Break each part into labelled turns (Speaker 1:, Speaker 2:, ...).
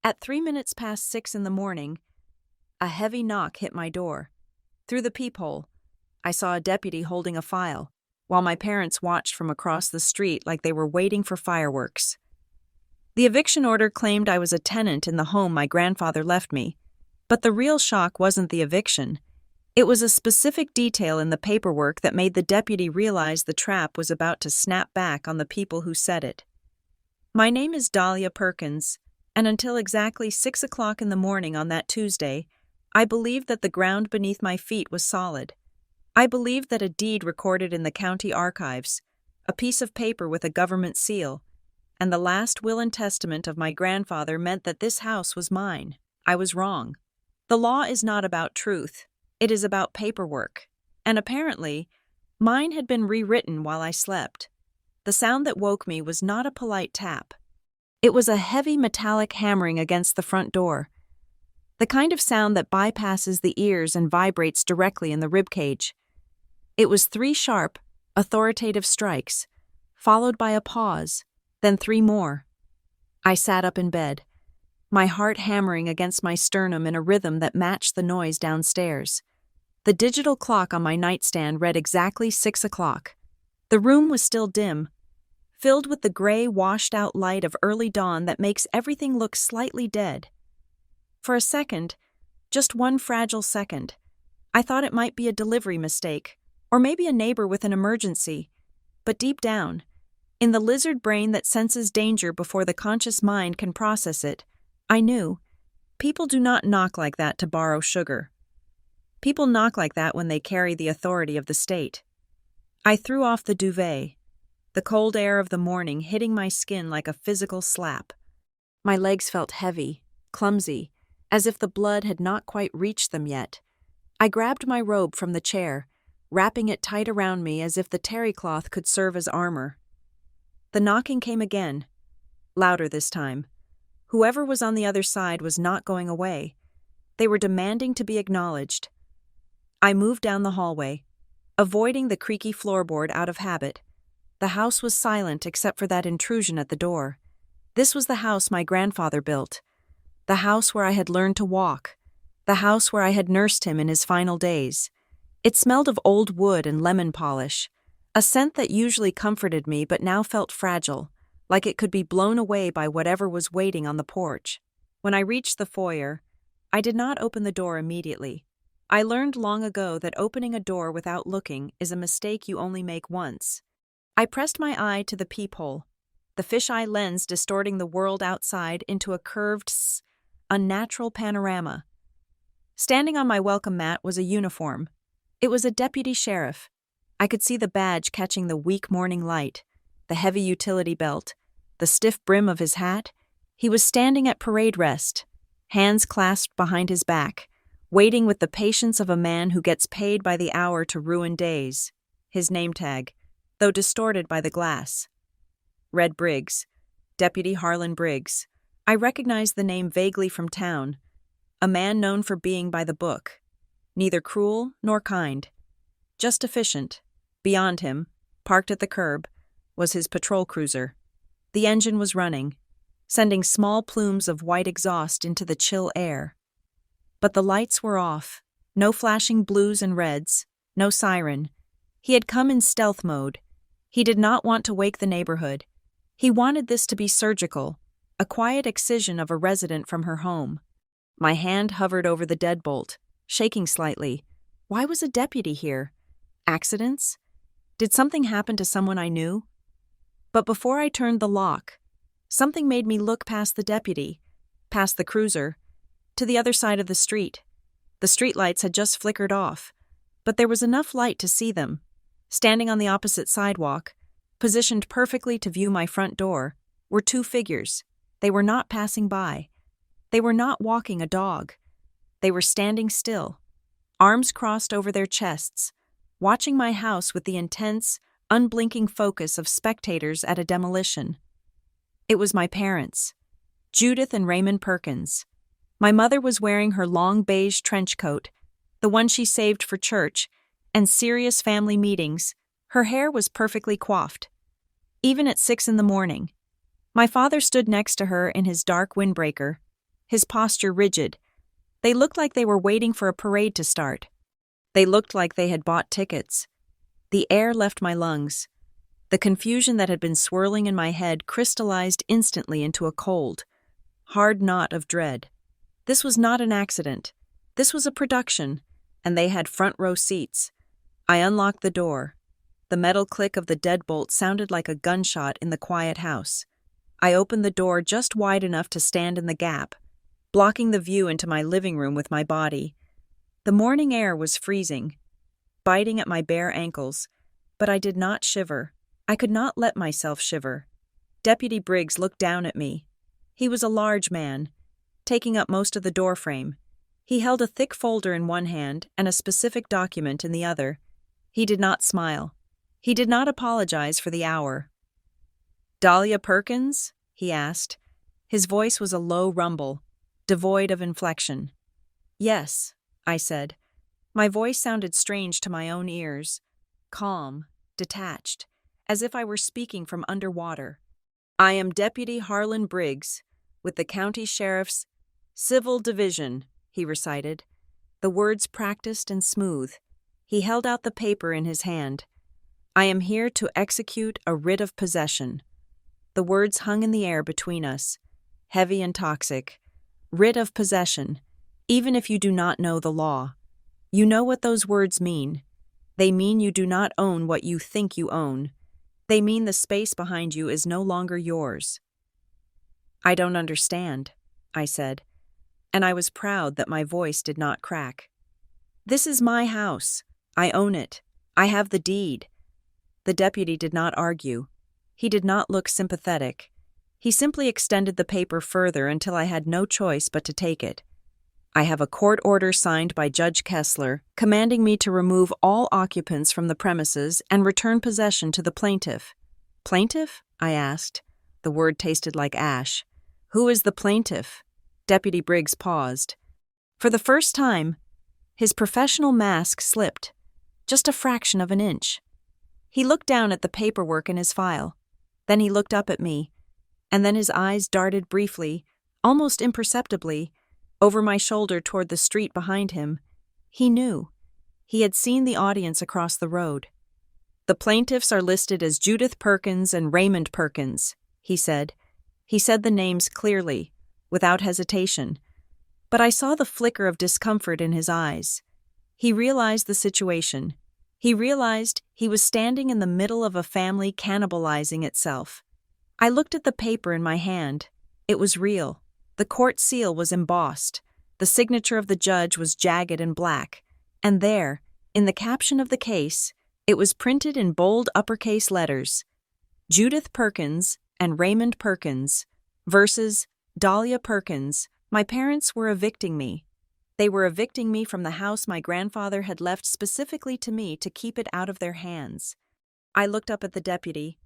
Speaker 1: At 3 minutes past 6 in the morning, a heavy knock hit my door. Through the peephole, I saw a deputy holding a file, while my parents watched from across the street like they were waiting for fireworks. The eviction order claimed I was a tenant in the home my grandfather left me, but the real shock wasn't the eviction. It was a specific detail in the paperwork that made the deputy realize the trap was about to snap back on the people who set it. My name is Dahlia Perkins, and until exactly 6 o'clock in the morning on that Tuesday, I believed that the ground beneath my feet was solid. I believed that a deed recorded in the county archives, a piece of paper with a government seal, and the last will and testament of my grandfather meant that this house was mine. I was wrong. The law is not about truth. It is about paperwork. And apparently, mine had been rewritten while I slept. The sound that woke me was not a polite tap. It was a heavy metallic hammering against the front door, the kind of sound that bypasses the ears and vibrates directly in the ribcage. It was 3 sharp, authoritative strikes, followed by a pause, then 3 more. I sat up in bed, my heart hammering against my sternum in a rhythm that matched the noise downstairs. The digital clock on my nightstand read exactly 6 o'clock. The room was still dim, filled with the gray, washed-out light of early dawn that makes everything look slightly dead. For a second, just one fragile second, I thought it might be a delivery mistake, or maybe a neighbor with an emergency. But deep down, in the lizard brain that senses danger before the conscious mind can process it, I knew, people do not knock like that to borrow sugar. People knock like that when they carry the authority of the state. I threw off the duvet, the cold air of the morning hitting my skin like a physical slap. My legs felt heavy, clumsy, as if the blood had not quite reached them yet. I grabbed my robe from the chair, wrapping it tight around me as if the terry cloth could serve as armor. The knocking came again, louder this time. Whoever was on the other side was not going away. They were demanding to be acknowledged. I moved down the hallway, avoiding the creaky floorboard out of habit. The house was silent except for that intrusion at the door. This was the house my grandfather built, the house where I had learned to walk, the house where I had nursed him in his final days. It smelled of old wood and lemon polish, a scent that usually comforted me but now felt fragile, like it could be blown away by whatever was waiting on the porch. When I reached the foyer, I did not open the door immediately. I learned long ago that opening a door without looking is a mistake you only make once. I pressed my eye to the peephole, the fisheye lens distorting the world outside into a curved, unnatural panorama. Standing on my welcome mat was a uniform. It was a deputy sheriff. I could see the badge catching the weak morning light, the heavy utility belt, the stiff brim of his hat. He was standing at parade rest, hands clasped behind his back, waiting with the patience of a man who gets paid by the hour to ruin days. His name tag, though distorted by the glass. Red Briggs, Deputy Harlan Briggs. I recognized the name vaguely from town. A man known for being by the book. Neither cruel nor kind. Just efficient. Beyond him, parked at the curb, was his patrol cruiser. The engine was running, sending small plumes of white exhaust into the chill air. But the lights were off. No flashing blues and reds. No siren. He had come in stealth mode. He did not want to wake the neighborhood. He wanted this to be surgical, a quiet excision of a resident from her home. My hand hovered over the deadbolt, shaking slightly. Why was a deputy here? Accidents? Did something happen to someone I knew? But before I turned the lock, something made me look past the deputy, past the cruiser, to the other side of the street. The streetlights had just flickered off, but there was enough light to see them. Standing on the opposite sidewalk, positioned perfectly to view my front door, were 2 figures. They were not passing by. They were not walking a dog. They were standing still, arms crossed over their chests, watching my house with the intense, unblinking focus of spectators at a demolition. It was my parents, Judith and Raymond Perkins. My mother was wearing her long beige trench coat, the one she saved for church and serious family meetings. Her hair was perfectly coiffed, even at 6 in the morning. My father stood next to her in his dark windbreaker, his posture rigid. They looked like they were waiting for a parade to start. They looked like they had bought tickets. The air left my lungs. The confusion that had been swirling in my head crystallized instantly into a cold, hard knot of dread. This was not an accident. This was a production, and they had front-row seats. I unlocked the door. The metal click of the deadbolt sounded like a gunshot in the quiet house. I opened the door just wide enough to stand in the gap, blocking the view into my living room with my body. The morning air was freezing, biting at my bare ankles, but I did not shiver. I could not let myself shiver. Deputy Briggs looked down at me. He was a large man, taking up most of the doorframe. He held a thick folder in one hand and a specific document in the other. He did not smile. He did not apologize for the hour. "Dahlia Perkins?" he asked. His voice was a low rumble, devoid of inflection. "Yes," I said. My voice sounded strange to my own ears, calm, detached, as if I were speaking from underwater. "I am Deputy Harlan Briggs, with the County Sheriff's Civil Division," he recited, the words practiced and smooth. He held out the paper in his hand. "I am here to execute a writ of possession." The words hung in the air between us, heavy and toxic. Writ of possession, even if you do not know the law. You know what those words mean. They mean you do not own what you think you own. They mean the space behind you is no longer yours. "I don't understand," I said, and I was proud that my voice did not crack. "This is my house. I own it. I have the deed." The deputy did not argue. He did not look sympathetic. He simply extended the paper further until I had no choice but to take it. "I have a court order signed by Judge Kessler commanding me to remove all occupants from the premises and return possession to the plaintiff." "Plaintiff?" I asked. The word tasted like ash. "Who is the plaintiff?" Deputy Briggs paused. For the first time, his professional mask slipped, just a fraction of an inch. He looked down at the paperwork in his file. Then he looked up at me, and then his eyes darted briefly, almost imperceptibly, over my shoulder toward the street behind him. He knew. He had seen the audience across the road. "The plaintiffs are listed as Judith Perkins and Raymond Perkins," he said. He said the names clearly, without hesitation. But I saw the flicker of discomfort in his eyes. He realized the situation. He realized he was standing in the middle of a family cannibalizing itself. I looked at the paper in my hand. It was real. The court seal was embossed. The signature of the judge was jagged and black. And there, in the caption of the case, it was printed in bold uppercase letters: "Judith Perkins and Raymond Perkins versus Dahlia Perkins. My parents were evicting me. They were evicting me from the house my grandfather had left specifically to me to keep it out of their hands." I looked up at the deputy.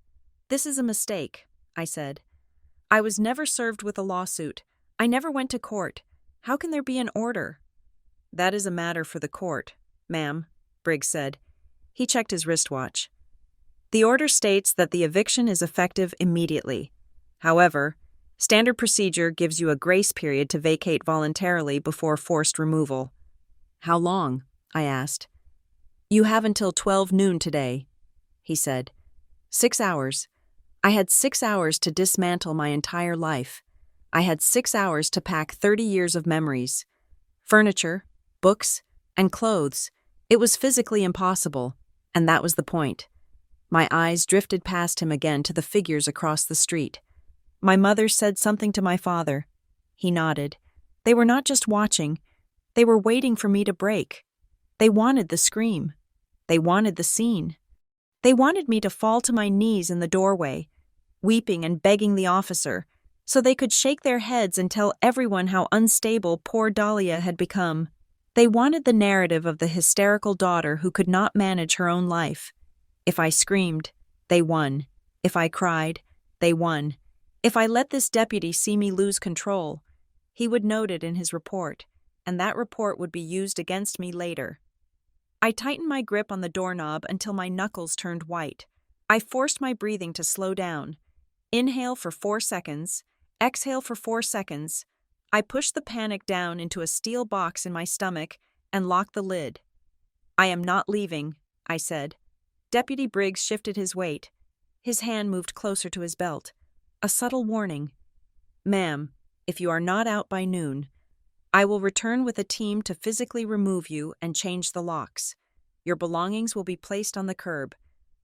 Speaker 1: "This is a mistake," I said. "I was never served with a lawsuit. I never went to court. How can there be an order?" "That is a matter for the court, ma'am," Briggs said. He checked his wristwatch. "The order states that the eviction is effective immediately. However, standard procedure gives you a grace period to vacate voluntarily before forced removal." "How long?" I asked. "You have until 12 noon today," he said. 6 hours. I had 6 hours to dismantle my entire life. I had 6 hours to pack 30 years of memories. Furniture, books, and clothes. It was physically impossible, and that was the point. My eyes drifted past him again to the figures across the street. My mother said something to my father. He nodded. They were not just watching. They were waiting for me to break. They wanted the scream. They wanted the scene. They wanted me to fall to my knees in the doorway, weeping and begging the officer, so they could shake their heads and tell everyone how unstable poor Dahlia had become. They wanted the narrative of the hysterical daughter who could not manage her own life. If I screamed, they won. If I cried, they won. If I let this deputy see me lose control, he would note it in his report, and that report would be used against me later. I tightened my grip on the doorknob until my knuckles turned white. I forced my breathing to slow down. Inhale for 4 seconds, exhale for 4 seconds, I pushed the panic down into a steel box in my stomach and locked the lid. "I am not leaving," I said. Deputy Briggs shifted his weight. His hand moved closer to his belt. A subtle warning. "Ma'am, if you are not out by noon, I will return with a team to physically remove you and change the locks. Your belongings will be placed on the curb.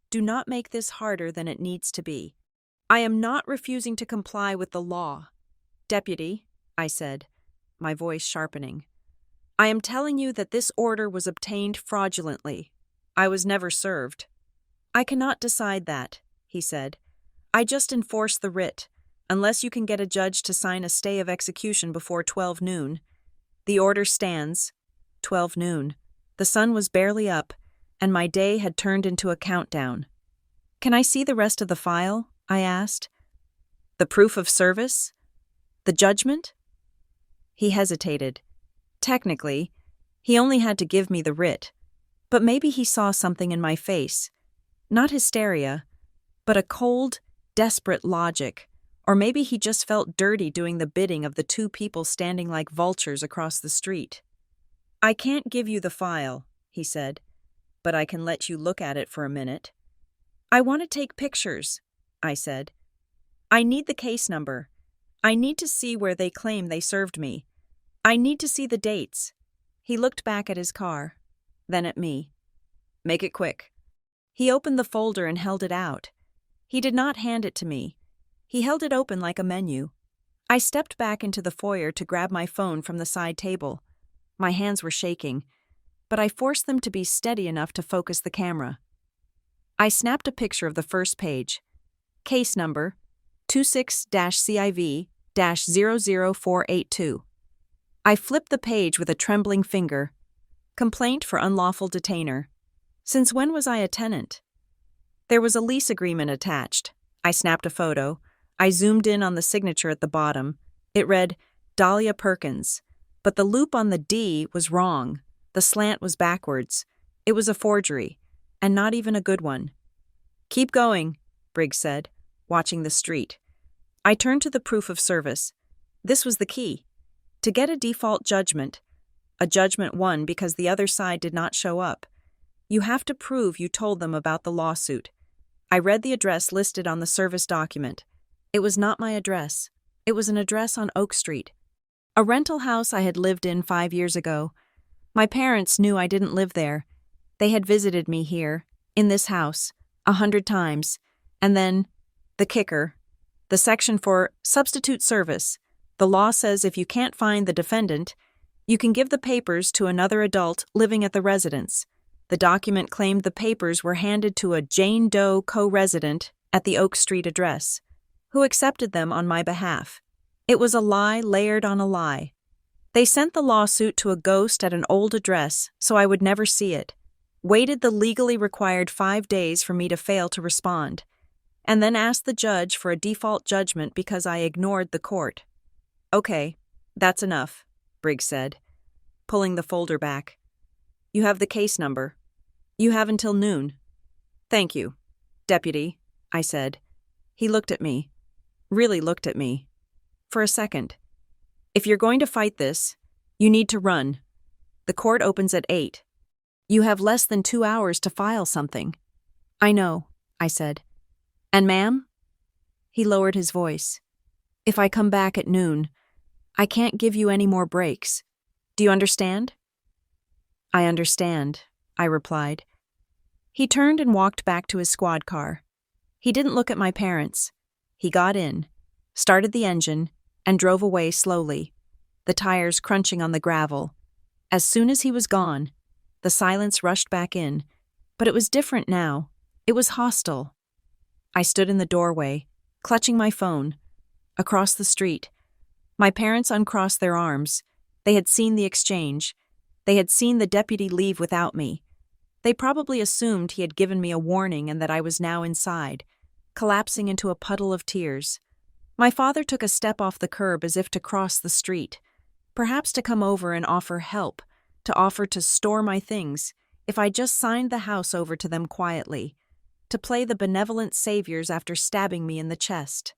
Speaker 1: Do not make this harder than it needs to be." "I am not refusing to comply with the law." "Deputy," I said, my voice sharpening, "I am telling you that this order was obtained fraudulently. I was never served." "I cannot decide that," he said. "I just enforce the writ, unless you can get a judge to sign a stay of execution before 12 noon. The order stands. 12 noon. The sun was barely up, and my day had turned into a countdown. "Can I see the rest of the file?" I asked. "The proof of service? The judgment?" He hesitated. Technically, he only had to give me the writ, but maybe he saw something in my face. Not hysteria, but a cold, desperate logic, or maybe he just felt dirty doing the bidding of the two people standing like vultures across the street. "I can't give you the file," he said, "but I can let you look at it for a minute." "I want to take pictures," I said. "I need the case number. I need to see where they claim they served me. I need to see the dates." He looked back at his car, then at me. "Make it quick." He opened the folder and held it out. He did not hand it to me. He held it open like a menu. I stepped back into the foyer to grab my phone from the side table. My hands were shaking, but I forced them to be steady enough to focus the camera. I snapped a picture of the first page. Case number 26-CIV-00482. I flipped the page with a trembling finger. Complaint for unlawful detainer. Since when was I a tenant? There was a lease agreement attached. I snapped a photo. I zoomed in on the signature at the bottom. It read, Dahlia Perkins. But the loop on the D was wrong. The slant was backwards. It was a forgery, and not even a good one. "Keep going," Briggs said, watching the street. I turned to the proof of service. This was the key. To get a default judgment, a judgment won because the other side did not show up, you have to prove you told them about the lawsuit. I read the address listed on the service document. It was not my address. It was an address on Oak Street. A rental house I had lived in 5 years ago. My parents knew I didn't live there. They had visited me here, in this house, 100 times. And then, the kicker, the section for substitute service. The law says if you can't find the defendant, you can give the papers to another adult living at the residence. The document claimed the papers were handed to a Jane Doe co-resident at the Oak Street address, who accepted them on my behalf. It was a lie layered on a lie. They sent the lawsuit to a ghost at an old address so I would never see it, waited the legally required 5 days for me to fail to respond, and then asked the judge for a default judgment because I ignored the court. "Okay, that's enough," Briggs said, pulling the folder back. "You have the case number. You have until noon." "Thank you, Deputy," I said. He looked at me, really looked at me, for a second. "If you're going to fight this, you need to run. The court opens at 8. You have less than 2 hours to file something." "I know," I said. "And ma'am?" He lowered his voice. "If I come back at noon, I can't give you any more breaks. Do you understand?" "I understand," I replied. He turned and walked back to his squad car. He didn't look at my parents. He got in, started the engine, and drove away slowly, the tires crunching on the gravel. As soon as he was gone, the silence rushed back in, but it was different now. It was hostile. I stood in the doorway, clutching my phone. Across the street, my parents uncrossed their arms. They had seen the exchange. They had seen the deputy leave without me. They probably assumed he had given me a warning and that I was now inside, collapsing into a puddle of tears. My father took a step off the curb as if to cross the street, perhaps to come over and offer help, to offer to store my things if I just signed the house over to them quietly, to play the benevolent saviors after stabbing me in the chest.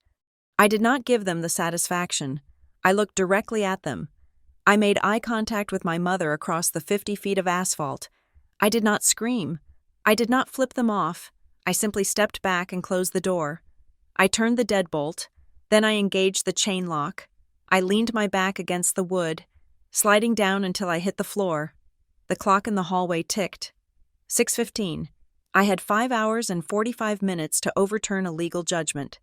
Speaker 1: I did not give them the satisfaction. I looked directly at them. I made eye contact with my mother across the 50 feet of asphalt. I did not scream. I did not flip them off. I simply stepped back and closed the door. I turned the deadbolt. Then I engaged the chain lock. I leaned my back against the wood, sliding down until I hit the floor. The clock in the hallway ticked. 6:15. I had 5 hours and 45 minutes to overturn a legal judgment,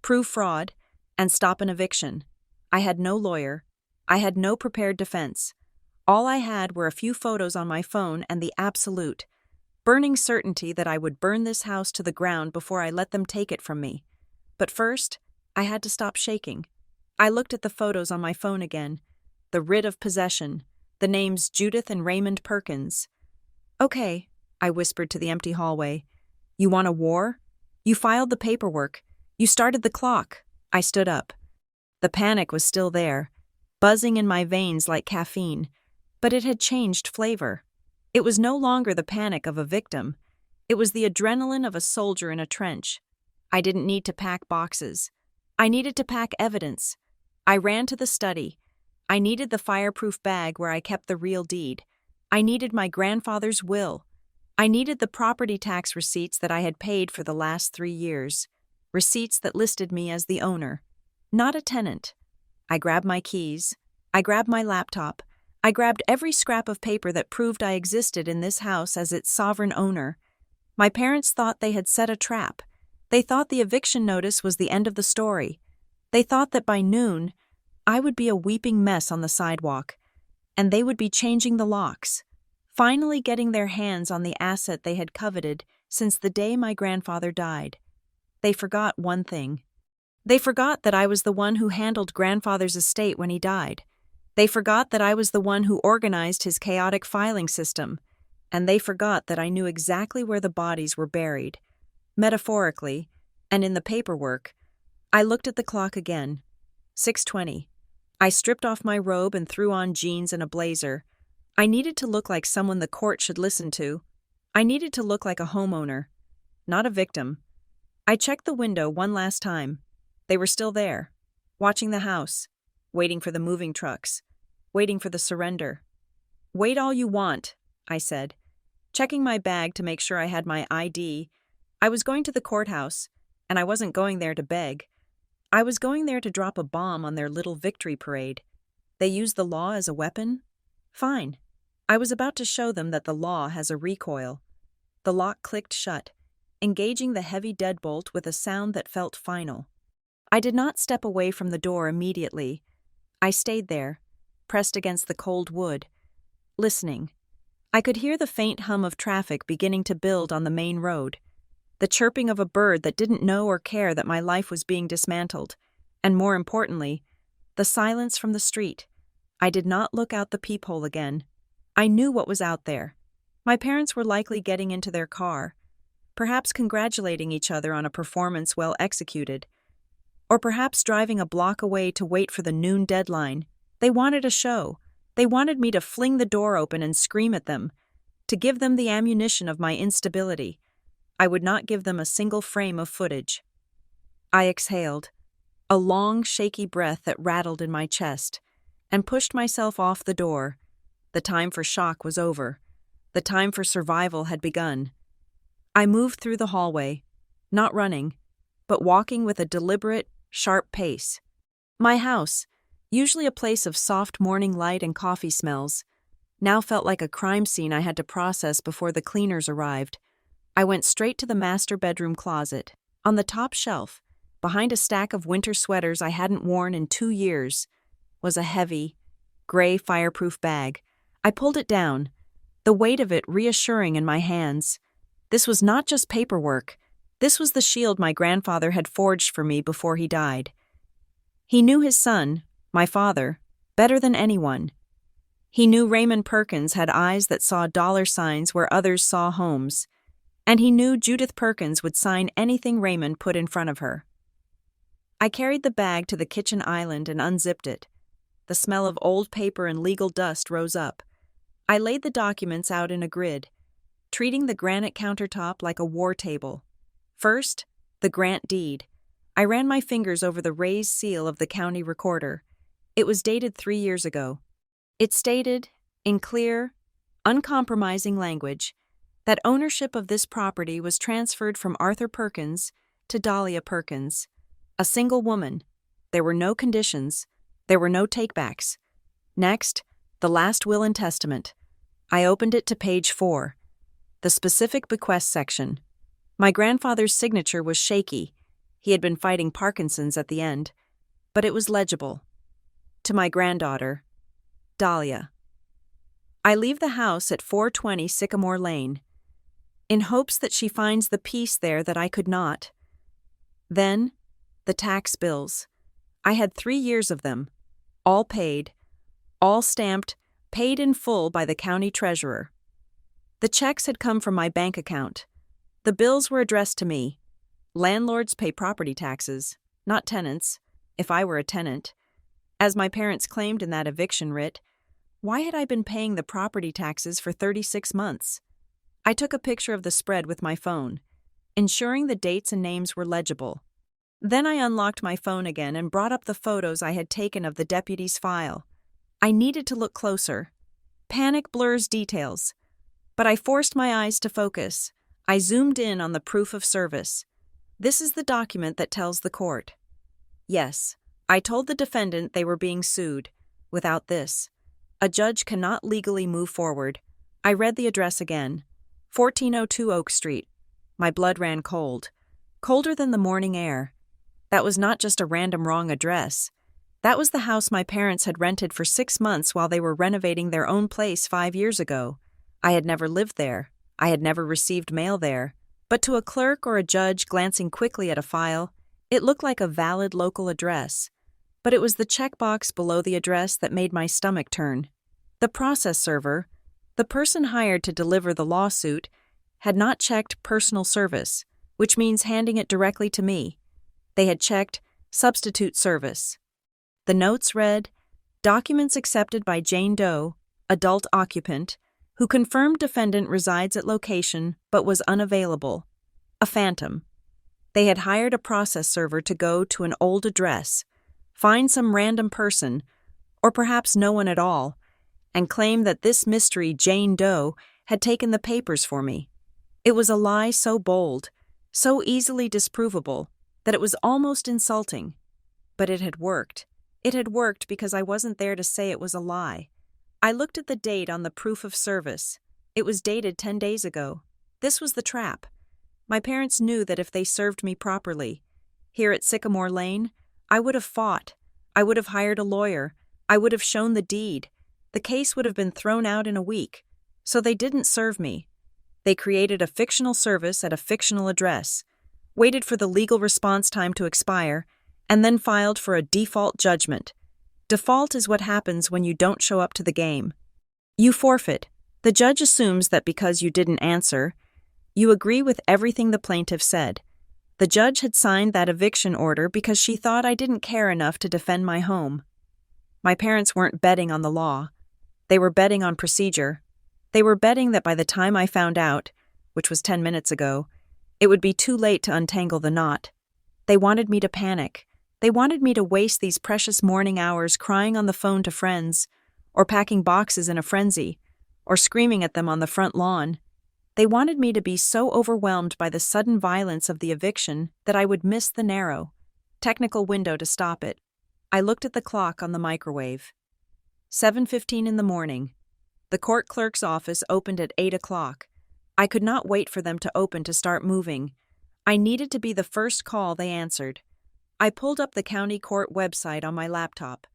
Speaker 1: prove fraud, and stop an eviction. I had no lawyer. I had no prepared defense. All I had were a few photos on my phone and the absolute, burning certainty that I would burn this house to the ground before I let them take it from me. But first, I had to stop shaking. I looked at the photos on my phone again, the writ of possession, the names Judith and Raymond Perkins. "Okay," I whispered to the empty hallway. "You want a war? You filed the paperwork. You started the clock." I stood up. The panic was still there, buzzing in my veins like caffeine, but it had changed flavor. It was no longer the panic of a victim. It was the adrenaline of a soldier in a trench. I didn't need to pack boxes. I needed to pack evidence. I ran to the study. I needed the fireproof bag where I kept the real deed. I needed my grandfather's will. I needed the property tax receipts that I had paid for the last 3 years, receipts that listed me as the owner, not a tenant. I grabbed my keys. I grabbed my laptop. I grabbed every scrap of paper that proved I existed in this house as its sovereign owner. My parents thought they had set a trap. They thought the eviction notice was the end of the story. They thought that by noon, I would be a weeping mess on the sidewalk, and they would be changing the locks, finally getting their hands on the asset they had coveted since the day my grandfather died. They forgot one thing. They forgot that I was the one who handled grandfather's estate when he died. They forgot that I was the one who organized his chaotic filing system. And they forgot that I knew exactly where the bodies were buried. Metaphorically, and in the paperwork, I looked at the clock again. 6:20. I stripped off my robe and threw on jeans and a blazer. I needed to look like someone the court should listen to. I needed to look like a homeowner, not a victim. I checked the window one last time. They were still there, watching the house, waiting for the moving trucks, waiting for the surrender. "Wait all you want," I said, checking my bag to make sure I had my ID. I was going to the courthouse, and I wasn't going there to beg. I was going there to drop a bomb on their little victory parade. They use the law as a weapon? Fine. I was about to show them that the law has a recoil. The lock clicked shut, engaging the heavy deadbolt with a sound that felt final. I did not step away from the door immediately. I stayed there, pressed against the cold wood, listening. I could hear the faint hum of traffic beginning to build on the main road, the chirping of a bird that didn't know or care that my life was being dismantled, and more importantly, the silence from the street. I did not look out the peephole again. I knew what was out there. My parents were likely getting into their car, perhaps congratulating each other on a performance well executed, or perhaps driving a block away to wait for the noon deadline. They wanted a show. They wanted me to fling the door open and scream at them, to give them the ammunition of my instability. I would not give them a single frame of footage. I exhaled, a long, shaky breath that rattled in my chest, and pushed myself off the door. The time for shock was over. The time for survival had begun. I moved through the hallway, not running, but walking with a deliberate, sharp pace. My house, usually a place of soft morning light and coffee smells, now felt like a crime scene I had to process before the cleaners arrived. I went straight to the master bedroom closet. On the top shelf, behind a stack of winter sweaters I hadn't worn in 2 years, was a heavy, gray fireproof bag. I pulled it down, the weight of it reassuring in my hands. This was not just paperwork. This was the shield my grandfather had forged for me before he died. He knew his son, my father, better than anyone. He knew Raymond Perkins had eyes that saw dollar signs where others saw homes. And he knew Judith Perkins would sign anything Raymond put in front of her. I carried the bag to the kitchen island and unzipped it. The smell of old paper and legal dust rose up. I laid the documents out in a grid, treating the granite countertop like a war table. First, the grant deed. I ran my fingers over the raised seal of the county recorder. It was dated 3 years ago. It stated, in clear, uncompromising language, that ownership of this property was transferred from Arthur Perkins to Dahlia Perkins, a single woman. There were no conditions. There were no takebacks. Next, the last will and testament. I opened it to page 4, the specific bequest section. My grandfather's signature was shaky. He had been fighting Parkinson's at the end, but it was legible. To my granddaughter, Dahlia. I leave the house at 420 Sycamore Lane, in hopes that she finds the peace there that I could not. Then, the tax bills. I had 3 years of them, all paid, all stamped, paid in full by the county treasurer. The checks had come from my bank account. The bills were addressed to me. Landlords pay property taxes, not tenants, if I were a tenant. As my parents claimed in that eviction writ, why had I been paying the property taxes for 36 months? I took a picture of the spread with my phone, ensuring the dates and names were legible. Then I unlocked my phone again and brought up the photos I had taken of the deputy's file. I needed to look closer. Panic blurs details. But I forced my eyes to focus. I zoomed in on the proof of service. This is the document that tells the court. Yes, I told the defendant they were being sued. Without this, a judge cannot legally move forward. I read the address again. 1402 Oak Street. My blood ran cold. Colder than the morning air. That was not just a random wrong address. That was the house my parents had rented for 6 months while they were renovating their own place 5 years ago. I had never lived there. I had never received mail there. But to a clerk or a judge glancing quickly at a file, it looked like a valid local address. But it was the checkbox below the address that made my stomach turn. The process server, the person hired to deliver the lawsuit, had not checked personal service, which means handing it directly to me. They had checked substitute service. The notes read, documents accepted by Jane Doe, adult occupant, who confirmed defendant resides at location but was unavailable. A phantom. They had hired a process server to go to an old address, find some random person, or perhaps no one at all, and claim that this mystery Jane Doe had taken the papers for me. It was a lie so bold, so easily disprovable, that it was almost insulting. But it had worked. It had worked because I wasn't there to say it was a lie. I looked at the date on the proof of service. It was dated 10 days ago. This was the trap. My parents knew that if they served me properly, here at Sycamore Lane, I would have fought. I would have hired a lawyer. I would have shown the deed. The case would have been thrown out in a week. So they didn't serve me. They created a fictional service at a fictional address, waited for the legal response time to expire, and then filed for a default judgment. Default is what happens when you don't show up to the game. You forfeit. The judge assumes that because you didn't answer, you agree with everything the plaintiff said. The judge had signed that eviction order because she thought I didn't care enough to defend my home. My parents weren't betting on the law. They were betting on procedure. They were betting that by the time I found out, which was 10 minutes ago, it would be too late to untangle the knot. They wanted me to panic. They wanted me to waste these precious morning hours crying on the phone to friends, or packing boxes in a frenzy, or screaming at them on the front lawn. They wanted me to be so overwhelmed by the sudden violence of the eviction that I would miss the narrow, technical window to stop it. I looked at the clock on the microwave. 7:15 in the morning. The court clerk's office opened at 8 o'clock. I could not wait for them to open to start moving. I needed to be the first call they answered. I pulled up the county court website on my laptop.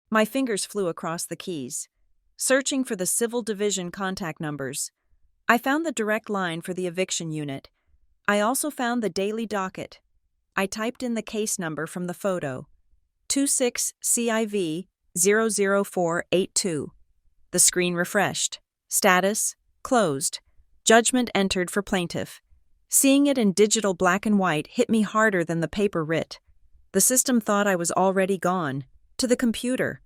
Speaker 1: My fingers flew across the keys, searching for the civil division contact numbers. I found the direct line for the eviction unit. I also found the daily docket. I typed in the case number from the photo, 26CIV00482. The screen refreshed. Status, closed. Judgment entered for plaintiff. Seeing it in digital black and white hit me harder than the paper writ. The system thought I was already gone. To the computer.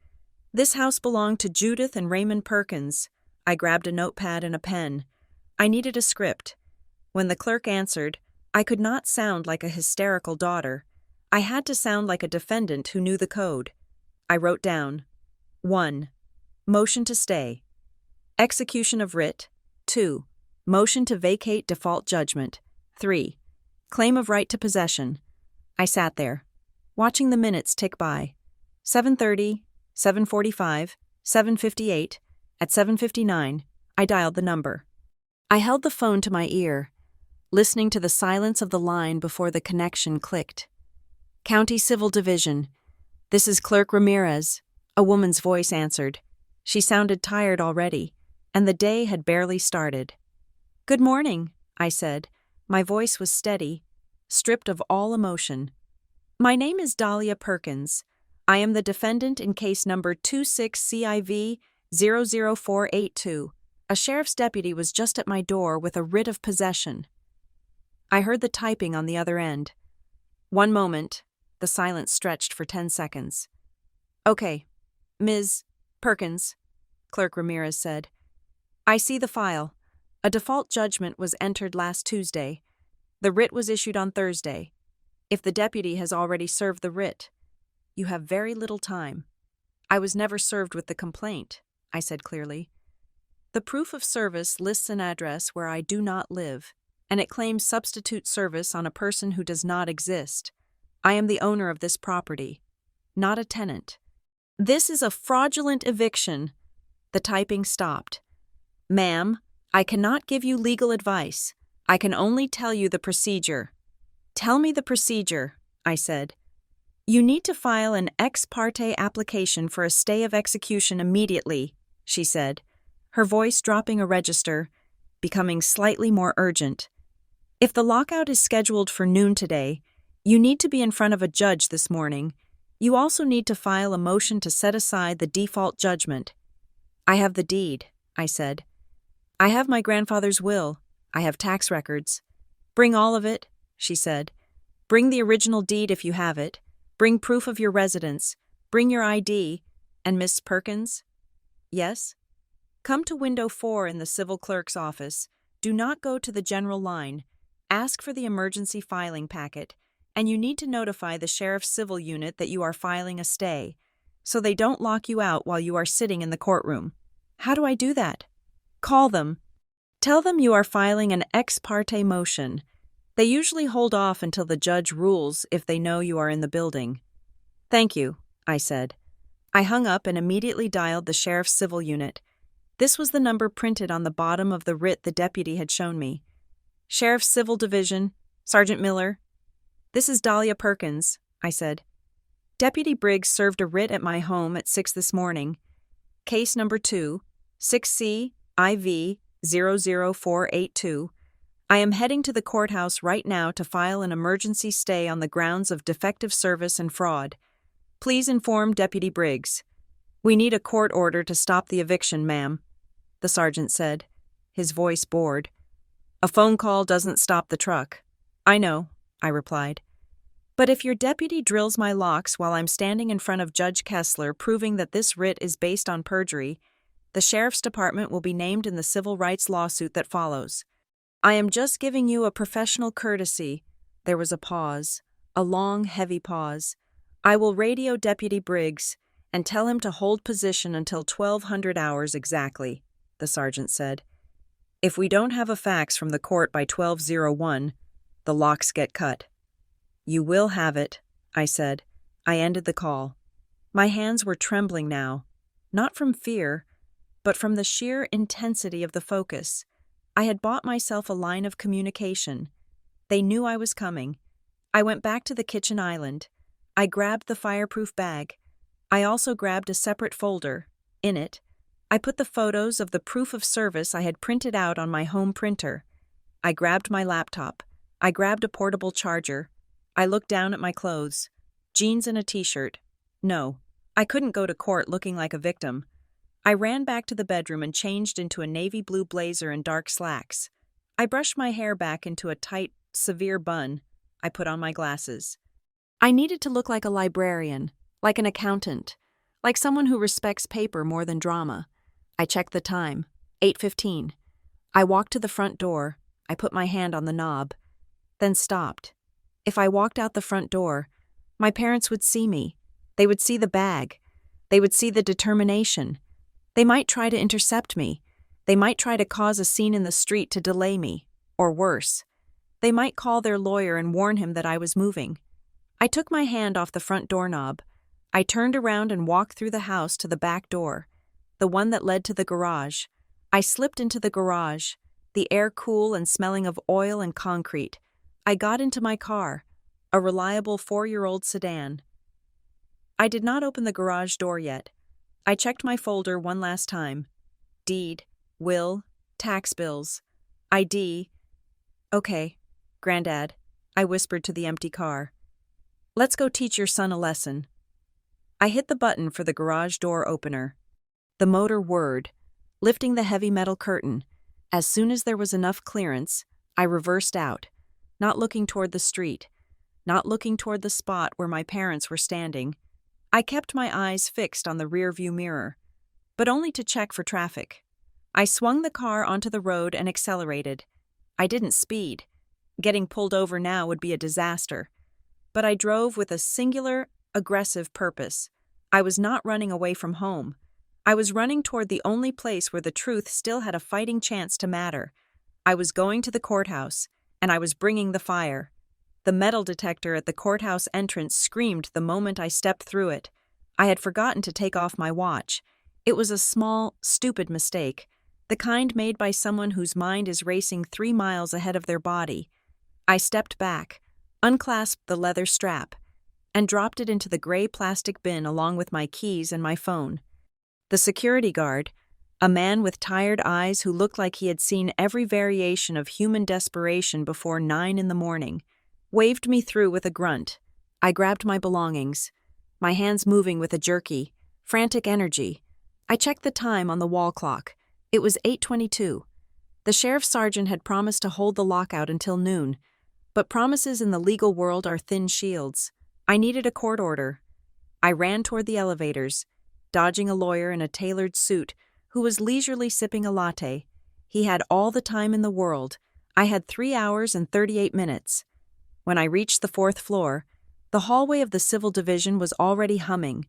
Speaker 1: This house belonged to Judith and Raymond Perkins. I grabbed a notepad and a pen. I needed a script. When the clerk answered, I could not sound like a hysterical daughter. I had to sound like a defendant who knew the code. I wrote down 1. Motion to stay. Execution of writ. 2. Motion to vacate default judgment. 3. Claim of right to possession. I sat there, watching the minutes tick by. 7:30, 7:45, 7:58. At 7:59, I dialed the number. I held the phone to my ear, listening to the silence of the line before the connection clicked. County Civil Division. This is Clerk Ramirez, a woman's voice answered. She sounded tired already, and the day had barely started. Good morning, I said. My voice was steady, stripped of all emotion. My name is Dahlia Perkins. I am the defendant in case number 26CIV-00482. A sheriff's deputy was just at my door with a writ of possession. I heard the typing on the other end. One moment. The silence stretched for 10 seconds. Okay, Ms. Perkins, Clerk Ramirez said. I see the file. A default judgment was entered last Tuesday. The writ was issued on Thursday. If the deputy has already served the writ, you have very little time. I was never served with the complaint, I said clearly. The proof of service lists an address where I do not live, and it claims substitute service on a person who does not exist. I am the owner of this property, not a tenant. This is a fraudulent eviction. The typing stopped. Ma'am, I cannot give you legal advice. I can only tell you the procedure. Tell me the procedure, I said. You need to file an ex parte application for a stay of execution immediately, she said, her voice dropping a register, becoming slightly more urgent. If the lockout is scheduled for noon today, you need to be in front of a judge this morning. You also need to file a motion to set aside the default judgment. I have the deed, I said. I have my grandfather's will. I have tax records. Bring all of it, she said. Bring the original deed if you have it. Bring proof of your residence. Bring your ID. And Miss Perkins? Yes? Come to window 4 in the civil clerk's office. Do not go to the general line. Ask for the emergency filing packet. And you need to notify the sheriff's civil unit that you are filing a stay, so they don't lock you out while you are sitting in the courtroom. How do I do that? Call them. Tell them you are filing an ex parte motion. They usually hold off until the judge rules if they know you are in the building. Thank you, I said. I hung up and immediately dialed the sheriff's civil unit. This was the number printed on the bottom of the writ the deputy had shown me. Sheriff's Civil Division, Sergeant Miller. This is Dahlia Perkins, I said. Deputy Briggs served a writ at my home at 6 this morning. Case number 2, 6C-IV-00482. I am heading to the courthouse right now to file an emergency stay on the grounds of defective service and fraud. Please inform Deputy Briggs. We need a court order to stop the eviction, ma'am, the sergeant said, his voice bored. A phone call doesn't stop the truck. I know, I replied. But if your deputy drills my locks while I'm standing in front of Judge Kessler proving that this writ is based on perjury, the sheriff's department will be named in the civil rights lawsuit that follows. I am just giving you a professional courtesy. There was a pause, a long, heavy pause. I will radio Deputy Briggs and tell him to hold position until 1200 hours exactly, the sergeant said. If we don't have a fax from the court by 1201, the locks get cut. You will have it, I said. I ended the call. My hands were trembling now, not from fear, but from the sheer intensity of the focus. I had bought myself a line of communication. They knew I was coming. I went back to the kitchen island. I grabbed the fireproof bag. I also grabbed a separate folder. In it, I put the photos of the proof of service I had printed out on my home printer. I grabbed my laptop. I grabbed a portable charger. I looked down at my clothes. Jeans and a t-shirt. No, I couldn't go to court looking like a victim. I ran back to the bedroom and changed into a navy blue blazer and dark slacks. I brushed my hair back into a tight, severe bun. I put on my glasses. I needed to look like a librarian, like an accountant, like someone who respects paper more than drama. I checked the time. 8:15. I walked to the front door. I put my hand on the knob, then stopped. If I walked out the front door, my parents would see me. They would see the bag. They would see the determination. They might try to intercept me. They might try to cause a scene in the street to delay me, or worse. They might call their lawyer and warn him that I was moving. I took my hand off the front doorknob. I turned around and walked through the house to the back door, the one that led to the garage. I slipped into the garage, the air cool and smelling of oil and concrete. I got into my car, a reliable 4-year-old sedan. I did not open the garage door yet. I checked my folder one last time. Deed, will, tax bills, ID. Okay, Granddad, I whispered to the empty car. Let's go teach your son a lesson. I hit the button for the garage door opener. The motor whirred, lifting the heavy metal curtain. As soon as there was enough clearance, I reversed out, not looking toward the street, not looking toward the spot where my parents were standing. I kept my eyes fixed on the rearview mirror, but only to check for traffic. I swung the car onto the road and accelerated. I didn't speed. Getting pulled over now would be a disaster. But I drove with a singular, aggressive purpose. I was not running away from home. I was running toward the only place where the truth still had a fighting chance to matter. I was going to the courthouse, and I was bringing the fire. The metal detector at the courthouse entrance screamed the moment I stepped through it. I had forgotten to take off my watch. It was a small, stupid mistake, the kind made by someone whose mind is racing 3 miles ahead of their body. I stepped back, unclasped the leather strap, and dropped it into the gray plastic bin along with my keys and my phone. The security guard, a man with tired eyes who looked like he had seen every variation of human desperation before 9 in the morning, waved me through with a grunt. I grabbed my belongings, my hands moving with a jerky, frantic energy. I checked the time on the wall clock. It was 8:22. The sheriff's sergeant had promised to hold the lockout until noon, but promises in the legal world are thin shields. I needed a court order. I ran toward the elevators, dodging a lawyer in a tailored suit who was leisurely sipping a latte. He had all the time in the world. I had 3 hours and 38 minutes. When I reached the 4th floor, the hallway of the civil division was already humming.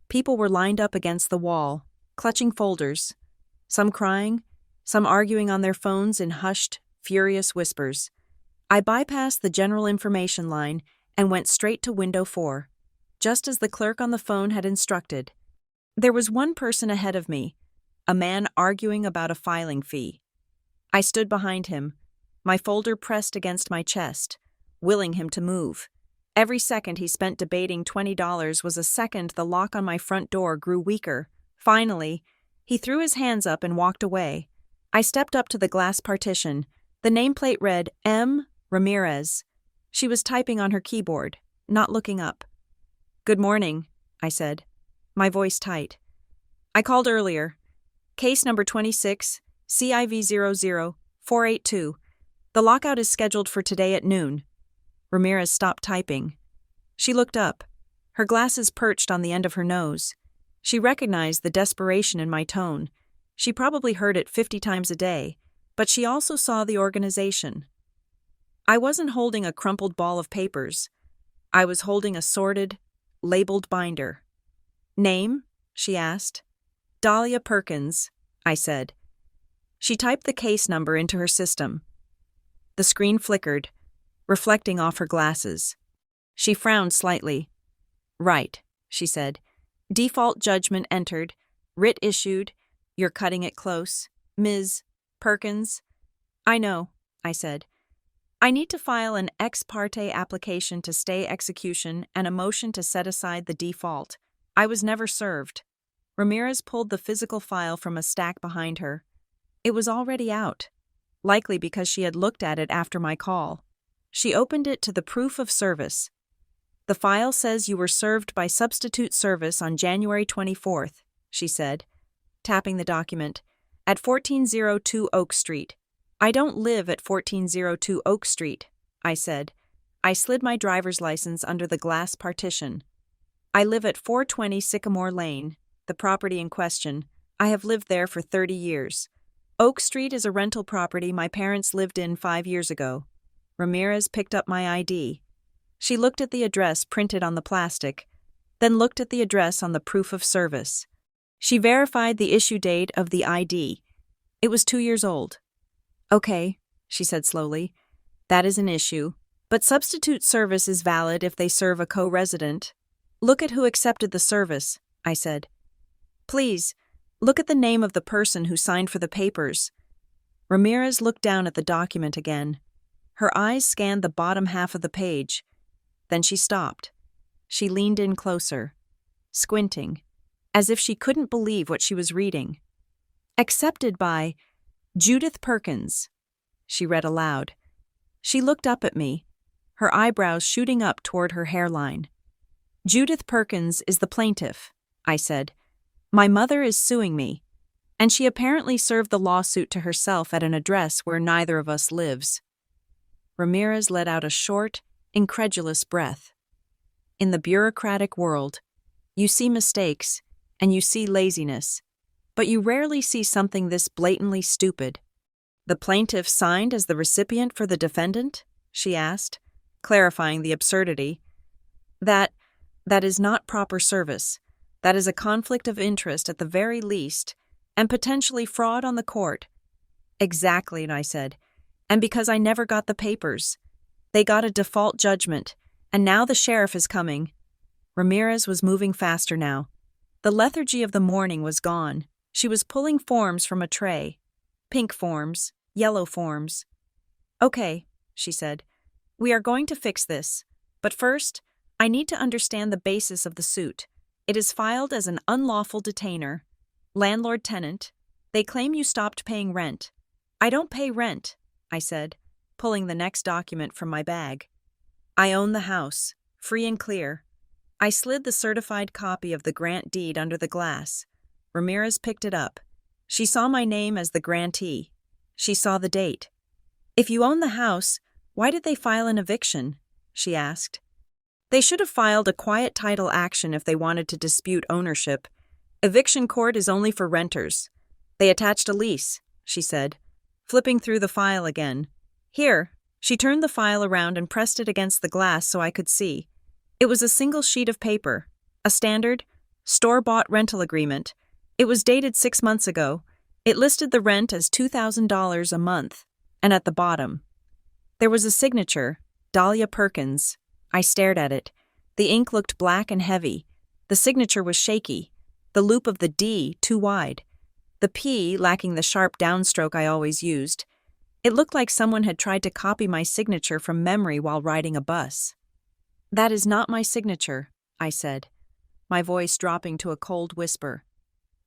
Speaker 1: People were lined up against the wall, clutching folders, some crying, some arguing on their phones in hushed, furious whispers. I bypassed the general information line and went straight to window 4, just as the clerk on the phone had instructed. There was one person ahead of me, a man arguing about a filing fee. I stood behind him, my folder pressed against my chest, willing him to move. Every second he spent debating $20 was a second the lock on my front door grew weaker. Finally, he threw his hands up and walked away. I stepped up to the glass partition. The nameplate read M. Ramirez. She was typing on her keyboard, not looking up. "Good morning," I said, my voice tight. "I called earlier. Case number 26, CIV00482. The lockout is scheduled for today at noon." Ramirez stopped typing. She looked up, her glasses perched on the end of her nose. She recognized the desperation in my tone. She probably heard it 50 times a day, but she also saw the organization. I wasn't holding a crumpled ball of papers. I was holding a sorted, labeled binder. "Name?" she asked. "Dahlia Perkins," I said. She typed the case number into her system. The screen flickered, reflecting off her glasses. She frowned slightly. "Right," she said. "Default judgment entered. Writ issued. You're cutting it close. Ms. Perkins." "I know," I said. "I need to file an ex parte application to stay execution and a motion to set aside the default. I was never served." Ramirez pulled the physical file from a stack behind her. It was already out, likely because she had looked at it after my call. She opened it to the proof of service. "The file says you were served by substitute service on January 24th, she said, tapping the document, "at 1402 Oak Street." "I don't live at 1402 Oak Street," I said. I slid my driver's license under the glass partition. "I live at 420 Sycamore Lane, the property in question. I have lived there for 30 years. Oak Street is a rental property my parents lived in 5 years ago." Ramirez picked up my ID. She looked at the address printed on the plastic. then looked at the address on the proof of service. She verified the issue date of the ID. It was 2 years old. "Okay," she said slowly. "That is an issue, but substitute service is valid if they serve a co-resident." "Look at who accepted the service," I said. "Please, look at the name of the person who signed for the papers." Ramirez looked down at the document again. Her eyes scanned the bottom half of the page. Then she stopped. She leaned in closer, squinting, as if she couldn't believe what she was reading. "Accepted by Judith Perkins," she read aloud. She looked up at me, her eyebrows shooting up toward her hairline. "Judith Perkins is the plaintiff," I said. "My mother is suing me, and she apparently served the lawsuit to herself at an address where neither of us lives." Ramirez let out a short, incredulous breath. In the bureaucratic world, you see mistakes and you see laziness, but you rarely see something this blatantly stupid. "The plaintiff signed as the recipient for the defendant?" she asked, clarifying the absurdity. That is not proper service. That is a conflict of interest at the very least, and potentially fraud on the court." "Exactly," I said. "And because I never got the papers. They got a default judgment, and now the sheriff is coming." Ramirez was moving faster now. The lethargy of the morning was gone. She was pulling forms from a tray. Pink forms, yellow forms. "Okay," she said. "We are going to fix this. But first, I need to understand the basis of the suit. It is filed as an unlawful detainer. Landlord-tenant. They claim you stopped paying rent." "I don't pay rent," I said, pulling the next document from my bag. "I own the house, free and clear." I slid the certified copy of the grant deed under the glass. Ramirez picked it up. She saw my name as the grantee. She saw the date. "If you own the house, why did they file an eviction?" she asked. "They should have filed a quiet title action if they wanted to dispute ownership. Eviction court is only for renters. They attached a lease," she said, flipping through the file again. "Here." She turned the file around and pressed it against the glass so I could see. It was a single sheet of paper, a standard, store-bought rental agreement. It was dated 6 months ago. It listed the rent as $2,000 a month, and at the bottom, there was a signature, Dahlia Perkins. I stared at it. The ink looked black and heavy. The signature was shaky, the loop of the D too wide, the P lacking the sharp downstroke I always used. It looked like someone had tried to copy my signature from memory while riding a bus. "That is not my signature," I said, my voice dropping to a cold whisper.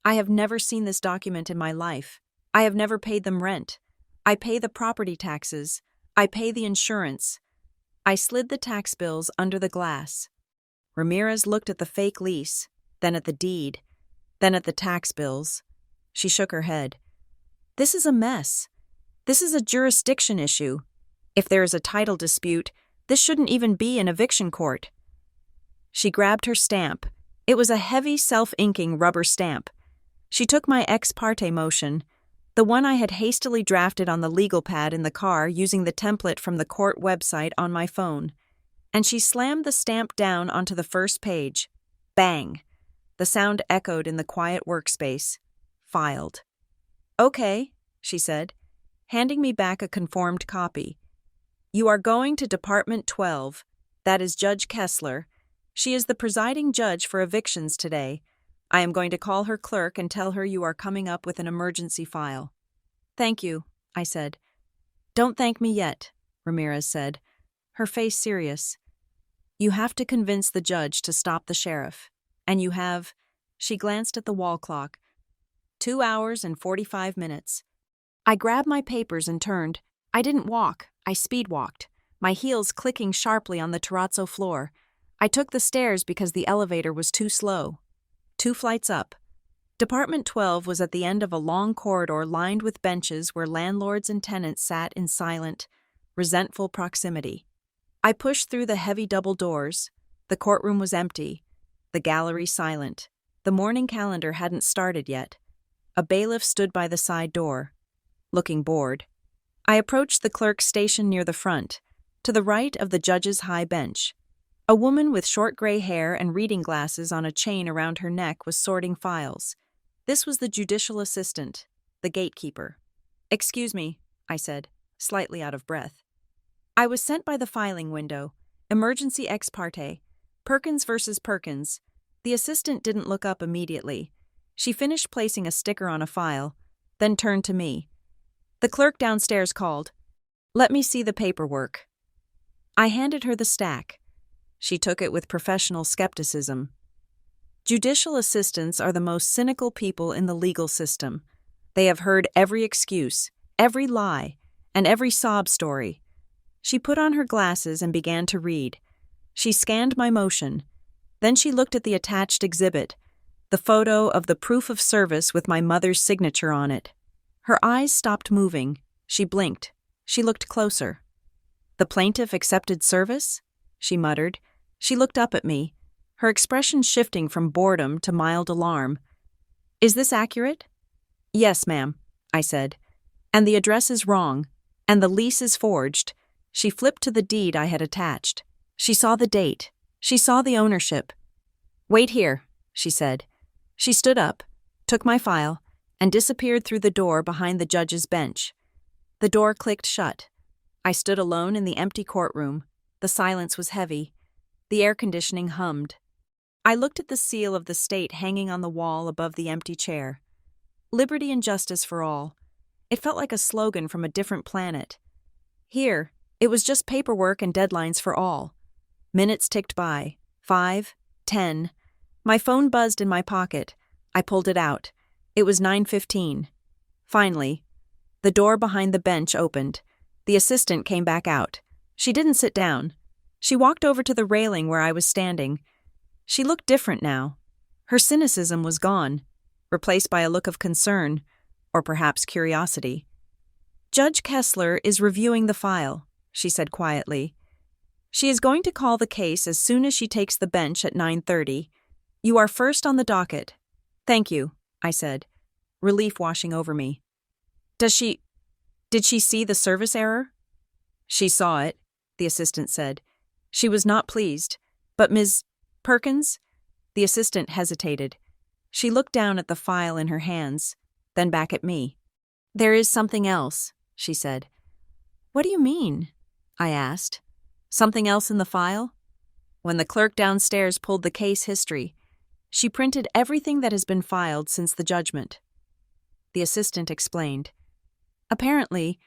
Speaker 1: "I have never seen this document in my life. I have never paid them rent. I pay the property taxes. I pay the insurance." I slid the tax bills under the glass. Ramirez looked at the fake lease, then at the deed, then at the tax bills. She shook her head. "This is a mess. This is a jurisdiction issue. If there is a title dispute, this shouldn't even be an eviction court." She grabbed her stamp. It was a heavy, self-inking rubber stamp. She took my ex parte motion, the one I had hastily drafted on the legal pad in the car using the template from the court website on my phone, and she slammed the stamp down onto the first page. Bang! The sound echoed in the quiet workspace. Filed. "Okay," she said, handing me back a conformed copy. "You are going to Department 12. That is Judge Kessler. She is the presiding judge for evictions today. I am going to call her clerk and tell her you are coming up with an emergency file." "Thank you," I said. "Don't thank me yet," Ramirez said, her face serious. "You have to convince the judge to stop the sheriff. And you have," she glanced at the wall clock, 2 hours and 45 minutes. I grabbed my papers and turned. I didn't walk, I speed-walked, my heels clicking sharply on the terrazzo floor. I took the stairs because the elevator was too slow. 2 flights up. Department 12 was at the end of a long corridor lined with benches where landlords and tenants sat in silent, resentful proximity. I pushed through the heavy double doors. The courtroom was empty, the gallery silent. The morning calendar hadn't started yet. A bailiff stood by the side door, looking bored. I approached the clerk's station near the front, to the right of the judge's high bench. A woman with short gray hair and reading glasses on a chain around her neck was sorting files. This was the judicial assistant, the gatekeeper. "Excuse me," I said, slightly out of breath. "I was sent by the filing window. Emergency ex parte. Perkins versus Perkins." The assistant didn't look up immediately. She finished placing a sticker on a file, then turned to me. The clerk downstairs called, "Let me see the paperwork." I handed her the stack. She took it with professional skepticism. Judicial assistants are the most cynical people in the legal system. They have heard every excuse, every lie, and every sob story. She put on her glasses and began to read. She scanned my motion. Then she looked at the attached exhibit, the photo of the proof of service with my mother's signature on it. Her eyes stopped moving. She blinked. She looked closer. "The plaintiff accepted service?" she muttered. She looked up at me, her expression shifting from boredom to mild alarm. "Is this accurate?" "Yes, ma'am," I said. "And the address is wrong, and the lease is forged." She flipped to the deed I had attached. She saw the date. She saw the ownership. "Wait here," she said. She stood up, took my file, and disappeared through the door behind the judge's bench. The door clicked shut. I stood alone in the empty courtroom. The silence was heavy. The air conditioning hummed. I looked at the seal of the state hanging on the wall above the empty chair. Liberty and justice for all. It felt like a slogan from a different planet. Here, it was just paperwork and deadlines for all. Minutes ticked by. 5, 10. My phone buzzed in my pocket. I pulled it out. It was 9:15. Finally, the door behind the bench opened. The assistant came back out. She didn't sit down. She walked over to the railing where I was standing. She looked different now. Her cynicism was gone, replaced by a look of concern, or perhaps curiosity. "Judge Kessler is reviewing the file," she said quietly. "She is going to call the case as soon as she takes the bench at 9:30. You are first on the docket." "Thank you," I said, relief washing over me. Did she see the service error?" "She saw it," the assistant said. "She was not pleased. But Ms. Perkins?" The assistant hesitated. She looked down at the file in her hands, then back at me. "There is something else," she said. "What do you mean?" I asked. "Something else in the file?" When the clerk downstairs pulled the case history, she printed everything that has been filed since the judgment. The assistant explained. "Apparently,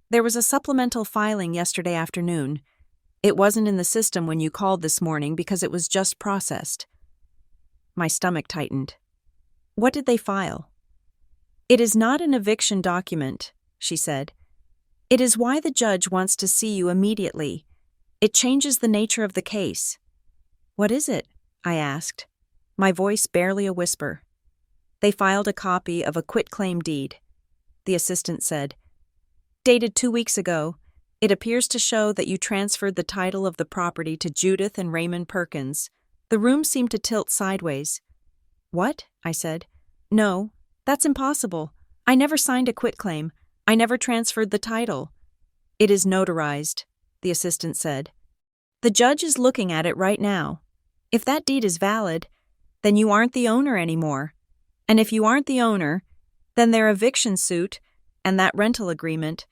Speaker 1: there was a supplemental filing yesterday afternoon. It wasn't in the system when you called this morning because it was just processed." My stomach tightened. "What did they file?" "It is not an eviction document," she said. "It is why the judge wants to see you immediately. It changes the nature of the case." "What is it?" I asked, my voice barely a whisper. "They filed a copy of a quitclaim deed," the assistant said. "Dated 2 weeks ago, it appears to show that you transferred the title of the property to Judith and Raymond Perkins." The room seemed to tilt sideways. "What?" I said. "No, that's impossible. I never signed a quitclaim. I never transferred the title." "It is notarized," the assistant said. "The judge is looking at it right now. If that deed is valid, then you aren't the owner anymore. And if you aren't the owner, then their eviction suit and that rental agreement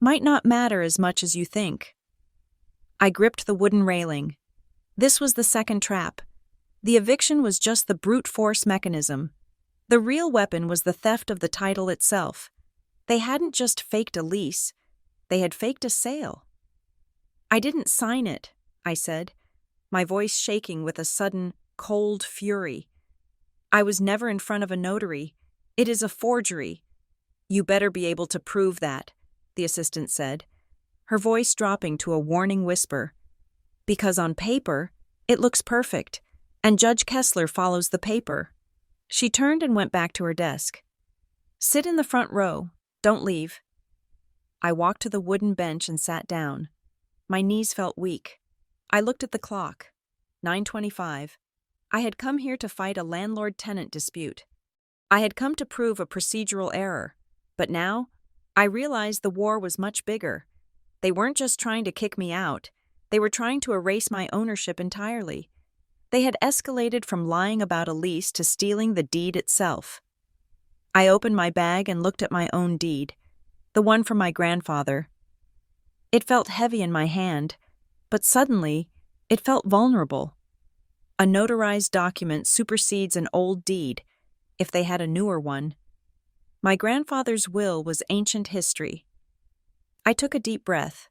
Speaker 1: might not matter as much as you think." I gripped the wooden railing. This was the second trap. The eviction was just the brute force mechanism. The real weapon was the theft of the title itself. They hadn't just faked a lease, they had faked a sale. "I didn't sign it," I said, my voice shaking with a sudden, cold fury. "I was never in front of a notary. It is a forgery." "You better be able to prove that," the assistant said, her voice dropping to a warning whisper. "Because on paper, it looks perfect, and Judge Kessler follows the paper." She turned and went back to her desk. "Sit in the front row. Don't leave." I walked to the wooden bench and sat down. My knees felt weak. I looked at the clock. 9:25. I had come here to fight a landlord-tenant dispute. I had come to prove a procedural error. But now, I realized the war was much bigger. They weren't just trying to kick me out. They were trying to erase my ownership entirely. They had escalated from lying about a lease to stealing the deed itself. I opened my bag and looked at my own deed, the one from my grandfather. It felt heavy in my hand, but suddenly, it felt vulnerable. A notarized document supersedes an old deed, if they had a newer one. My grandfather's will was ancient history. I took a deep breath.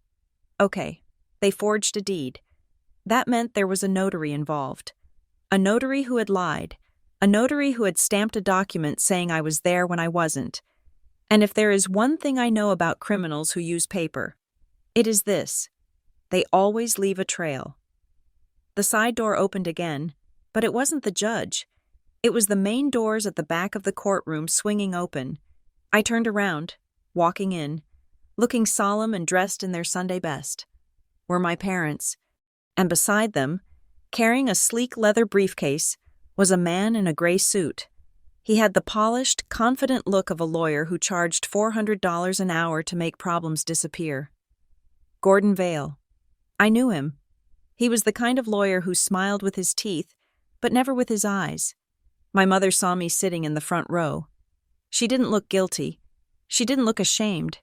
Speaker 1: Okay, they forged a deed. That meant there was a notary involved. A notary who had lied. A notary who had stamped a document saying I was there when I wasn't. And if there is one thing I know about criminals who use paper, it is this: they always leave a trail. The side door opened again, but it wasn't the judge. It was the main doors at the back of the courtroom swinging open. I turned around, walking in, looking solemn and dressed in their Sunday best, were my parents, and beside them, carrying a sleek leather briefcase, was a man in a gray suit. He had the polished, confident look of a lawyer who charged $400 an hour to make problems disappear. Gordon Vale. I knew him. He was the kind of lawyer who smiled with his teeth, but never with his eyes. My mother saw me sitting in the front row. She didn't look guilty. She didn't look ashamed.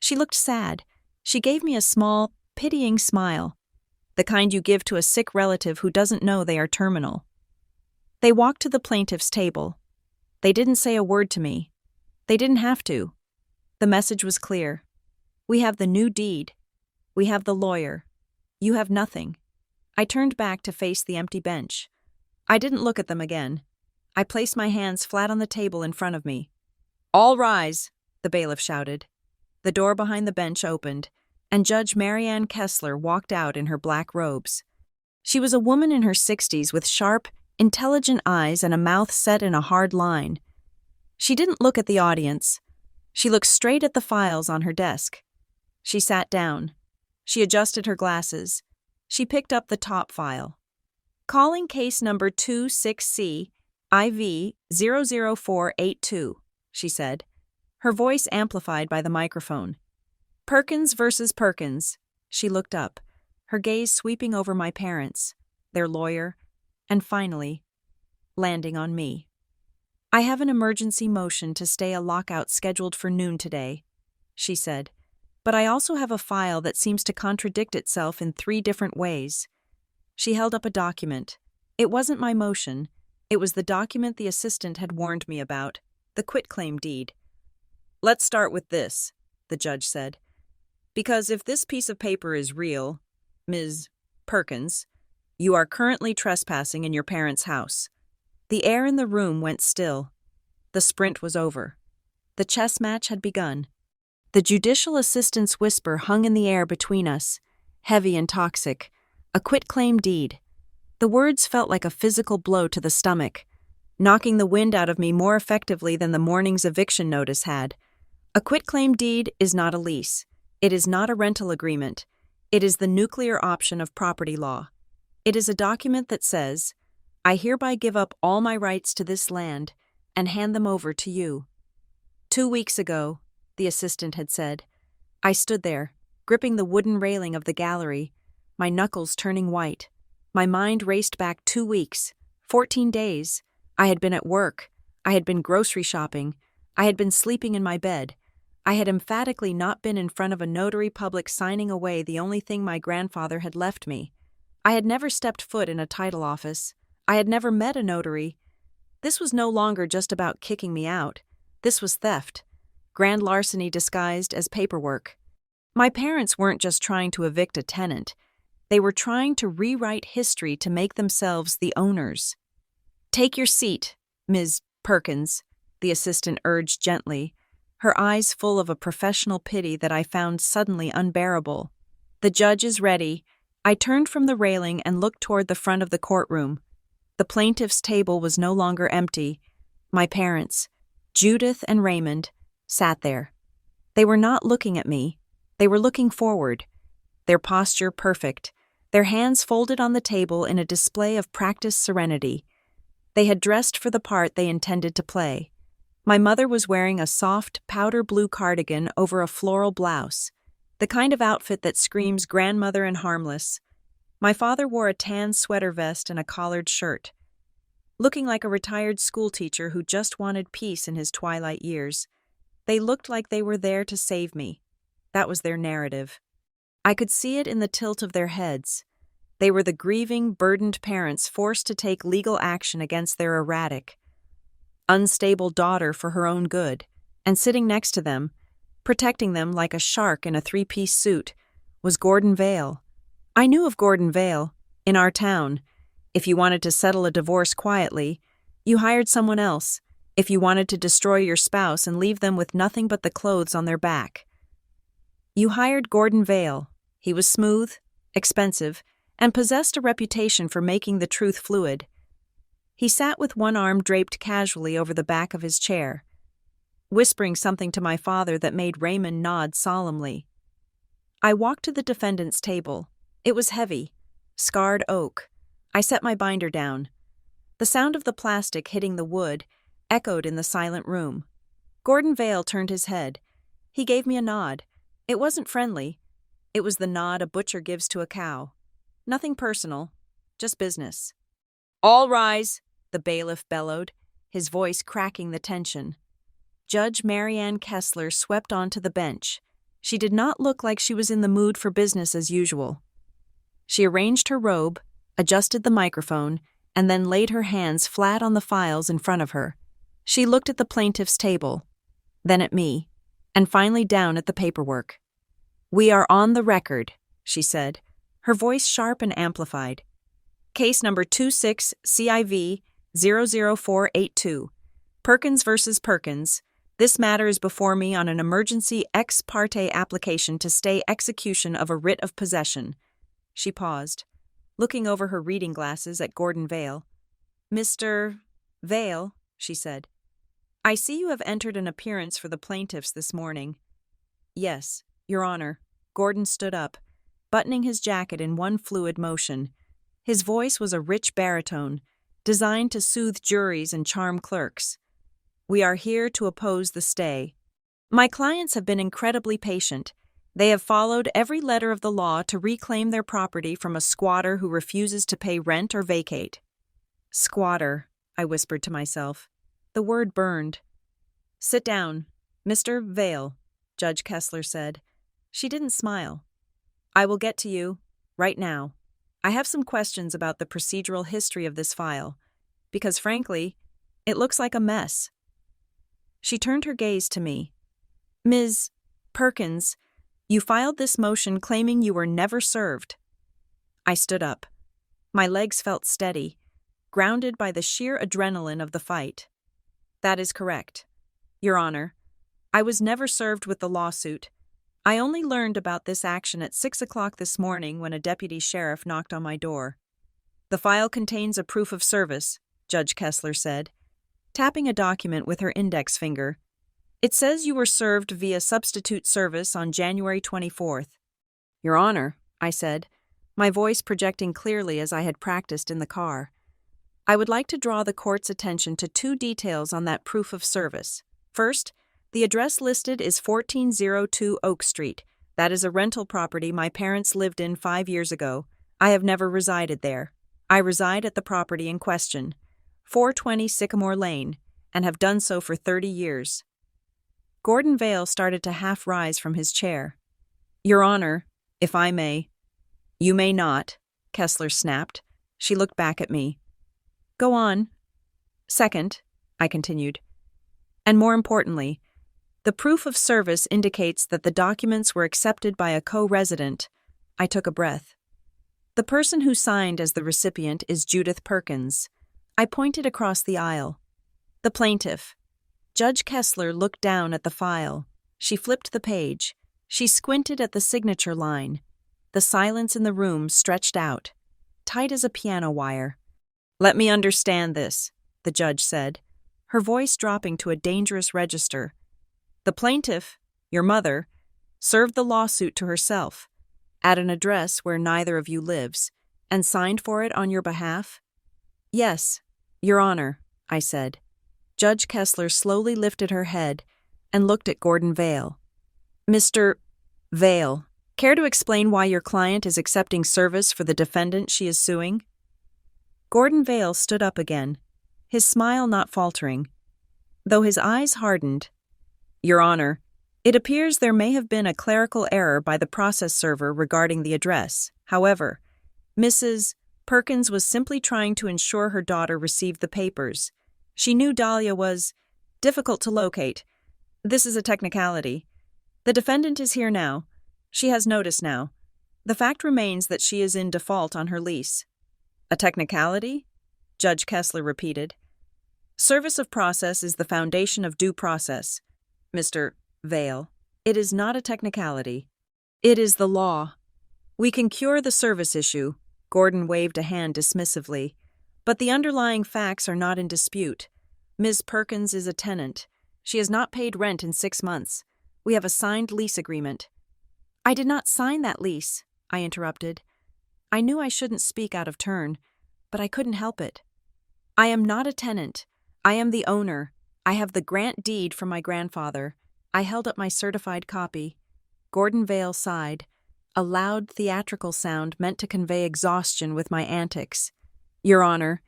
Speaker 1: She looked sad. She gave me a small, pitying smile, the kind you give to a sick relative who doesn't know they are terminal. They walked to the plaintiff's table. They didn't say a word to me. They didn't have to. The message was clear. We have the new deed. We have the lawyer. You have nothing. I turned back to face the empty bench. I didn't look at them again. I placed my hands flat on the table in front of me. All rise, the bailiff shouted. The door behind the bench opened, and Judge Marianne Kessler walked out in her black robes. She was a woman in her 60s with sharp, intelligent eyes and a mouth set in a hard line. She didn't look at the audience. She looked straight at the files on her desk. She sat down. She adjusted her glasses. She picked up the top file. Calling case number 26C, IV 00482, she said, her voice amplified by the microphone. Perkins versus Perkins. She looked up, her gaze sweeping over my parents, their lawyer, and finally, landing on me. I have an emergency motion to stay a lockout scheduled for noon today, she said, but I also have a file that seems to contradict itself in 3 different ways. She held up a document. It wasn't my motion. It was the document the assistant had warned me about, the quitclaim deed. Let's start with this, the judge said. Because if this piece of paper is real, Ms. Perkins, you are currently trespassing in your parents' house. The air in the room went still. The sprint was over. The chess match had begun. The judicial assistant's whisper hung in the air between us, heavy and toxic. A quitclaim deed. The words felt like a physical blow to the stomach, knocking the wind out of me more effectively than the morning's eviction notice had. A quitclaim deed is not a lease. It is not a rental agreement. It is the nuclear option of property law. It is a document that says, I hereby give up all my rights to this land and hand them over to you. 2 weeks ago, the assistant had said, I stood there, gripping the wooden railing of the gallery, my knuckles turning white. My mind raced back 2 weeks, 14 days. I had been at work. I had been grocery shopping. I had been sleeping in my bed. I had emphatically not been in front of a notary public signing away the only thing my grandfather had left me. I had never stepped foot in a title office. I had never met a notary. This was no longer just about kicking me out. This was theft. Grand larceny disguised as paperwork. My parents weren't just trying to evict a tenant. They were trying to rewrite history to make themselves the owners. Take your seat, Ms. Perkins, the assistant urged gently, her eyes full of a professional pity that I found suddenly unbearable. The judge is ready. I turned from the railing and looked toward the front of the courtroom. The plaintiff's table was no longer empty. My parents, Judith and Raymond, sat there. They were not looking at me. They were looking forward, their posture perfect, their hands folded on the table in a display of practiced serenity. They had dressed for the part they intended to play. My mother was wearing a soft, powder blue cardigan over a floral blouse, the kind of outfit that screams grandmother and harmless. My father wore a tan sweater vest and a collared shirt, looking like a retired schoolteacher who just wanted peace in his twilight years. They looked like they were there to save me. That was their narrative. I could see it in the tilt of their heads. They were the grieving, burdened parents forced to take legal action against their erratic, unstable daughter for her own good, and sitting next to them, protecting them like a shark in a three-piece suit, was Gordon Vale. I knew of Gordon Vale. In our town, if you wanted to settle a divorce quietly, you hired someone else. If you wanted to destroy your spouse and leave them with nothing but the clothes on their back, you hired Gordon Vale. He was smooth, expensive, and possessed a reputation for making the truth fluid. He sat with one arm draped casually over the back of his chair, whispering something to my father that made Raymond nod solemnly. I walked to the defendant's table. It was heavy, scarred oak. I set my binder down. The sound of the plastic hitting the wood echoed in the silent room. Gordon Vale turned his head. He gave me a nod. It wasn't friendly. It was the nod a butcher gives to a cow. Nothing personal, just business. "All rise," the bailiff bellowed, his voice cracking the tension. Judge Marianne Kessler swept onto the bench. She did not look like she was in the mood for business as usual. She arranged her robe, adjusted the microphone, and then laid her hands flat on the files in front of her. She looked at the plaintiff's table, then at me, and finally down at the paperwork. "We are on the record," she said, her voice sharp and amplified. "Case number 26-CIV-00482, Perkins versus Perkins. This matter is before me on an emergency ex parte application to stay execution of a writ of possession." She paused, looking over her reading glasses at Gordon Vale. "Mr. Vale," she said, "I see you have entered an appearance for the plaintiffs this morning." "Yes, Your Honor." Gordon stood up, buttoning his jacket in one fluid motion. His voice was a rich baritone, designed to soothe juries and charm clerks. "We are here to oppose the stay. My clients have been incredibly patient. They have followed every letter of the law to reclaim their property from a squatter who refuses to pay rent or vacate." "Squatter," I whispered to myself. The word burned. "Sit down, Mr. Vale," Judge Kessler said. She didn't smile. "I will get to you, right now. I have some questions about the procedural history of this file, because frankly, it looks like a mess." She turned her gaze to me. "Ms. Perkins, you filed this motion claiming you were never served." I stood up. My legs felt steady, grounded by the sheer adrenaline of the fight. "That is correct, Your Honor. I was never served with the lawsuit. I only learned about this action at 6 o'clock this morning when a deputy sheriff knocked on my door." "The file contains a proof of service," Judge Kessler said, tapping a document with her index finger. "It says you were served via substitute service on January 24th. "Your Honor," I said, my voice projecting clearly as I had practiced in the car, "I would like to draw the court's attention to two details on that proof of service. First, the address listed is 1402 Oak Street. That is a rental property my parents lived in 5 years ago. I have never resided there. I reside at the property in question, 420 Sycamore Lane, and have done so for 30 years. Gordon Vale started to half rise from his chair. "Your Honor, if I may." "You may not," Kessler snapped. She looked back at me. "Go on." "Second," I continued, "and more importantly, the proof of service indicates that the documents were accepted by a co-resident." I took a breath. "The person who signed as the recipient is Judith Perkins." I pointed across the aisle. "The plaintiff." Judge Kessler looked down at the file. She flipped the page. She squinted at the signature line. The silence in the room stretched out, tight as a piano wire. "Let me understand this," the judge said, her voice dropping to a dangerous register. "The plaintiff, your mother, served the lawsuit to herself, at an address where neither of you lives, and signed for it on your behalf?" "Yes, Your Honor," I said. Judge Kessler slowly lifted her head and looked at Gordon Vale. "Mr. Vale," Care to explain why your client is accepting service for the defendant she is suing? Gordon Vale stood up again, his smile not faltering, though his eyes hardened. Your Honor, it appears there may have been a clerical error by the process server regarding the address. However, Mrs. Perkins was simply trying to ensure her daughter received the papers. She knew Dahlia was difficult to locate. This is a technicality. The defendant is here now. She has notice now. The fact remains that she is in default on her lease. A technicality? Judge Kessler repeated. Service of process is the foundation of due process. Mr. Vale, it is not a technicality. It is the law. We can cure the service issue. Gordon waved a hand dismissively. But the underlying facts are not in dispute. Ms. Perkins is a tenant. She has not paid rent in 6 months. We have a signed lease agreement. I did not sign that lease, I interrupted. I knew I shouldn't speak out of turn, but I couldn't help it. I am not a tenant. I am the owner. I have the grant deed from my grandfather. I held up my certified copy. Gordon Vale sighed, a loud theatrical sound meant to convey exhaustion with my antics. Your Honor,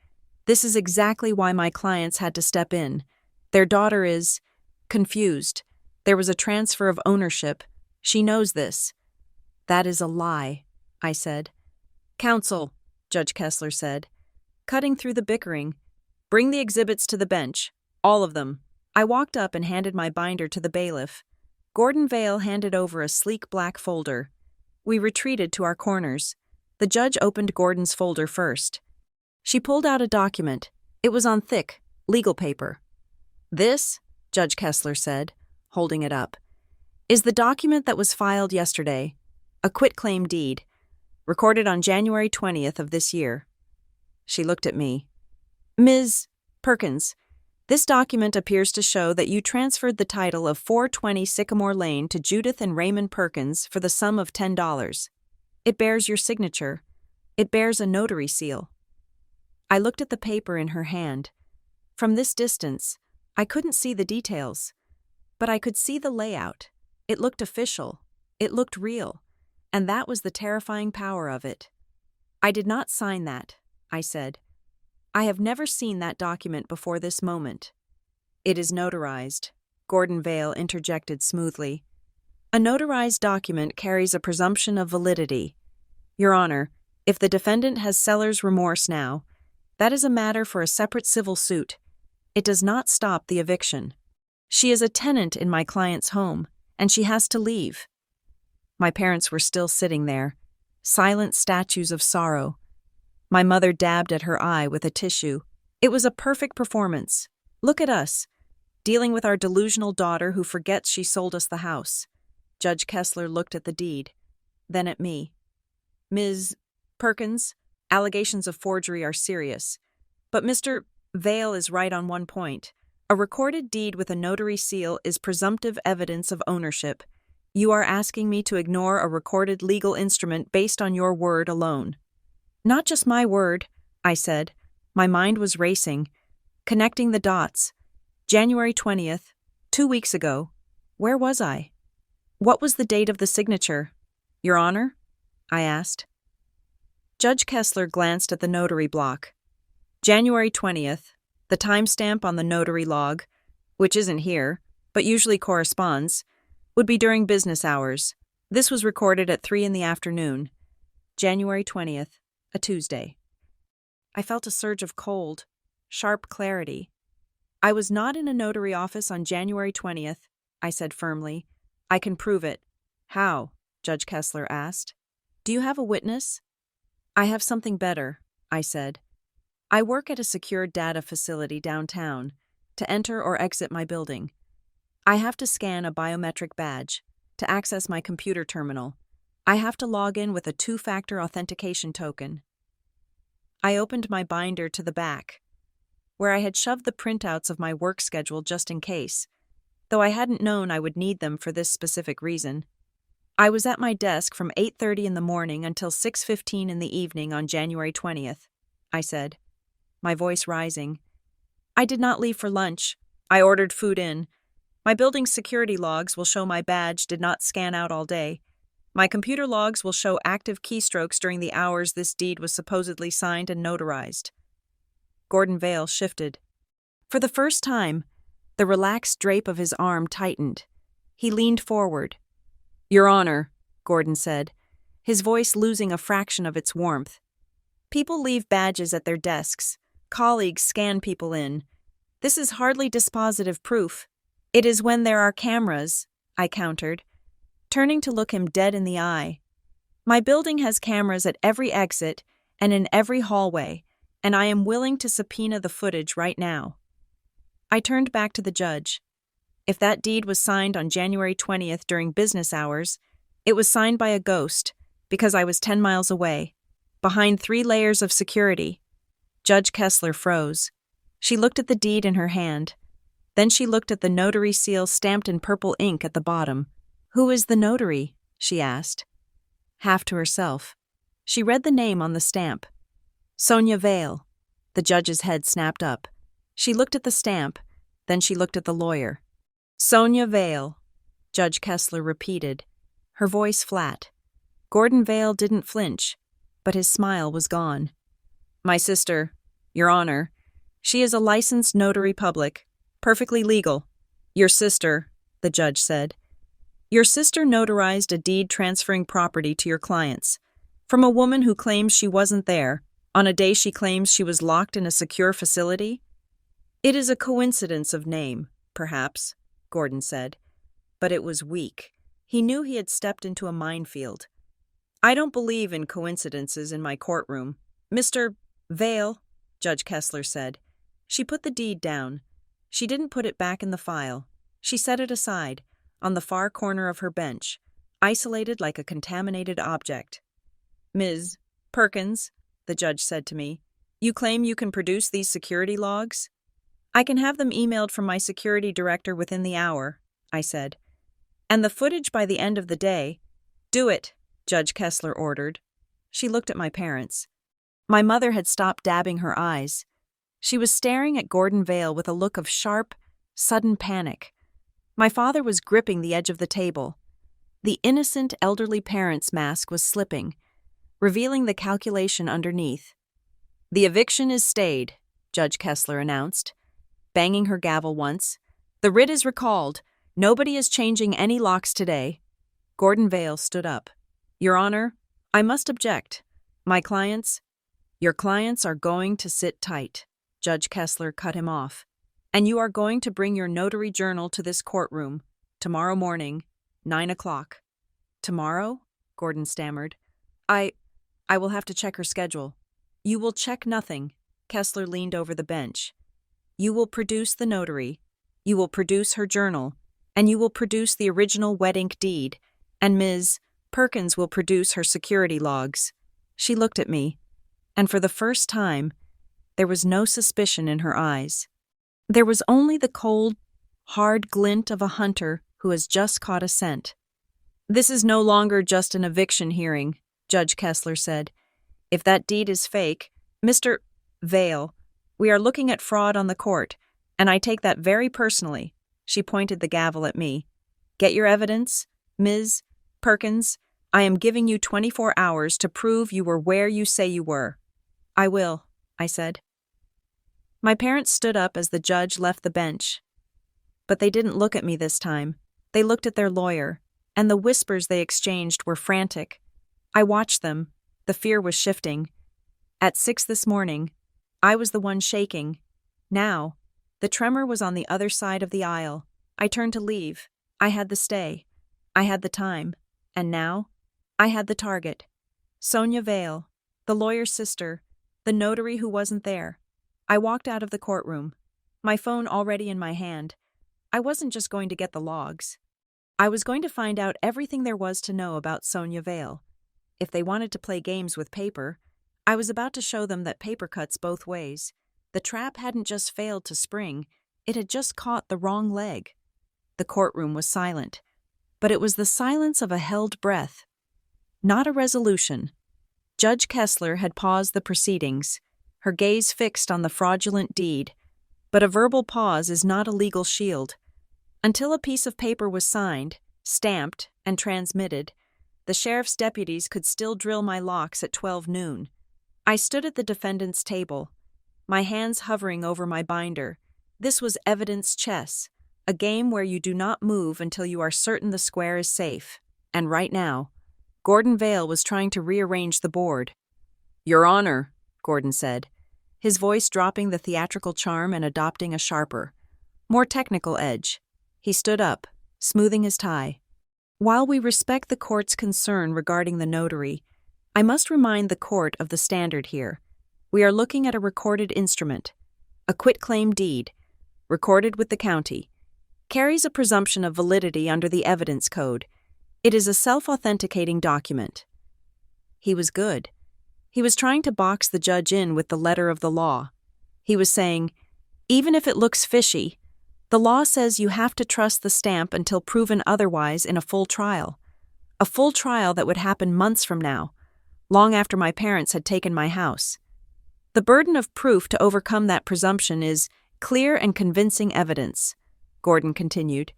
Speaker 1: this is exactly why my clients had to step in. Their daughter is confused. There was a transfer of ownership. She knows this. That is a lie, I said. Counsel, Judge Kessler said, cutting through the bickering. Bring the exhibits to the bench, all of them. I walked up and handed my binder to the bailiff. Gordon Vale handed over a sleek black folder. We retreated to our corners. The judge opened Gordon's folder first. She pulled out a document. It was on thick, legal paper. This, Judge Kessler said, holding it up, is the document that was filed yesterday, a quitclaim deed, recorded on January 20th of this year. She looked at me. Ms. Perkins, this document appears to show that you transferred the title of 420 Sycamore Lane to Judith and Raymond Perkins for the sum of $10. It bears your signature. It bears a notary seal. I looked at the paper in her hand. From this distance, I couldn't see the details, but I could see the layout. It looked official. It looked real. And that was the terrifying power of it. I did not sign that, I said. I have never seen that document before this moment. It is notarized, Gordon Vale interjected smoothly. A notarized document carries a presumption of validity. Your Honor, if the defendant has seller's remorse now, that is a matter for a separate civil suit. It does not stop the eviction. She is a tenant in my client's home, and she has to leave. My parents were still sitting there, silent statues of sorrow. My mother dabbed at her eye with a tissue. It was a perfect performance. Look at us, dealing with our delusional daughter who forgets she sold us the house. Judge Kessler looked at the deed, then at me. Ms. Perkins, allegations of forgery are serious, but Mr. Vale is right on one point. A recorded deed with a notary seal is presumptive evidence of ownership. You are asking me to ignore a recorded legal instrument based on your word alone. Not just my word, I said. My mind was racing, connecting the dots. January 20th, 2 weeks ago. Where was I? What was the date of the signature? Your Honor? I asked. Judge Kessler glanced at the notary block. January 20th, the timestamp on the notary log, which isn't here, but usually corresponds, would be during business hours. This was recorded at 3 p.m. January 20th, a Tuesday. I felt a surge of cold, sharp clarity. I was not in a notary office on January 20th, I said firmly. I can prove it. How? Judge Kessler asked. Do you have a witness? I have something better, I said. I work at a secured data facility downtown to enter or exit my building. I have to scan a biometric badge to access my computer terminal. I have to log in with a 2-factor authentication token. I opened my binder to the back, where I had shoved the printouts of my work schedule just in case, though I hadn't known I would need them for this specific reason. I was at my desk from 8:30 in the morning until 6:15 in the evening on January 20th, I said, my voice rising. I did not leave for lunch. I ordered food in. My building's security logs will show my badge did not scan out all day. My computer logs will show active keystrokes during the hours this deed was supposedly signed and notarized. Gordon Vale shifted. For the first time, the relaxed drape of his arm tightened. He leaned forward. "Your Honor," Gordon said, his voice losing a fraction of its warmth. "People leave badges at their desks. Colleagues scan people in. This is hardly dispositive proof. It is when there are cameras," I countered, turning to look him dead in the eye. "My building has cameras at every exit and in every hallway, and I am willing to subpoena the footage right now." I turned back to the judge. If that deed was signed on January 20th during business hours, it was signed by a ghost because I was 10 miles away, behind 3 layers of security. Judge Kessler froze. She looked at the deed in her hand. Then she looked at the notary seal stamped in purple ink at the bottom. "Who is the notary?" she asked. Half to herself. She read the name on the stamp. "Sonia Vale." The judge's head snapped up. She looked at the stamp, then she looked at the lawyer. "Sonia Vale," Judge Kessler repeated, her voice flat. Gordon Vale didn't flinch, but his smile was gone. "My sister, Your Honor, she is a licensed notary public, perfectly legal. Your sister," the judge said. "Your sister notarized a deed transferring property to your clients, from a woman who claims she wasn't there, on a day she claims she was locked in a secure facility?" "It is a coincidence of name, perhaps," Gordon said, but it was weak. He knew he had stepped into a minefield. "I don't believe in coincidences in my courtroom. Mr. Vale," Judge Kessler said. She put the deed down. She didn't put it back in the file. She set it aside, on the far corner of her bench, isolated like a contaminated object. "Ms. Perkins," the judge said to me, "you claim you can produce these security logs?" "I can have them emailed from my security director within the hour," I said. "And the footage by the end of the day." "Do it," Judge Kessler ordered. She looked at my parents. My mother had stopped dabbing her eyes. She was staring at Gordon Vale with a look of sharp, sudden panic. My father was gripping the edge of the table. The innocent elderly parent's mask was slipping, revealing the calculation underneath. "The eviction is stayed," Judge Kessler announced, banging her gavel once. "The writ is recalled. Nobody is changing any locks today." Gordon Vale stood up. "Your Honor, I must object. My clients—" "Your clients are going to sit tight," Judge Kessler cut him off. "And you are going to bring your notary journal to this courtroom, tomorrow morning, 9 o'clock. "Tomorrow?" Gordon stammered. I will have to check her schedule." "You will check nothing." Kessler leaned over the bench. "You will produce the notary. You will produce her journal. And you will produce the original wet ink deed. And Ms. Perkins will produce her security logs." She looked at me, and for the first time, there was no suspicion in her eyes. There was only the cold, hard glint of a hunter who has just caught a scent. "This is no longer just an eviction hearing," Judge Kessler said. "If that deed is fake, Mr. Vale, we are looking at fraud on the court, and I take that very personally." She pointed the gavel at me. "Get your evidence, Ms. Perkins. I am giving you 24 hours to prove you were where you say you were." "I will," I said. My parents stood up as the judge left the bench. But they didn't look at me this time. They looked at their lawyer, and the whispers they exchanged were frantic. I watched them. The fear was shifting. At 6 this morning, I was the one shaking. Now, the tremor was on the other side of the aisle. I turned to leave. I had the stay. I had the time. And now, I had the target. Sonia Vale, the lawyer's sister, the notary who wasn't there. I walked out of the courtroom, my phone already in my hand. I wasn't just going to get the logs. I was going to find out everything there was to know about Sonia Vale. If they wanted to play games with paper, I was about to show them that paper cuts both ways. The trap hadn't just failed to spring, it had just caught the wrong leg. The courtroom was silent, but it was the silence of a held breath. Not a resolution. Judge Kessler had paused the proceedings, her gaze fixed on the fraudulent deed. But a verbal pause is not a legal shield. Until a piece of paper was signed, stamped, and transmitted, The sheriff's deputies could still drill my locks at 12 noon. I stood at the defendant's table, my hands hovering over my binder. This was evidence chess, a game where you do not move until you are certain the square is safe. And right now, Gordon Vale was trying to rearrange the board. "Your Honor," Gordon said, his voice dropping the theatrical charm and adopting a sharper, more technical edge. He stood up, smoothing his tie. "While we respect the court's concern regarding the notary, I must remind the court of the standard here. We are looking at a recorded instrument. A quitclaim deed, recorded with the county, carries a presumption of validity under the evidence code. It is a self-authenticating document." He was good. He was trying to box the judge in with the letter of the law. He was saying, even if it looks fishy, the law says you have to trust the stamp until proven otherwise in a full trial. A full trial that would happen months from now, long after my parents had taken my house. The burden of proof to overcome that presumption is clear and convincing evidence, Gordon continued,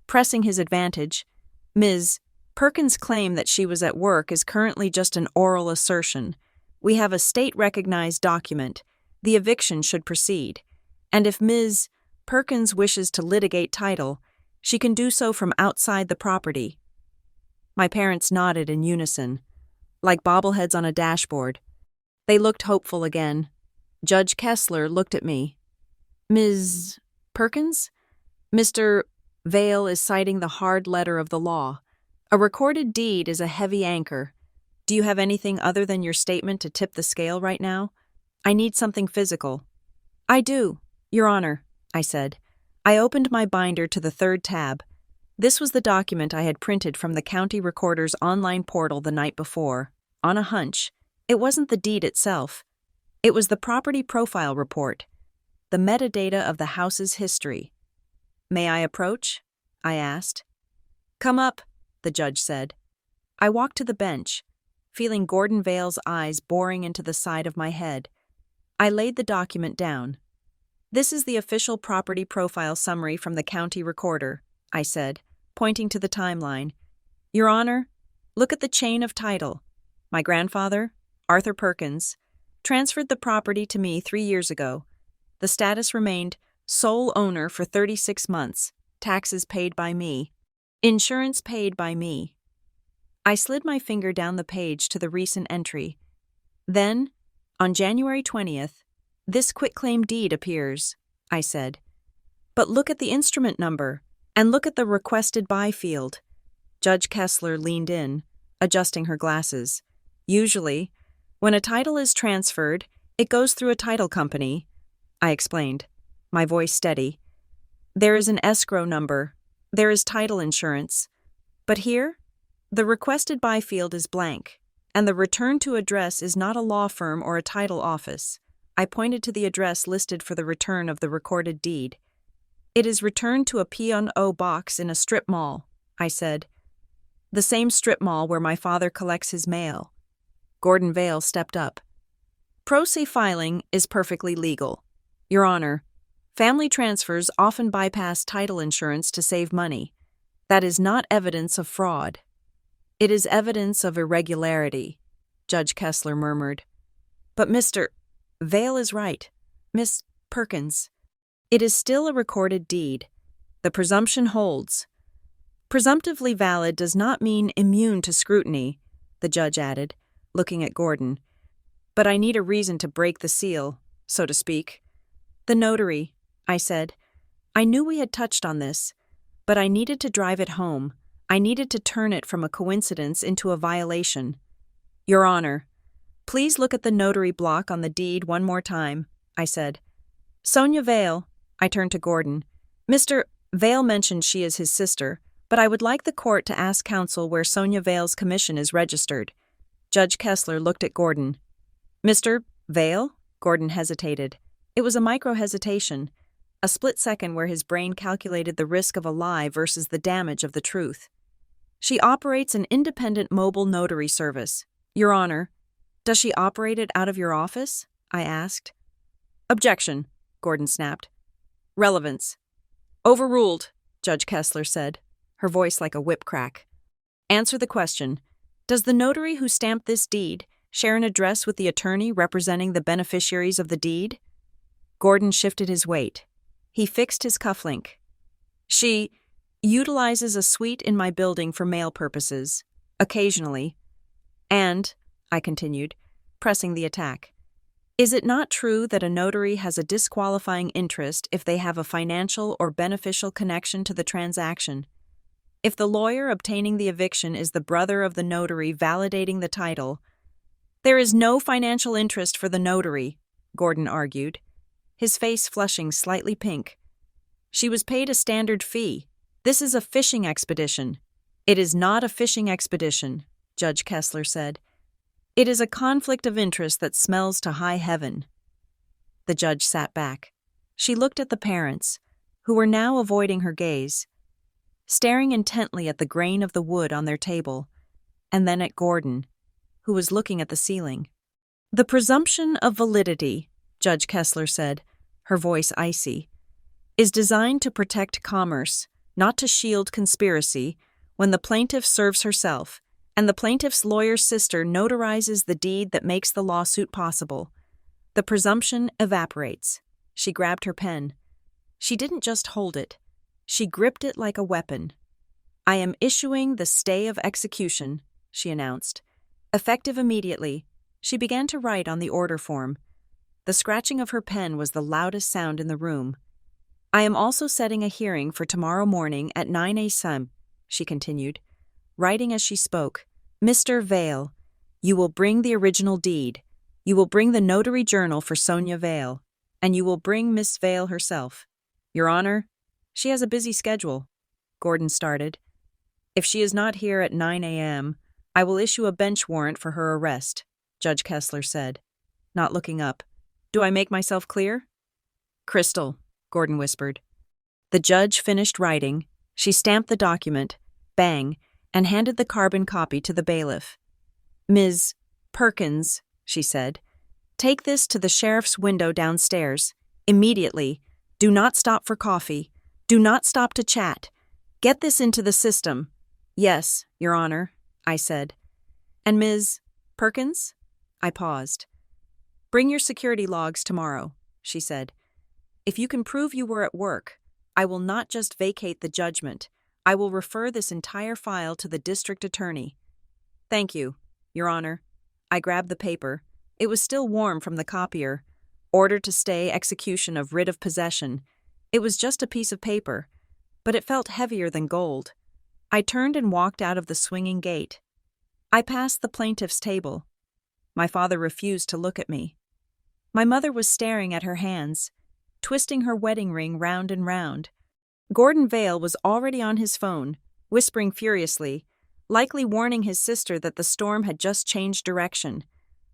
Speaker 1: pressing his advantage. Ms. Perkins' claim that she was at work is currently just an oral assertion. We have a state-recognized document. The eviction should proceed. And if Ms. Perkins wishes to litigate title, she can do so from outside the property. My parents nodded in unison, like bobbleheads on a dashboard. They looked hopeful again. Judge Kessler looked at me. "Ms. Perkins? Mr. Vale is citing the hard letter of the law. A recorded deed is a heavy anchor. Do you have anything other than your statement to tip the scale right now? I need something physical." "I do, Your Honor," I said. I opened my binder to the third tab. This was the document I had printed from the county recorder's online portal the night before. On a hunch, it wasn't the deed itself. It was the property profile report, the metadata of the house's history. "May I approach?" I asked. "Come up," the judge said. I walked to the bench, feeling Gordon Vale's eyes boring into the side of my head. I laid the document down. "This is the official property profile summary from the county recorder," I said, pointing to the timeline. "Your Honor, look at the chain of title. My grandfather, Arthur Perkins, transferred the property to me 3 years ago. The status remained sole owner for 36 months, taxes paid by me, insurance paid by me." I slid my finger down the page to the recent entry. Then, on January 20th, "This quitclaim deed appears," I said. "But look at the instrument number, and look at the requested by field." Judge Kessler leaned in, adjusting her glasses. "Usually, when a title is transferred, it goes through a title company," I explained, my voice steady. "There is an escrow number. There is title insurance. But here, the requested by field is blank, and the return to address is not a law firm or a title office." I pointed to the address listed for the return of the recorded deed. "It is returned to a P&O box in a strip mall," I said. "The same strip mall where my father collects his mail." Gordon Vale stepped up. "Pro se filing is perfectly legal. Your Honor, family transfers often bypass title insurance to save money. That is not evidence of fraud. It is evidence of irregularity," Judge Kessler murmured. "But Mr. Vale is right. Miss Perkins. It is still a recorded deed. The presumption holds." "Presumptively valid does not mean immune to scrutiny," the judge added, looking at Gordon. "But I need a reason to break the seal, so to speak." "The notary," I said. I knew we had touched on this, but I needed to drive it home. I needed to turn it from a coincidence into a violation. "Your Honor, please look at the notary block on the deed one more time," I said. "Sonia Vale," I turned to Gordon. "Mr. Vale mentioned she is his sister, but I would like the court to ask counsel where Sonia Vale's commission is registered." Judge Kessler looked at Gordon. "Mr. Vale?" Gordon hesitated. It was a micro-hesitation, a split second where his brain calculated the risk of a lie versus the damage of the truth. "She operates an independent mobile notary service. Your Honor, does she operate it out of your office?" I asked. "Objection," Gordon snapped. "Relevance." "Overruled," Judge Kessler said, her voice like a whip crack. "Answer the question. Does the notary who stamped this deed share an address with the attorney representing the beneficiaries of the deed? Gordon shifted his weight. He fixed his cufflink. She utilizes a suite in my building for mail purposes, occasionally. And, I continued, pressing the attack, is it not true that a notary has a disqualifying interest if they have a financial or beneficial connection to the transaction? If the lawyer obtaining the eviction is the brother of the notary validating the title, there is no financial interest for the notary, Gordon argued, his face flushing slightly pink. She was paid a standard fee. This is a fishing expedition. It is not a fishing expedition, Judge Kessler said. It is a conflict of interest that smells to high heaven. The judge sat back. She looked at the parents, who were now avoiding her gaze, staring intently at the grain of the wood on their table, and then at Gordon, who was looking at the ceiling. The presumption of validity, Judge Kessler said, her voice icy, is designed to protect commerce, not to shield conspiracy, when the plaintiff serves herself, and the plaintiff's lawyer's sister notarizes the deed that makes the lawsuit possible. The presumption evaporates. She grabbed her pen. She didn't just hold it. She gripped it like a weapon. I am issuing the stay of execution, she announced. Effective immediately, she began to write on the order form. The scratching of her pen was the loudest sound in the room. I am also setting a hearing for tomorrow morning at 9 a.m., she continued, writing as she spoke. Mr. Vale, you will bring the original deed. You will bring the notary journal for Sonia Vale, and you will bring Miss Vale herself. Your Honor, she has a busy schedule, Gordon started. If she is not here at 9 a.m., I will issue a bench warrant for her arrest, Judge Kessler said, not looking up. Do I make myself clear? Crystal, Gordon whispered. The judge finished writing. She stamped the document, bang, and handed the carbon copy to the bailiff. Ms. Perkins, she said, take this to the sheriff's window downstairs. Immediately. Do not stop for coffee. Do not stop to chat. Get this into the system. Yes, Your Honor, I said. And Ms. Perkins? I paused. Bring your security logs tomorrow, she said. If you can prove you were at work, I will not just vacate the judgment. I will refer this entire file to the district attorney. Thank you, Your Honor. I grabbed the paper. It was still warm from the copier. Order to stay execution of writ of possession. It was just a piece of paper, but it felt heavier than gold. I turned and walked out of the swinging gate. I passed the plaintiff's table. My father refused to look at me. My mother was staring at her hands, twisting her wedding ring round and round. Gordon Vale was already on his phone, whispering furiously, likely warning his sister that the storm had just changed direction.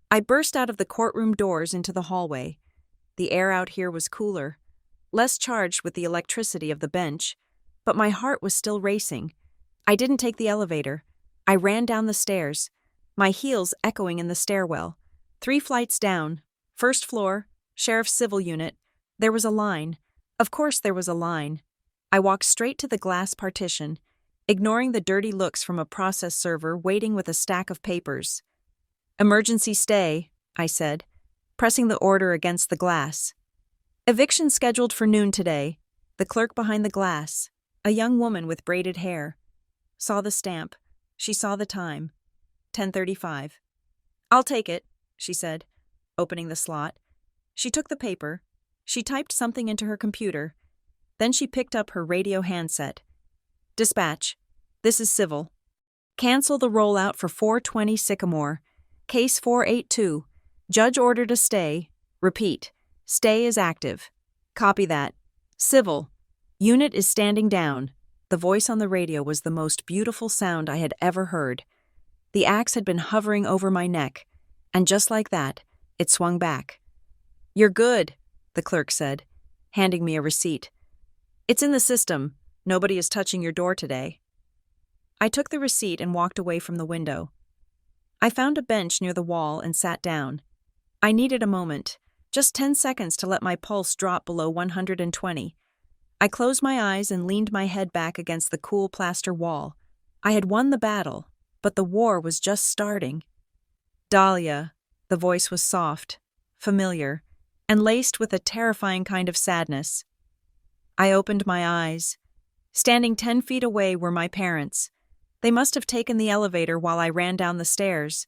Speaker 1: I burst out of the courtroom doors into the hallway. The air out here was cooler, less charged with the electricity of the bench, but my heart was still racing. I didn't take the elevator. I ran down the stairs, my heels echoing in the stairwell. 3 flights down, first floor, Sheriff's Civil Unit. There was a line. Of course there was a line. I walked straight to the glass partition, ignoring the dirty looks from a process server waiting with a stack of papers. Emergency stay, I said, pressing the order against the glass. Eviction scheduled for noon today. The clerk behind the glass, a young woman with braided hair, saw the stamp. She saw the time. 10:35. I'll take it, she said, opening the slot. She took the paper. She typed something into her computer. Then she picked up her radio handset. Dispatch. This is civil. Cancel the rollout for 420 Sycamore. Case 482. Judge ordered a stay. Repeat. Stay is active. Copy that. Civil. Unit is standing down. The voice on the radio was the most beautiful sound I had ever heard. The axe had been hovering over my neck, and just like that, it swung back. You're good, the clerk said, handing me a receipt. It's in the system. Nobody is touching your door today. I took the receipt and walked away from the window. I found a bench near the wall and sat down. I needed a moment, just 10 seconds to let my pulse drop below 120. I closed my eyes and leaned my head back against the cool plaster wall. I had won the battle, but the war was just starting. Dahlia, the voice was soft, familiar, and laced with a terrifying kind of sadness. I opened my eyes. Standing 10 feet away were my parents. They must have taken the elevator while I ran down the stairs.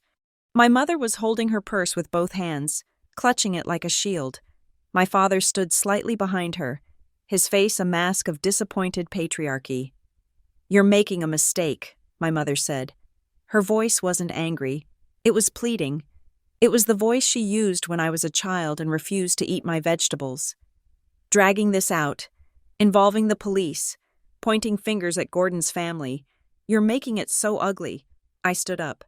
Speaker 1: My mother was holding her purse with both hands, clutching it like a shield. My father stood slightly behind her, his face a mask of disappointed patriarchy. "You're making a mistake," my mother said. Her voice wasn't angry. It was pleading. It was the voice she used when I was a child and refused to eat my vegetables. "Dragging this out, involving the police, pointing fingers at Gordon's family. You're making it so ugly." I stood up.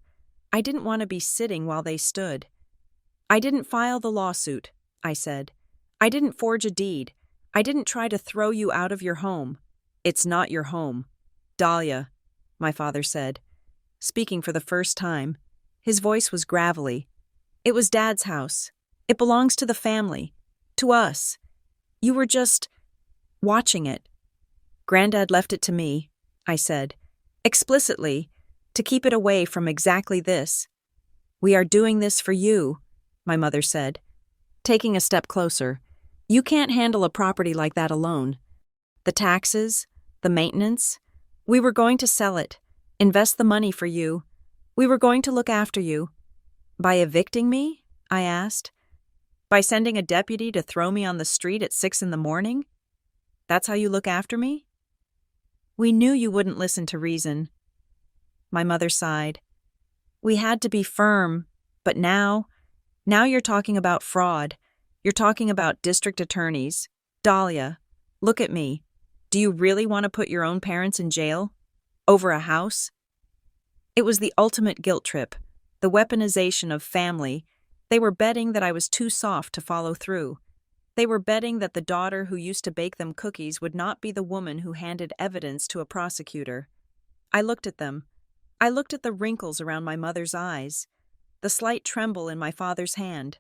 Speaker 1: I didn't want to be sitting while they stood. "I didn't file the lawsuit," I said. "I didn't forge a deed. I didn't try to throw you out of your home. It's not your home." "Dahlia," my father said, speaking for the first time. His voice was gravelly. "It was Dad's house. It belongs to the family. To us. You were just watching it." "Granddad left it to me," I said, explicitly, to keep it away from exactly this. "We are doing this for you," my mother said, taking a step closer. "You can't handle a property like that alone. The taxes, the maintenance. We were going to sell it, invest the money for you. We were going to look after you." "By evicting me?" I asked. "By sending a deputy to throw me on the street at 6 in the morning? That's how you look after me?" "We knew you wouldn't listen to reason." My mother sighed. "We had to be firm, but now you're talking about fraud. You're talking about district attorneys. Dahlia, look at me. Do you really want to put your own parents in jail? Over a house?" It was the ultimate guilt trip, the weaponization of family. They were betting that I was too soft to follow through. They were betting that the daughter who used to bake them cookies would not be the woman who handed evidence to a prosecutor. I looked at them. I looked at the wrinkles around my mother's eyes, the slight tremble in my father's hand.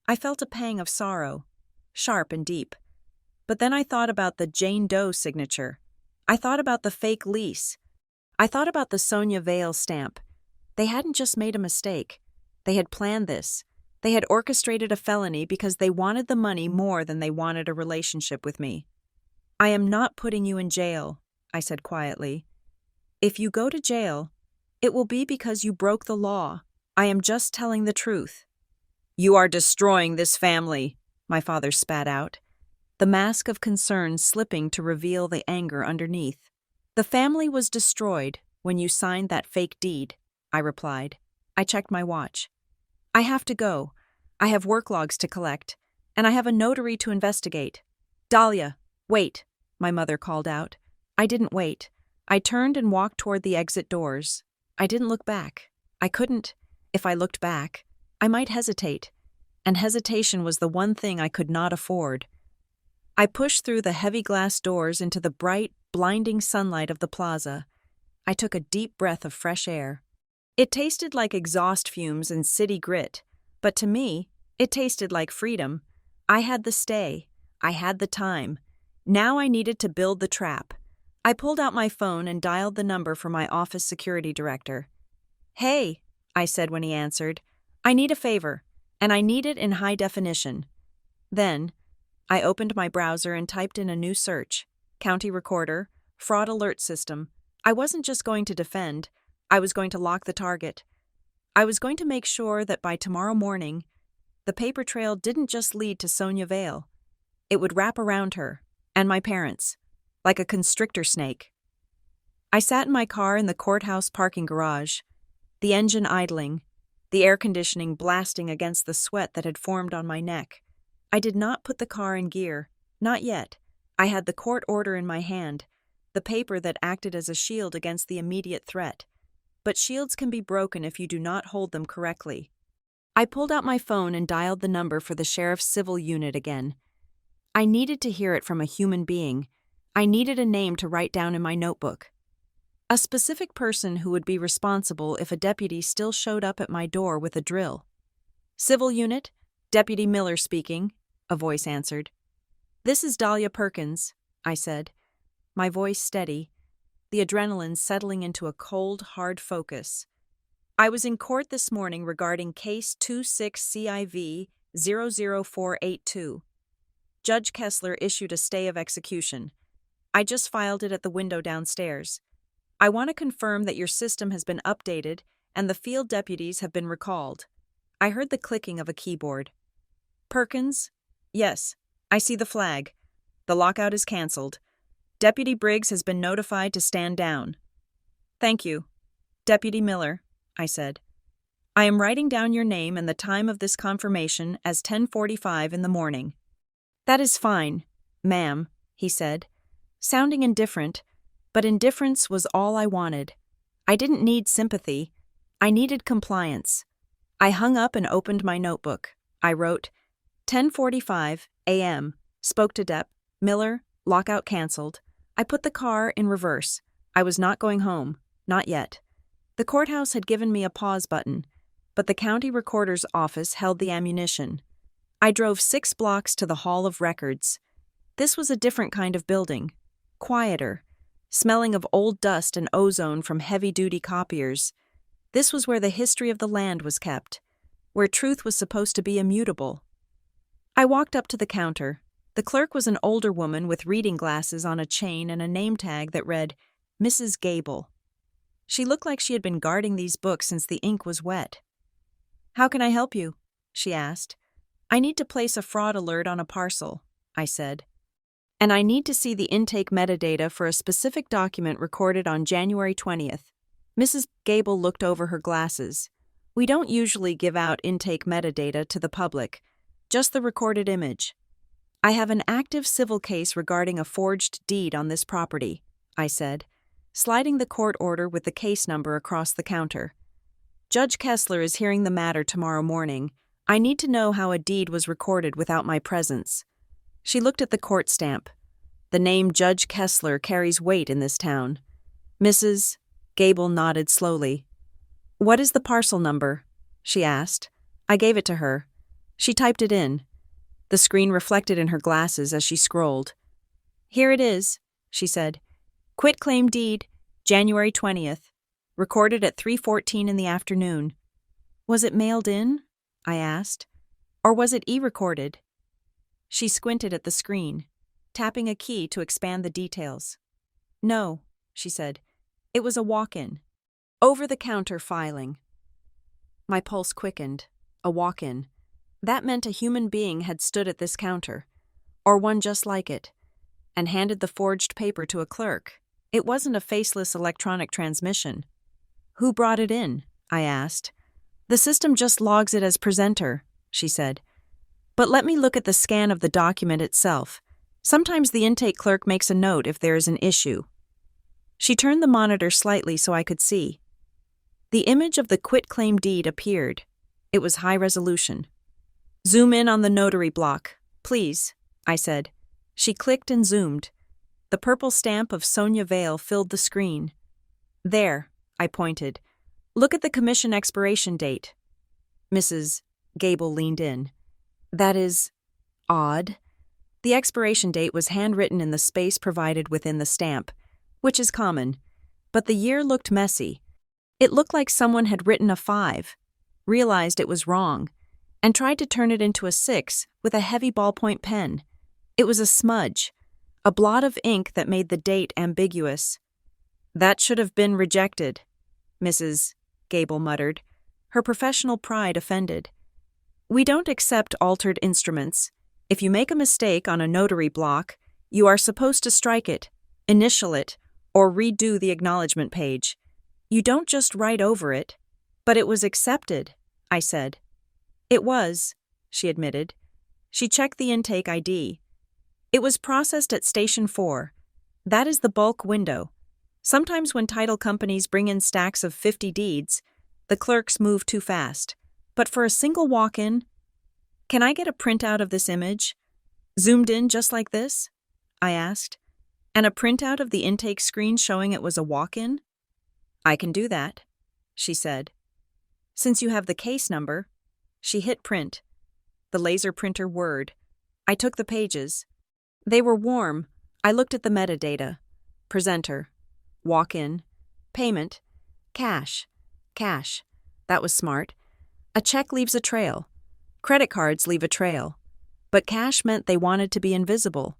Speaker 1: I felt a pang of sorrow, sharp and deep. But then I thought about the Jane Doe signature. I thought about the fake lease. I thought about the Sonia Vale stamp. They hadn't just made a mistake. They had planned this. They had orchestrated a felony because they wanted the money more than they wanted a relationship with me. "I am not putting you in jail," I said quietly. "If you go to jail, it will be because you broke the law. I am just telling the truth." "You are destroying this family," my father spat out, the mask of concern slipping to reveal the anger underneath. "The family was destroyed when you signed that fake deed," I replied. I checked my watch. "I have to go. I have work logs to collect, and I have a notary to investigate." "Dahlia, wait," my mother called out. I didn't wait. I turned and walked toward the exit doors. I didn't look back. I couldn't. If I looked back, I might hesitate, and hesitation was the one thing I could not afford. I pushed through the heavy glass doors into the bright, blinding sunlight of the plaza. I took a deep breath of fresh air. It tasted like exhaust fumes and city grit, but to me, it tasted like freedom. I had the stay. I had the time. Now I needed to build the trap. I pulled out my phone and dialed the number for my office security director. "Hey," I said when he answered, "I need a favor, and I need it in high definition." Then, I opened my browser and typed in a new search: county recorder, fraud alert system. I wasn't just going to defend, I was going to lock the target. I was going to make sure that by tomorrow morning, the paper trail didn't just lead to Sonia Vale. It would wrap around her, and my parents, like a constrictor snake. I sat in my car in the courthouse parking garage, the engine idling, the air conditioning blasting against the sweat that had formed on my neck. I did not put the car in gear, not yet. I had the court order in my hand, the paper that acted as a shield against the immediate threat. But shields can be broken if you do not hold them correctly. I pulled out my phone and dialed the number for the sheriff's civil unit again. I needed to hear it from a human being. I needed a name to write down in my notebook. A specific person who would be responsible if a deputy still showed up at my door with a drill. "Civil unit, Deputy Miller speaking," a voice answered. "This is Dahlia Perkins," I said, my voice steady, the adrenaline settling into a cold, hard focus. I was in court this morning regarding case 26CIV 00482. Judge Kessler issued a stay of execution. I just filed it at the window downstairs. I want to confirm that your system has been updated and the field deputies have been recalled. I heard the clicking of a keyboard. Perkins? Yes, I see the flag. The lockout is canceled. Deputy Briggs has been notified to stand down. Thank you. Deputy Miller, I said. I am writing down your name and the time of this confirmation as 10:45 in the morning. That is fine, ma'am, he said, sounding indifferent, but indifference was all I wanted. I didn't need sympathy. I needed compliance. I hung up and opened my notebook. I wrote, 10:45 a.m., spoke to Dep. Miller, lockout canceled. I put the car in reverse. I was not going home, not yet. The courthouse had given me a pause button, but the county recorder's office held the ammunition. I drove 6 blocks to the Hall of Records. This was a different kind of building, quieter, smelling of old dust and ozone from heavy-duty copiers. This was where the history of the land was kept, where truth was supposed to be immutable. I walked up to the counter. The clerk was an older woman with reading glasses on a chain and a name tag that read, Mrs. Gable. She looked like she had been guarding these books since the ink was wet. How can I help you? She asked. I need to place a fraud alert on a parcel, I said. And I need to see the intake metadata for a specific document recorded on January 20th. Mrs. Gable looked over her glasses. We don't usually give out intake metadata to the public, just the recorded image. I have an active civil case regarding a forged deed on this property, I said, sliding the court order with the case number across the counter. Judge Kessler is hearing the matter tomorrow morning. I need to know how a deed was recorded without my presence. She looked at the court stamp. The name Judge Kessler carries weight in this town. Mrs. Gable nodded slowly. What is the parcel number? She asked. I gave it to her. She typed it in. The screen reflected in her glasses as she scrolled. Here it is, she said. Quitclaim deed, January 20th. Recorded at 3:14 in the afternoon. Was it mailed in? I asked. Or was it e-recorded? She squinted at the screen, tapping a key to expand the details. No, she said. It was a walk-in. Over-the-counter filing. My pulse quickened. A walk-in. That meant a human being had stood at this counter, or one just like it, and handed the forged paper to a clerk. It wasn't a faceless electronic transmission. Who brought it in? I asked. The system just logs it as presenter, she said. But let me look at the scan of the document itself. Sometimes the intake clerk makes a note if there is an issue. She turned the monitor slightly so I could see. The image of the quitclaim deed appeared. It was high resolution. Zoom in on the notary block, please, I said. She clicked and zoomed. The purple stamp of Sonia Vale filled the screen. There, I pointed. Look at the commission expiration date. Mrs. Gable leaned in. That is odd. The expiration date was handwritten in the space provided within the stamp, which is common, but the year looked messy. It looked like someone had written a 5, realized it was wrong, and tried to turn it into a 6 with a heavy ballpoint pen. It was a smudge, a blot of ink that made the date ambiguous. That should have been rejected, Mrs. Gable muttered, her professional pride offended. We don't accept altered instruments. If you make a mistake on a notary block, you are supposed to strike it, initial it, or redo the acknowledgement page. You don't just write over it. But it was accepted, I said. It was, she admitted. She checked the intake ID. It was processed at Station 4. That is the bulk window. Sometimes when title companies bring in stacks of 50 deeds, the clerks move too fast. But for a single walk-in, can I get a printout of this image? Zoomed in just like this? I asked. And a printout of the intake screen showing it was a walk-in? I can do that, she said. Since you have the case number. She hit print. The laser printer whirred. I took the pages. They were warm. I looked at the metadata. Presenter. Walk-in. Payment. Cash. Cash. That was smart. A check leaves a trail. Credit cards leave a trail. But cash meant they wanted to be invisible.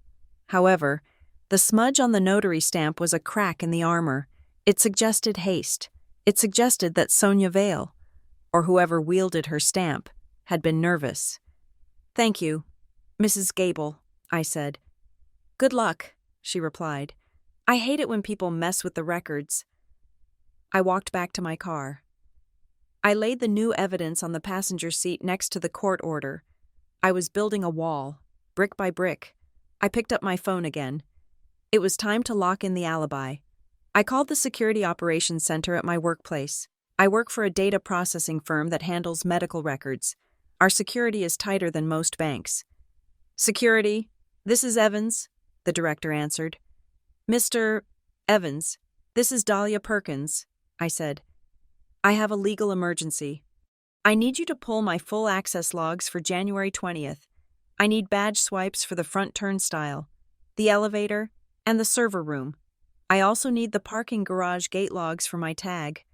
Speaker 1: However, the smudge on the notary stamp was a crack in the armor. It suggested haste. It suggested that Sonia Vale, or whoever wielded her stamp, had been nervous. "Thank you, Mrs. Gable," I said. "Good luck," she replied. "I hate it when people mess with the records." I walked back to my car. I laid the new evidence on the passenger seat next to the court order. I was building a wall, brick by brick. I picked up my phone again. It was time to lock in the alibi. I called the security operations center at my workplace. I work for a data processing firm that handles medical records. Our security is tighter than most banks. "Security, this is Evans," the director answered. "Mr. Evans, this is Dahlia Perkins," I said. "I have a legal emergency. I need you to pull my full access logs for January 20th. I need badge swipes for the front turnstile, the elevator, and the server room. I also need the parking garage gate logs for my tag."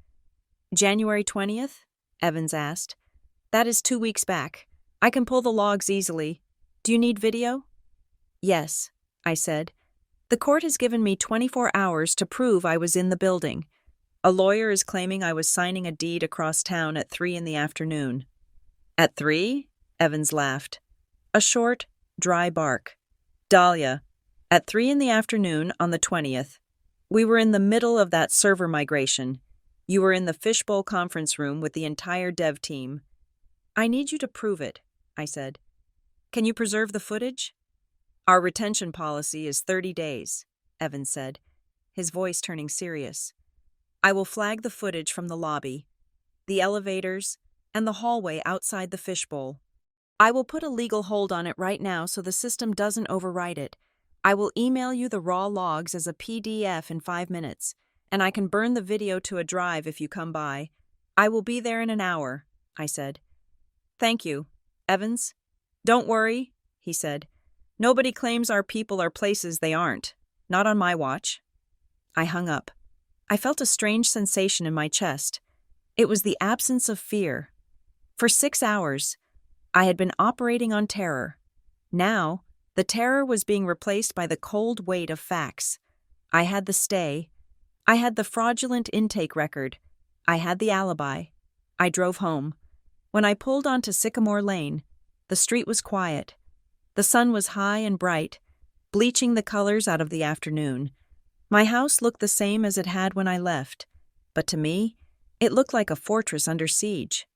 Speaker 1: "January 20th? Evans asked. "That is 2 weeks back. I can pull the logs easily. Do you need video?" "Yes," I said. "The court has given me 24 hours to prove I was in the building. A lawyer is claiming I was signing a deed across town at 3 in the afternoon." "At 3? Evans laughed. A short, dry bark. "Dahlia, at 3 in the afternoon on the 20th. We were in the middle of that server migration. You were in the fishbowl conference room with the entire dev team." "I need you to prove it," I said. "Can you preserve the footage?" "Our retention policy is 30 days, Evans said, his voice turning serious. "I will flag the footage from the lobby, the elevators, and the hallway outside the fishbowl. I will put a legal hold on it right now so the system doesn't overwrite it. I will email you the raw logs as a PDF in 5 minutes, and I can burn the video to a drive if you come by. I will be there in an hour," I said. "Thank you, Evans." "Don't worry," he said. "Nobody claims our people are places they aren't. Not on my watch." I hung up. I felt a strange sensation in my chest. It was the absence of fear. For 6 hours, I had been operating on terror. Now, the terror was being replaced by the cold weight of facts. I had the stay. I had the fraudulent intake record. I had the alibi. I drove home. When I pulled onto Sycamore Lane, the street was quiet. The sun was high and bright, bleaching the colors out of the afternoon. My house looked the same as it had when I left, but to me, it looked like a fortress under siege.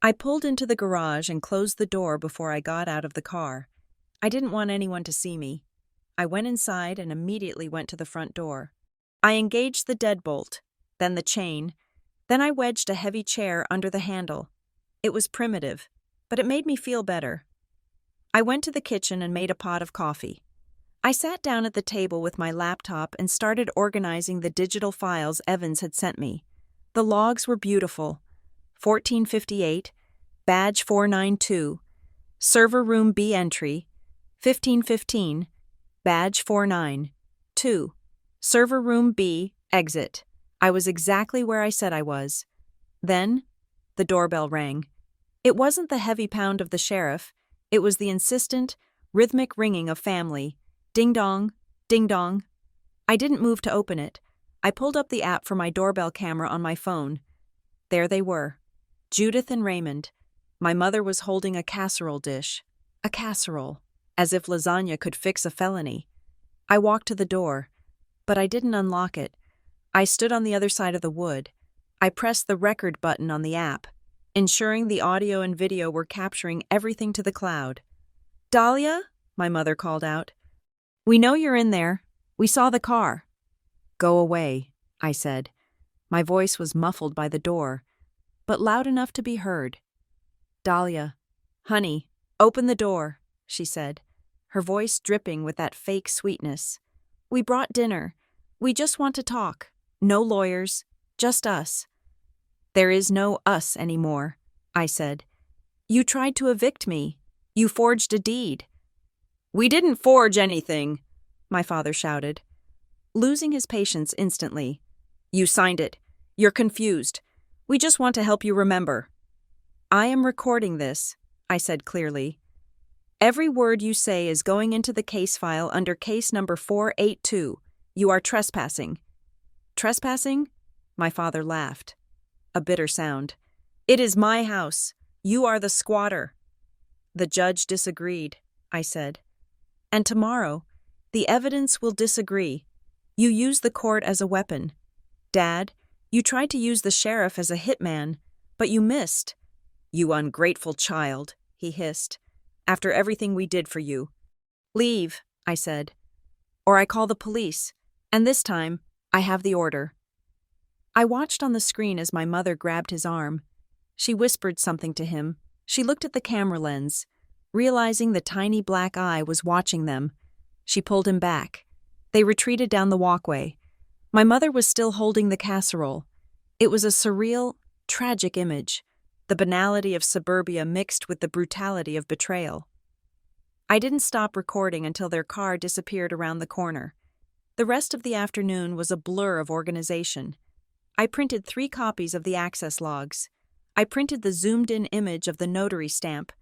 Speaker 1: I pulled into the garage and closed the door before I got out of the car. I didn't want anyone to see me. I went inside and immediately went to the front door. I engaged the deadbolt, then the chain, then I wedged a heavy chair under the handle. It was primitive, but it made me feel better. I went to the kitchen and made a pot of coffee. I sat down at the table with my laptop and started organizing the digital files Evans had sent me. The logs were beautiful. 1458, badge 492, server room B entry, 1515, badge 49, 2, server room B, exit. I was exactly where I said I was. Then, the doorbell rang. It wasn't the heavy pound of the sheriff. It was the insistent, rhythmic ringing of family. Ding dong, ding dong. I didn't move to open it. I pulled up the app for my doorbell camera on my phone. There they were, Judith and Raymond. My mother was holding a casserole dish. A casserole, as if lasagna could fix a felony. I walked to the door, but I didn't unlock it. I stood on the other side of the wood. I pressed the record button on the app, ensuring the audio and video were capturing everything to the cloud. "Dahlia?" my mother called out. "We know you're in there. We saw the car." "Go away," I said. My voice was muffled by the door, but loud enough to be heard. "Dahlia, honey, open the door," she said, her voice dripping with that fake sweetness. "We brought dinner. We just want to talk. No lawyers, just us." "There is no us anymore," I said. "You tried to evict me. You forged a deed." "We didn't forge anything," my father shouted, losing his patience instantly. "You signed it. You're confused. We just want to help you remember. I am recording this, I said clearly. Every word you say is going into the case file under case number 482. You are trespassing. Trespassing? My father laughed. A bitter sound. It is my house. You are the squatter. The judge disagreed, I said. And tomorrow, the evidence will disagree. You use the court as a weapon. Dad, you tried to use the sheriff as a hitman, but you missed. You ungrateful child, he hissed. After everything we did for you. Leave, I said. Or I call the police, and this time, I have the order. I watched on the screen as my mother grabbed his arm. She whispered something to him. She looked at the camera lens. Realizing the tiny black eye was watching them, she pulled him back. They retreated down the walkway. My mother was still holding the casserole. It was a surreal, tragic image, the banality of suburbia mixed with the brutality of betrayal. I didn't stop recording until their car disappeared around the corner. The rest of the afternoon was a blur of organization. I printed 3 copies of the access logs. I printed the zoomed-in image of the notary stamp.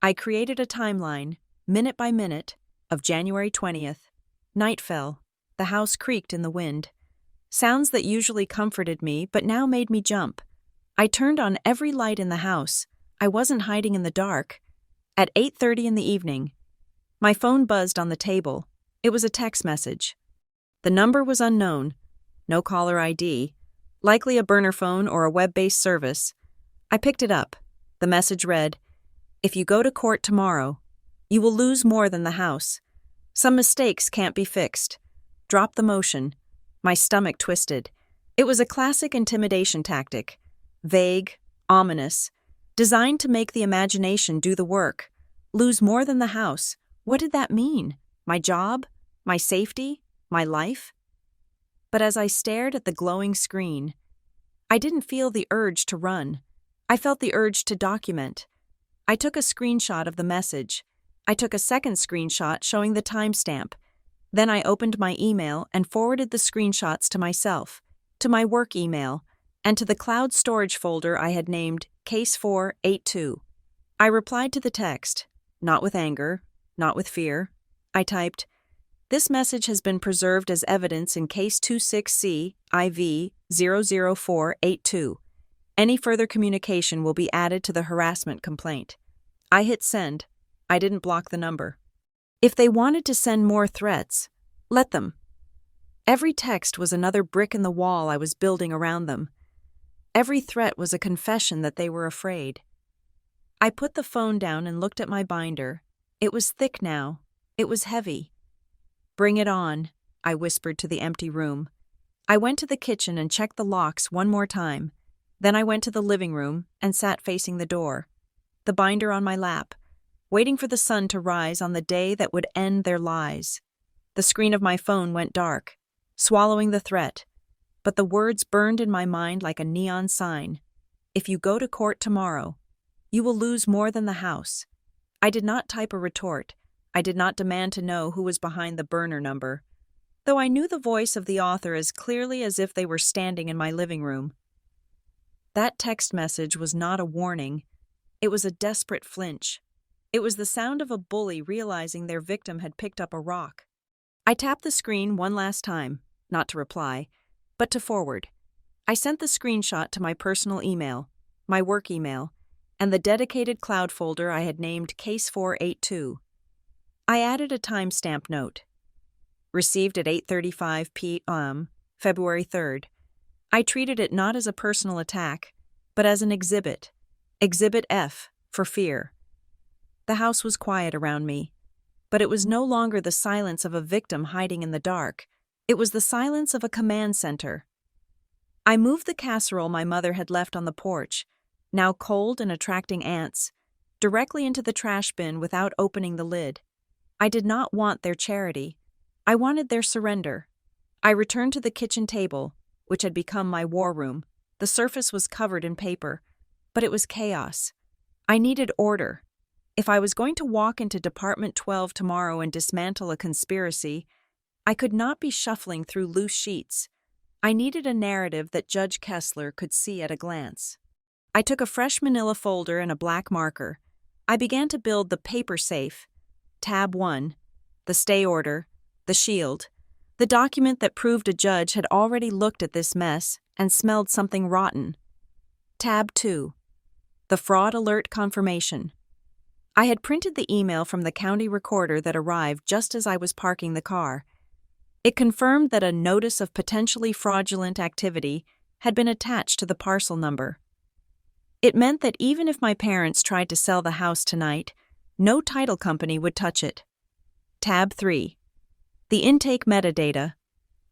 Speaker 1: I created a timeline, minute by minute, of January 20th. Night fell. The house creaked in the wind. Sounds that usually comforted me but now made me jump. I turned on every light in the house. I wasn't hiding in the dark. At 8:30 in the evening, my phone buzzed on the table. It was a text message. The number was unknown. No caller ID. Likely a burner phone or a web-based service. I picked it up. The message read, "If you go to court tomorrow, you will lose more than the house. Some mistakes can't be fixed. Drop the motion." My stomach twisted. It was a classic intimidation tactic. Vague, ominous, designed to make the imagination do the work. Lose more than the house. What did that mean? My job? My safety? My life? But as I stared at the glowing screen, I didn't feel the urge to run. I felt the urge to document. I took a screenshot of the message. I took a second screenshot showing the timestamp. Then I opened my email and forwarded the screenshots to myself, to my work email, and to the cloud storage folder I had named Case 482. I replied to the text, not with anger, not with fear. I typed, "This message has been preserved as evidence in Case 26C IV 00482. Any further communication will be added to the harassment complaint." I hit send. I didn't block the number. If they wanted to send more threats, let them. Every text was another brick in the wall I was building around them. Every threat was a confession that they were afraid. I put the phone down and looked at my binder. It was thick now. It was heavy. "Bring it on," I whispered to the empty room. I went to the kitchen and checked the locks one more time. Then I went to the living room and sat facing the door, the binder on my lap, waiting for the sun to rise on the day that would end their lies. The screen of my phone went dark, swallowing the threat, but the words burned in my mind like a neon sign. "If you go to court tomorrow, you will lose more than the house." I did not type a retort. I did not demand to know who was behind the burner number, though I knew the voice of the author as clearly as if they were standing in my living room. That text message was not a warning. It was a desperate flinch. It was the sound of a bully realizing their victim had picked up a rock. I tapped the screen one last time, not to reply, but to forward. I sent the screenshot to my personal email, my work email, and the dedicated cloud folder I had named Case 482. I added a timestamp note. Received at 8:35 p.m., February 3rd. I treated it not as a personal attack, but as an exhibit. Exhibit F, for fear. The house was quiet around me, but it was no longer the silence of a victim hiding in the dark. It was the silence of a command center. I moved the casserole my mother had left on the porch, now cold and attracting ants, directly into the trash bin without opening the lid. I did not want their charity. I wanted their surrender. I returned to the kitchen table, which had become my war room. The surface was covered in paper, but it was chaos. I needed order. If I was going to walk into Department 12 tomorrow and dismantle a conspiracy, I could not be shuffling through loose sheets. I needed a narrative that Judge Kessler could see at a glance. I took a fresh manila folder and a black marker. I began to build the paper safe. Tab 1. The stay order. The shield. The document that proved a judge had already looked at this mess and smelled something rotten. Tab 2. The fraud alert confirmation. I had printed the email from the county recorder that arrived just as I was parking the car. It confirmed that a notice of potentially fraudulent activity had been attached to the parcel number. It meant that even if my parents tried to sell the house tonight, no title company would touch it. Tab 3. The intake metadata.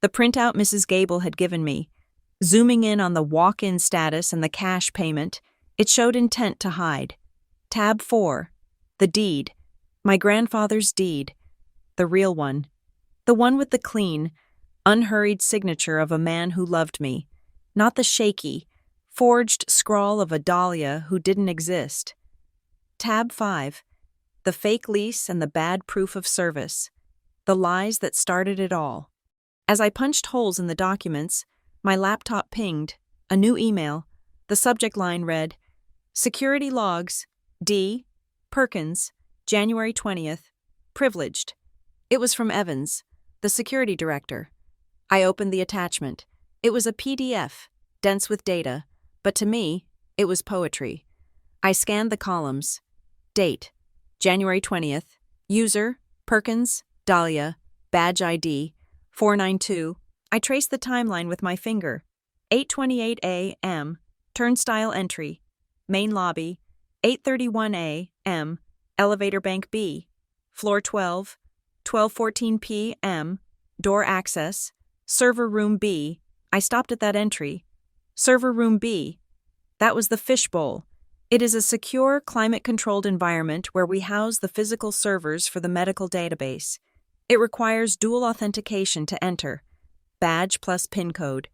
Speaker 1: The printout Mrs. Gable had given me. Zooming in on the walk-in status and the cash payment, it showed intent to hide. Tab 4. The deed. My grandfather's deed. The real one. The one with the clean, unhurried signature of a man who loved me, not the shaky, forged scrawl of a Dahlia who didn't exist. Tab 5. The fake lease and the bad proof of service. The lies that started it all. As I punched holes in the documents, my laptop pinged, a new email. The subject line read, Security logs, D. Perkins, January 20th, privileged. It was from Evans, the security director. I opened the attachment. It was a PDF, dense with data, but to me, it was poetry. I scanned the columns. Date, January 20th. User, Perkins, Dahlia, badge ID, 492. I traced the timeline with my finger. 8:28 a.m., turnstile entry, main lobby, 8:31 a.m., elevator bank B, floor 12, 12:14 p.m., door access, server room B. I stopped at that entry. Server room B. That was the fishbowl. It is a secure, climate-controlled environment where we house the physical servers for the medical database. It requires dual authentication to enter, badge plus PIN code,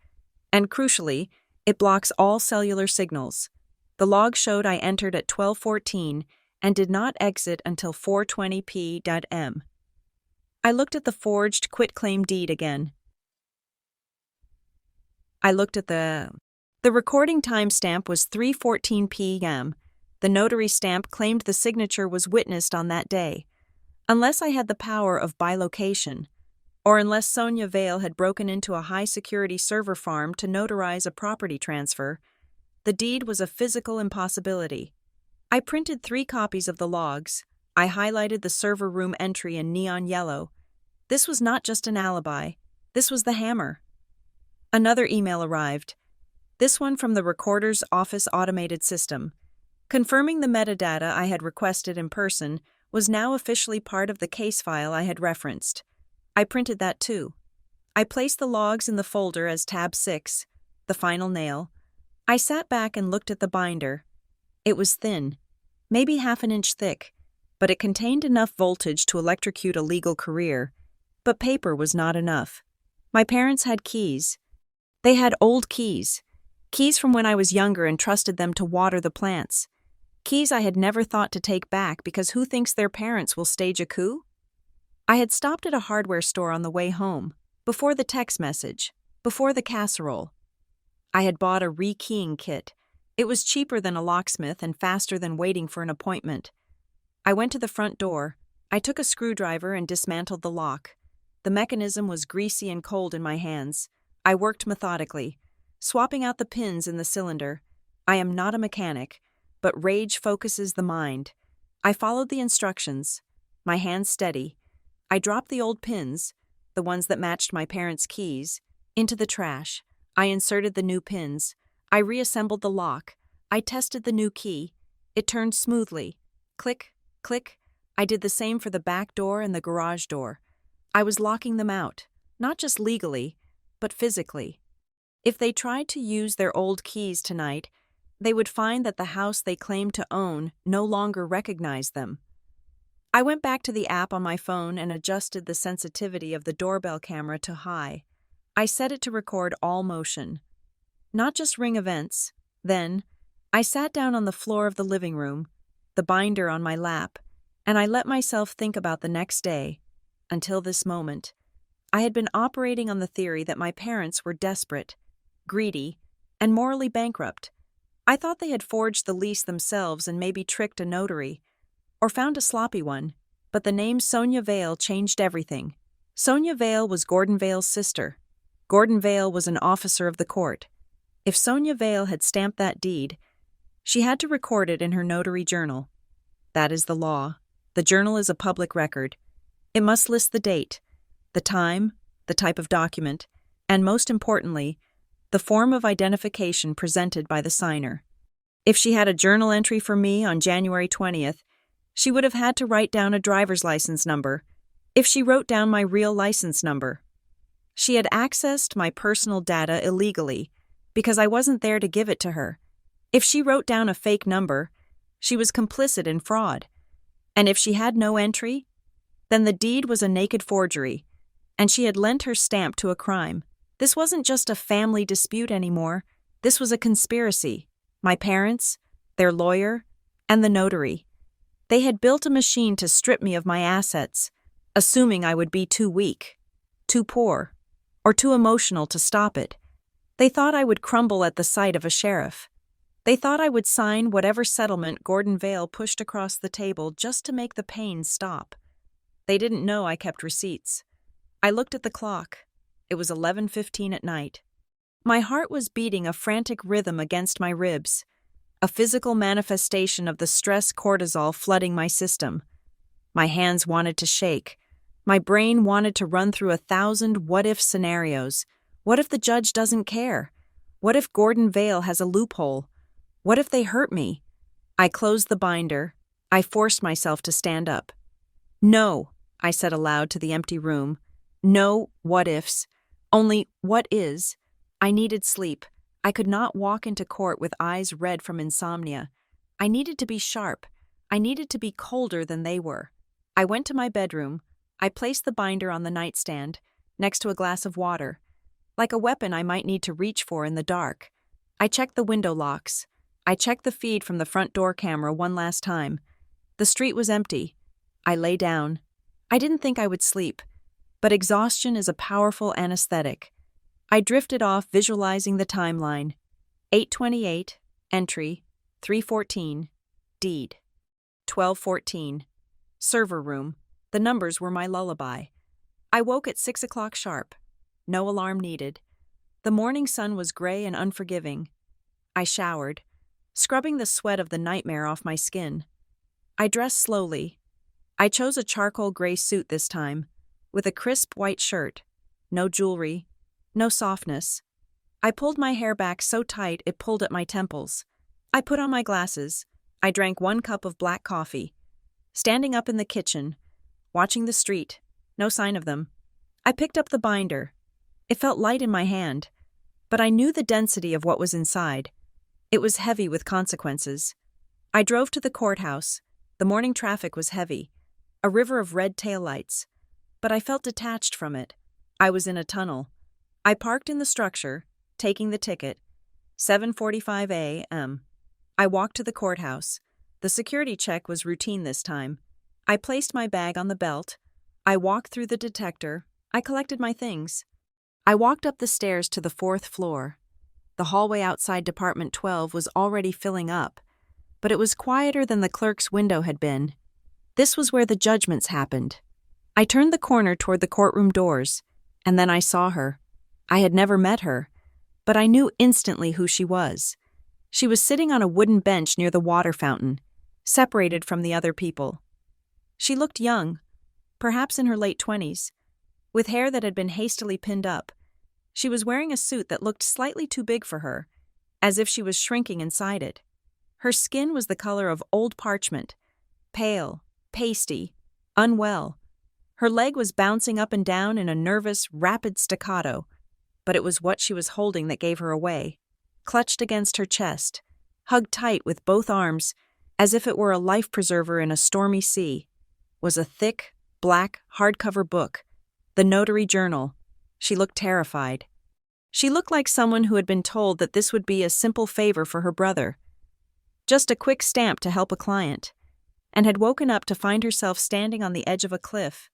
Speaker 1: and crucially, it blocks all cellular signals. The log showed I entered at 12:14 and did not exit until 4:20 p.m. I looked at the forged quitclaim deed again. The recording timestamp was 3:14 p.m. The notary stamp claimed the signature was witnessed on that day. Unless I had the power of bilocation, or unless Sonia Vale had broken into a high-security server farm to notarize a property transfer, the deed was a physical impossibility. I printed 3 copies of the logs. I highlighted the server room entry in neon yellow. This was not just an alibi. This was the hammer. Another email arrived. This one from the recorder's office automated system. Confirming the metadata I had requested in person was now officially part of the case file I had referenced. I printed that too. I placed the logs in the folder as tab 6, the final nail. I sat back and looked at the binder. It was thin, maybe half an inch thick, but it contained enough voltage to electrocute a legal career. But paper was not enough. My parents had keys. They had old keys. Keys from when I was younger and trusted them to water the plants. Keys I had never thought to take back because who thinks their parents will stage a coup? I had stopped at a hardware store on the way home, before the text message, before the casserole. I had bought a rekeying kit. It was cheaper than a locksmith and faster than waiting for an appointment. I went to the front door. I took a screwdriver and dismantled the lock. The mechanism was greasy and cold in my hands. I worked methodically, swapping out the pins in the cylinder. I am not a mechanic, but rage focuses the mind. I followed the instructions, my hands steady. I dropped the old pins, the ones that matched my parents' keys, into the trash. I inserted the new pins. I reassembled the lock. I tested the new key. It turned smoothly. Click, click. I did the same for the back door and the garage door. I was locking them out, not just legally, but physically. If they tried to use their old keys tonight, they would find that the house they claimed to own no longer recognized them. I went back to the app on my phone and adjusted the sensitivity of the doorbell camera to high. I set it to record all motion, not just ring events. Then, I sat down on the floor of the living room, the binder on my lap, and I let myself think about the next day, until this moment. I had been operating on the theory that my parents were desperate, greedy, and morally bankrupt. I thought they had forged the lease themselves and maybe tricked a notary, or found a sloppy one, but the name Sonia Vale changed everything. Sonia Vale was Gordon Vale's sister. Gordon Vale was an officer of the court. If Sonia Vale had stamped that deed, she had to record it in her notary journal. That is the law. The journal is a public record. It must list the date, the time, the type of document, and most importantly, the form of identification presented by the signer. If she had a journal entry for me on January 20th, she would have had to write down a driver's license number. If she wrote down my real license number, she had accessed my personal data illegally because I wasn't there to give it to her. If she wrote down a fake number, she was complicit in fraud. And if she had no entry, then the deed was a naked forgery, and she had lent her stamp to a crime. This wasn't just a family dispute anymore. This was a conspiracy. My parents, their lawyer, and the notary. They had built a machine to strip me of my assets, assuming I would be too weak, too poor, or too emotional to stop it. They thought I would crumble at the sight of a sheriff. They thought I would sign whatever settlement Gordon Vale pushed across the table just to make the pain stop. They didn't know I kept receipts. I looked at the clock. It was 11:15 at night. My heart was beating a frantic rhythm against my ribs, a physical manifestation of the stress cortisol flooding my system. My hands wanted to shake. My brain wanted to run through 1,000 what-if scenarios. What if the judge doesn't care? What if Gordon Vale has a loophole? What if they hurt me? I closed the binder. I forced myself to stand up. No, I said aloud to the empty room. No what-ifs. Only what is. I needed sleep. I could not walk into court with eyes red from insomnia. I needed to be sharp. I needed to be colder than they were. I went to my bedroom. I placed the binder on the nightstand, next to a glass of water, like a weapon I might need to reach for in the dark. I checked the window locks. I checked the feed from the front door camera one last time. The street was empty. I lay down. I didn't think I would sleep, but exhaustion is a powerful anesthetic. I drifted off visualizing the timeline. 8:28, entry, 3:14, deed. 12:14, server room. The numbers were my lullaby. I woke at 6 o'clock sharp. No alarm needed. The morning sun was gray and unforgiving. I showered, scrubbing the sweat of the nightmare off my skin. I dressed slowly. I chose a charcoal gray suit this time, with a crisp white shirt. No jewelry, no softness. I pulled my hair back so tight it pulled at my temples. I put on my glasses. I drank 1 cup of black coffee. Standing up in the kitchen, watching the street, no sign of them. I picked up the binder. It felt light in my hand, but I knew the density of what was inside. It was heavy with consequences. I drove to the courthouse. The morning traffic was heavy, a river of red taillights, but I felt detached from it. I was in a tunnel. I parked in the structure, taking the ticket. 7:45 a.m. I walked to the courthouse. The security check was routine this time. I placed my bag on the belt. I walked through the detector. I collected my things. I walked up the stairs to the 4th floor. The hallway outside Department 12 was already filling up, but it was quieter than the clerk's window had been. This was where the judgments happened. I turned the corner toward the courtroom doors, and then I saw her. I had never met her, but I knew instantly who she was. She was sitting on a wooden bench near the water fountain, separated from the other people. She looked young, perhaps in her late 20s, with hair that had been hastily pinned up. She was wearing a suit that looked slightly too big for her, as if she was shrinking inside it. Her skin was the color of old parchment, pale, pasty, unwell. Her leg was bouncing up and down in a nervous, rapid staccato, but it was what she was holding that gave her away. Clutched against her chest, hugged tight with both arms, as if it were a life preserver in a stormy sea, was a thick, black, hardcover book, the notary journal. She looked terrified. She looked like someone who had been told that this would be a simple favor for her brother, just a quick stamp to help a client, and had woken up to find herself standing on the edge of a cliff.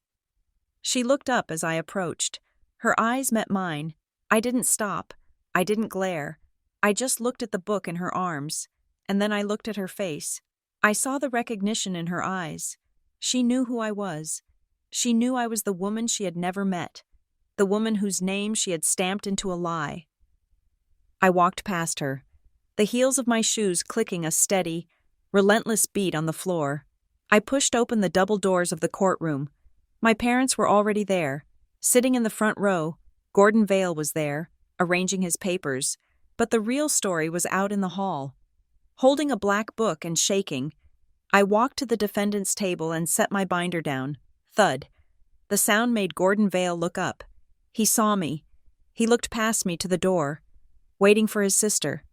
Speaker 1: She looked up as I approached, Her eyes met mine. I didn't stop. I didn't glare. I just looked at the book in her arms, and then I looked at her face. I saw the recognition in her eyes. She knew who I was. She knew I was the woman she had never met, the woman whose name she had stamped into a lie. I walked past her, the heels of my shoes clicking a steady, relentless beat on the floor. I pushed open the double doors of the courtroom. My parents were already there. Sitting in the front row, Gordon Vale was there, arranging his papers, but the real story was out in the hall. Holding a black book and shaking, I walked to the defendant's table and set my binder down. Thud. The sound made Gordon Vale look up. He saw me. He looked past me to the door, waiting for his sister.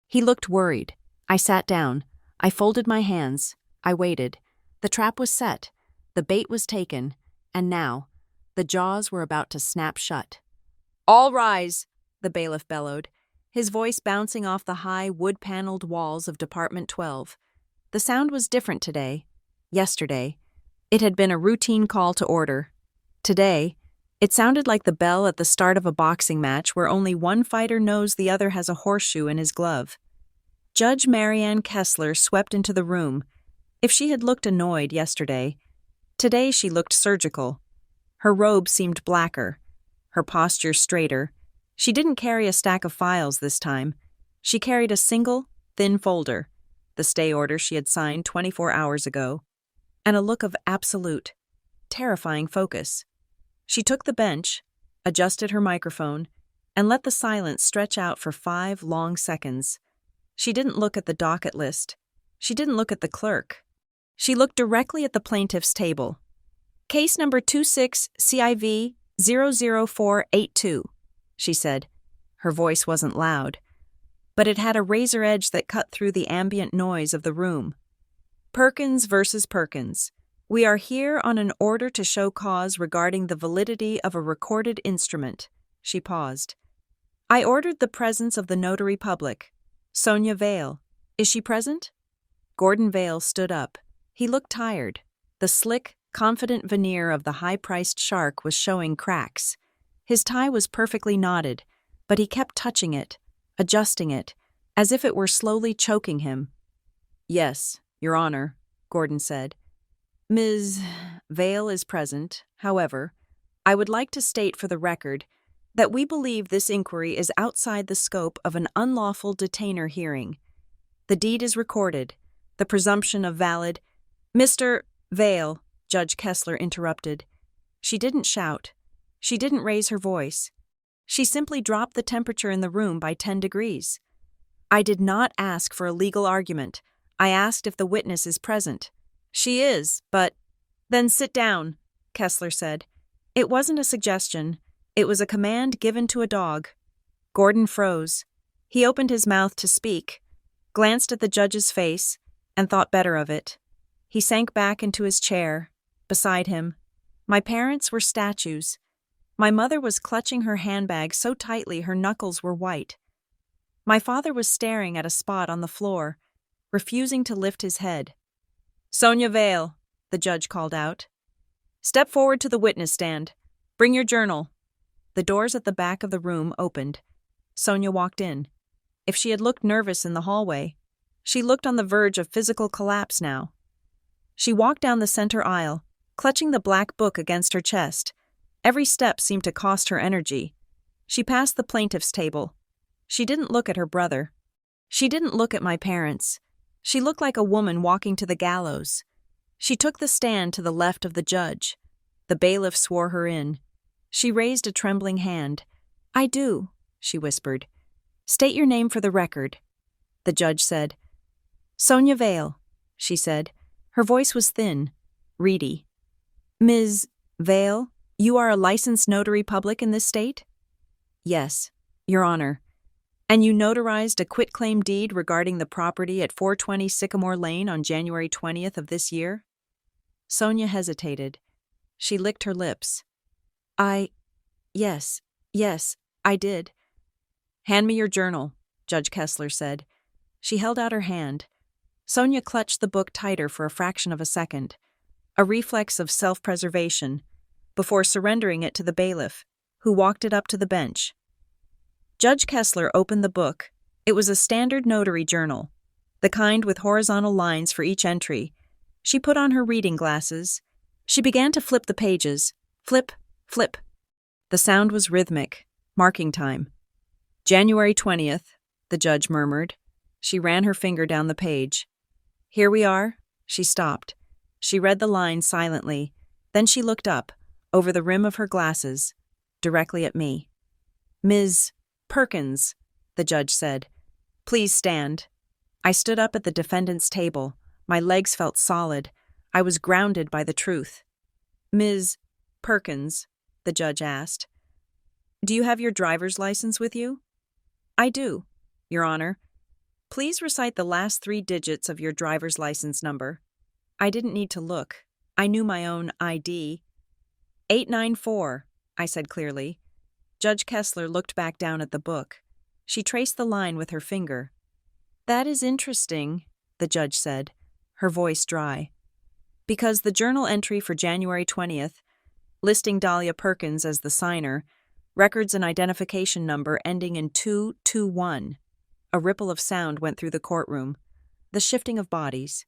Speaker 1: He looked worried. I sat down. I folded my hands. I waited. The trap was set. The bait was taken. And now, the jaws were about to snap shut. "All rise," the bailiff bellowed, his voice bouncing off the high, wood-paneled walls of Department 12. The sound was different today. Yesterday, it had been a routine call to order. Today, it sounded like the bell at the start of a boxing match where only one fighter knows the other has a horseshoe in his glove. Judge Marianne Kessler swept into the room. If she had looked annoyed yesterday, today she looked surgical. Her robe seemed blacker, her posture straighter. She didn't carry a stack of files this time. She carried a single, thin folder, the stay order she had signed 24 hours ago, and a look of absolute, terrifying focus. She took the bench, adjusted her microphone, and let the silence stretch out for 5 long seconds. She didn't look at the docket list. She didn't look at the clerk. She looked directly at the plaintiff's table. "Case number 26-CIV-00482, she said. Her voice wasn't loud, but it had a razor edge that cut through the ambient noise of the room. "Perkins versus Perkins. We are here on an order to show cause regarding the validity of a recorded instrument." She paused. "I ordered the presence of the notary public. Sonia Vale. Is she present?" Gordon Vale stood up. He looked tired. The slick, confident veneer of the high-priced shark was showing cracks. His tie was perfectly knotted, but he kept touching it, adjusting it, as if it were slowly choking him. "Yes, Your Honor," Gordon said. "Ms. Vale is present. However, I would like to state for the record that we believe this inquiry is outside the scope of an unlawful detainer hearing. The deed is recorded. The presumption of valid—" "Mr. Vale," Judge Kessler interrupted. She didn't shout. She didn't raise her voice. She simply dropped the temperature in the room by 10 degrees. "I did not ask for a legal argument. I asked if the witness is present." "She is, but—" "Then sit down," Kessler said. It wasn't a suggestion. It was a command given to a dog. Gordon froze. He opened his mouth to speak, glanced at the judge's face, and thought better of it. He sank back into his chair. Beside him, my parents were statues. My mother was clutching her handbag so tightly her knuckles were white. My father was staring at a spot on the floor, refusing to lift his head. "Sonia Vale," the judge called out. "Step forward to the witness stand. Bring your journal." The doors at the back of the room opened. Sonia walked in. If she had looked nervous in the hallway, she looked on the verge of physical collapse now. She walked down the center aisle, clutching the black book against her chest. Every step seemed to cost her energy. She passed the plaintiff's table. She didn't look at her brother. She didn't look at my parents. She looked like a woman walking to the gallows. She took the stand to the left of the judge. The bailiff swore her in. She raised a trembling hand. "I do," she whispered. "State your name for the record." The judge said. "Sonia Vale," she said. Her voice was thin, reedy. "Ms. Vale, you are a licensed notary public in this state?" "Yes, Your Honor." "And you notarized a quitclaim deed regarding the property at 420 Sycamore Lane on January 20th of this year?" Sonia hesitated. She licked her lips. Yes, I did." "Hand me your journal," Judge Kessler said. She held out her hand. Sonia clutched the book tighter for a fraction of a second, a reflex of self-preservation, before surrendering it to the bailiff. who walked it up to the bench. Judge Kessler opened the book. It was a standard notary journal, the kind with horizontal lines for each entry. She put on her reading glasses. She began to flip the pages. Flip, flip. The sound was rhythmic, marking time. January 20th, the judge murmured. She ran her finger down the page. Here we are. She stopped. She read the line silently. Then she looked up, over the rim of her glasses, directly at me. Ms. Perkins, the judge said. Please stand. I stood up at the defendant's table. My legs felt solid. I was grounded by the truth. Ms. Perkins, the judge asked. Do you have your driver's license with you? I do, Your Honor. Please recite the last 3 digits of your driver's license number. I didn't need to look. I knew my own ID. 894, I said clearly. Judge Kessler looked back down at the book. She traced the line with her finger. That is interesting, the judge said, her voice dry. Because the journal entry for January 20th, listing Dahlia Perkins as the signer, records an identification number ending in 221. A ripple of sound went through the courtroom, the shifting of bodies,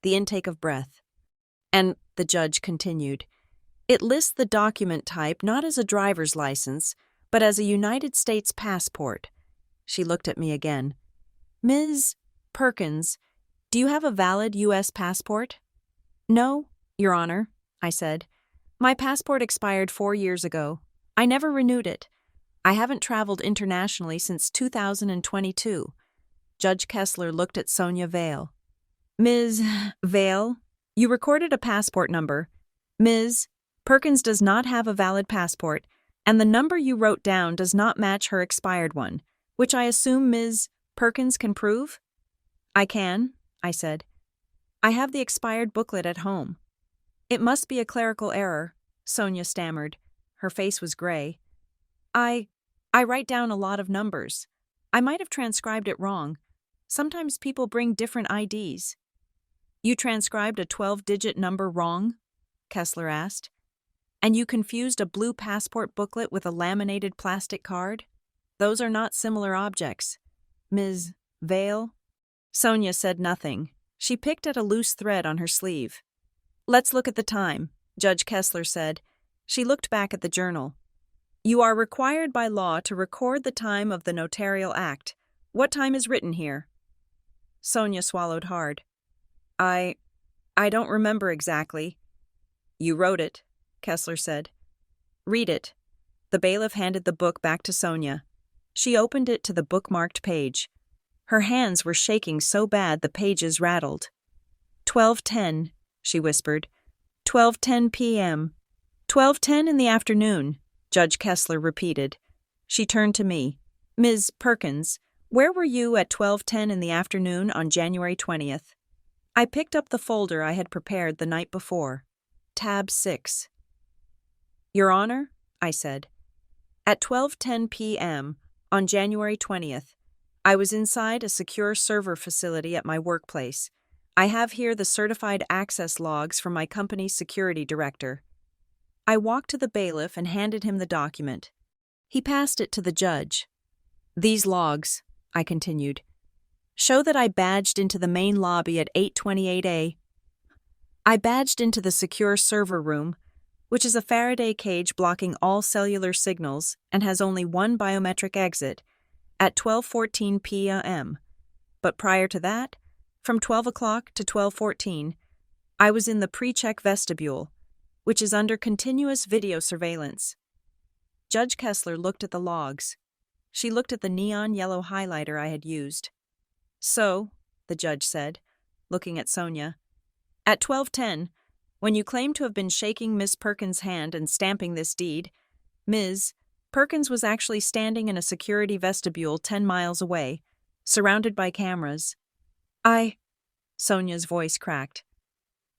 Speaker 1: the intake of breath. And the judge continued, it lists the document type not as a driver's license, but as a United States passport. She looked at me again. Ms. Perkins, do you have a valid U.S. passport? No, Your Honor, I said. My passport expired 4 years ago. I never renewed it. I haven't traveled internationally since 2022. Judge Kessler looked at Sonia Vale. Ms. Vale, you recorded a passport number. Ms. Perkins does not have a valid passport, and the number you wrote down does not match her expired one, which I assume Ms. Perkins can prove? I can, I said. I have the expired booklet at home. It must be a clerical error, Sonia stammered. Her face was gray. I write down a lot of numbers. I might have transcribed it wrong. Sometimes people bring different IDs. You transcribed a 12-digit number wrong? Kessler asked. And you confused a blue passport booklet with a laminated plastic card? Those are not similar objects. Ms. Vale? Sonia said nothing. She picked at a loose thread on her sleeve. Let's look at the time, Judge Kessler said. She looked back at the journal. You are required by law to record the time of the notarial act. What time is written here? Sonia swallowed hard. I don't remember exactly. You wrote it, Kessler said. Read it. The bailiff handed the book back to Sonia. She opened it to the bookmarked page. Her hands were shaking so bad the pages rattled. 12:10, she whispered. 12:10 p.m. 12:10 in the afternoon, Judge Kessler repeated. She turned to me. Ms. Perkins, where were you at 12:10 in the afternoon on January 20th? I picked up the folder I had prepared the night before. Tab 6. Your Honor, I said. At 12:10 p.m. on January 20th, I was inside a secure server facility at my workplace. I have here the certified access logs from my company's security director. I walked to the bailiff and handed him the document. He passed it to the judge. These logs, I continued, show that I badged into the main lobby at 8:28 I badged into the secure server room, which is a Faraday cage blocking all cellular signals and has only one biometric exit, at 12:14 p.m. But prior to that, from 12 o'clock to 12:14, I was in the pre-check vestibule, which is under continuous video surveillance. Judge Kessler looked at the logs. She looked at the neon yellow highlighter I had used. So, the judge said, looking at Sonia, at 12:10, when you claim to have been shaking Miss Perkins' hand and stamping this deed, Ms. Perkins was actually standing in a security vestibule 10 miles away, surrounded by cameras. Sonia's voice cracked.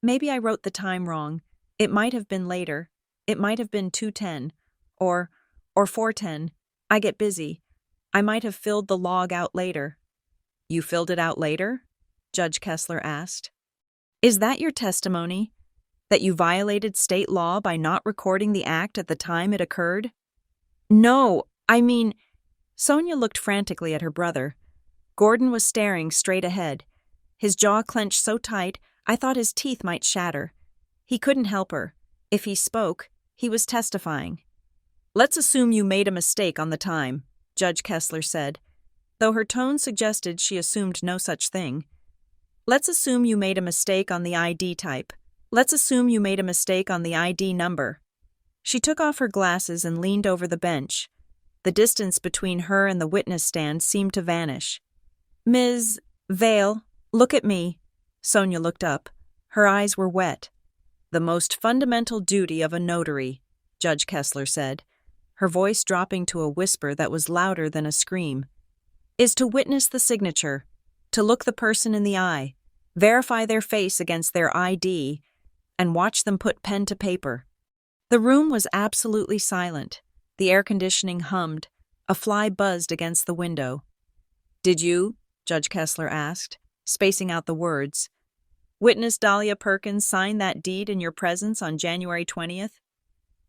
Speaker 1: Maybe I wrote the time wrong. It might have been later. It might have been 2:10 or 4:10. I get busy. I might have filled the log out later. You filled it out later? Judge Kessler asked. Is that your testimony? That you violated state law by not recording the act at the time it occurred? No, I mean, Sonia looked frantically at her brother. Gordon was staring straight ahead. His jaw clenched so tight, I thought his teeth might shatter. He couldn't help her. If he spoke, he was testifying. "Let's assume you made a mistake on the time," Judge Kessler said, though her tone suggested she assumed no such thing. "Let's assume you made a mistake on the ID type. Let's assume you made a mistake on the ID number." She took off her glasses and leaned over the bench. The distance between her and the witness stand seemed to vanish. "Ms. Vale, look at me." Sonia looked up. Her eyes were wet. "The most fundamental duty of a notary," Judge Kessler said, her voice dropping to a whisper that was louder than a scream, "is to witness the signature, to look the person in the eye, verify their face against their ID, and watch them put pen to paper." The room was absolutely silent. The air conditioning hummed. A fly buzzed against the window. "Did you," Judge Kessler asked, spacing out the words, "witness Dahlia Perkins sign that deed in your presence on January 20th?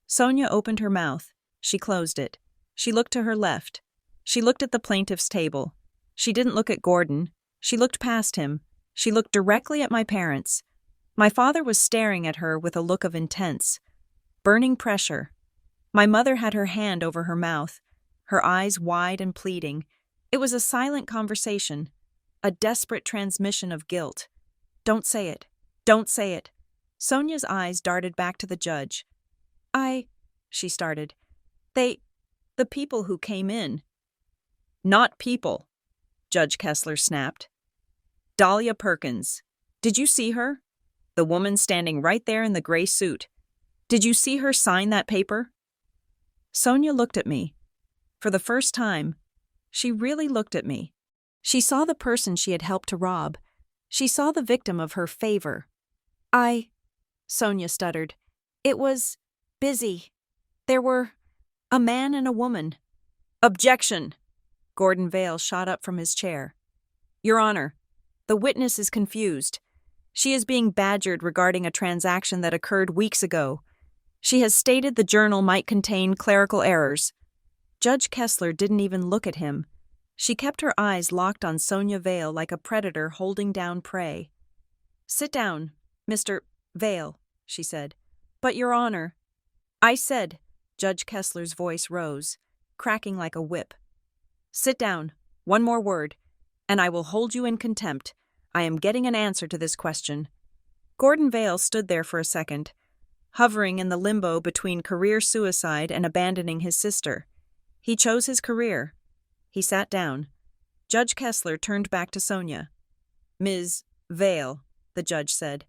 Speaker 1: Sonia opened her mouth. She closed it. She looked to her left. She looked at the plaintiff's table. She didn't look at Gordon. She looked past him. She looked directly at my parents. My father was staring at her with a look of intense, burning pressure. My mother had her hand over her mouth, her eyes wide and pleading. It was a silent conversation, a desperate transmission of guilt. "Don't say it. Don't say it." Sonia's eyes darted back to the judge. She started. The people who came in." "Not people," Judge Kessler snapped. "Dahlia Perkins. Did you see her? The woman standing right there in the gray suit. Did you see her sign that paper?" Sonia looked at me. For the first time, she really looked at me. She saw the person she had helped to rob. She saw the victim of her favor. Sonia stuttered. "It was busy. There were a man and a woman." "Objection!" Gordon Vale shot up from his chair. "Your Honor, the witness is confused. She is being badgered regarding a transaction that occurred weeks ago. She has stated the journal might contain clerical errors." Judge Kessler didn't even look at him. She kept her eyes locked on Sonia Vale like a predator holding down prey. "Sit down, Mr. Vale," she said. "But, Your Honor—" "I said," Judge Kessler's voice rose, cracking like a whip. "Sit down. One more word, and I will hold you in contempt. I am getting an answer to this question." Gordon Vale stood there for a second, hovering in the limbo between career suicide and abandoning his sister. He chose his career. He sat down. Judge Kessler turned back to Sonia. "Ms. Vale," the judge said,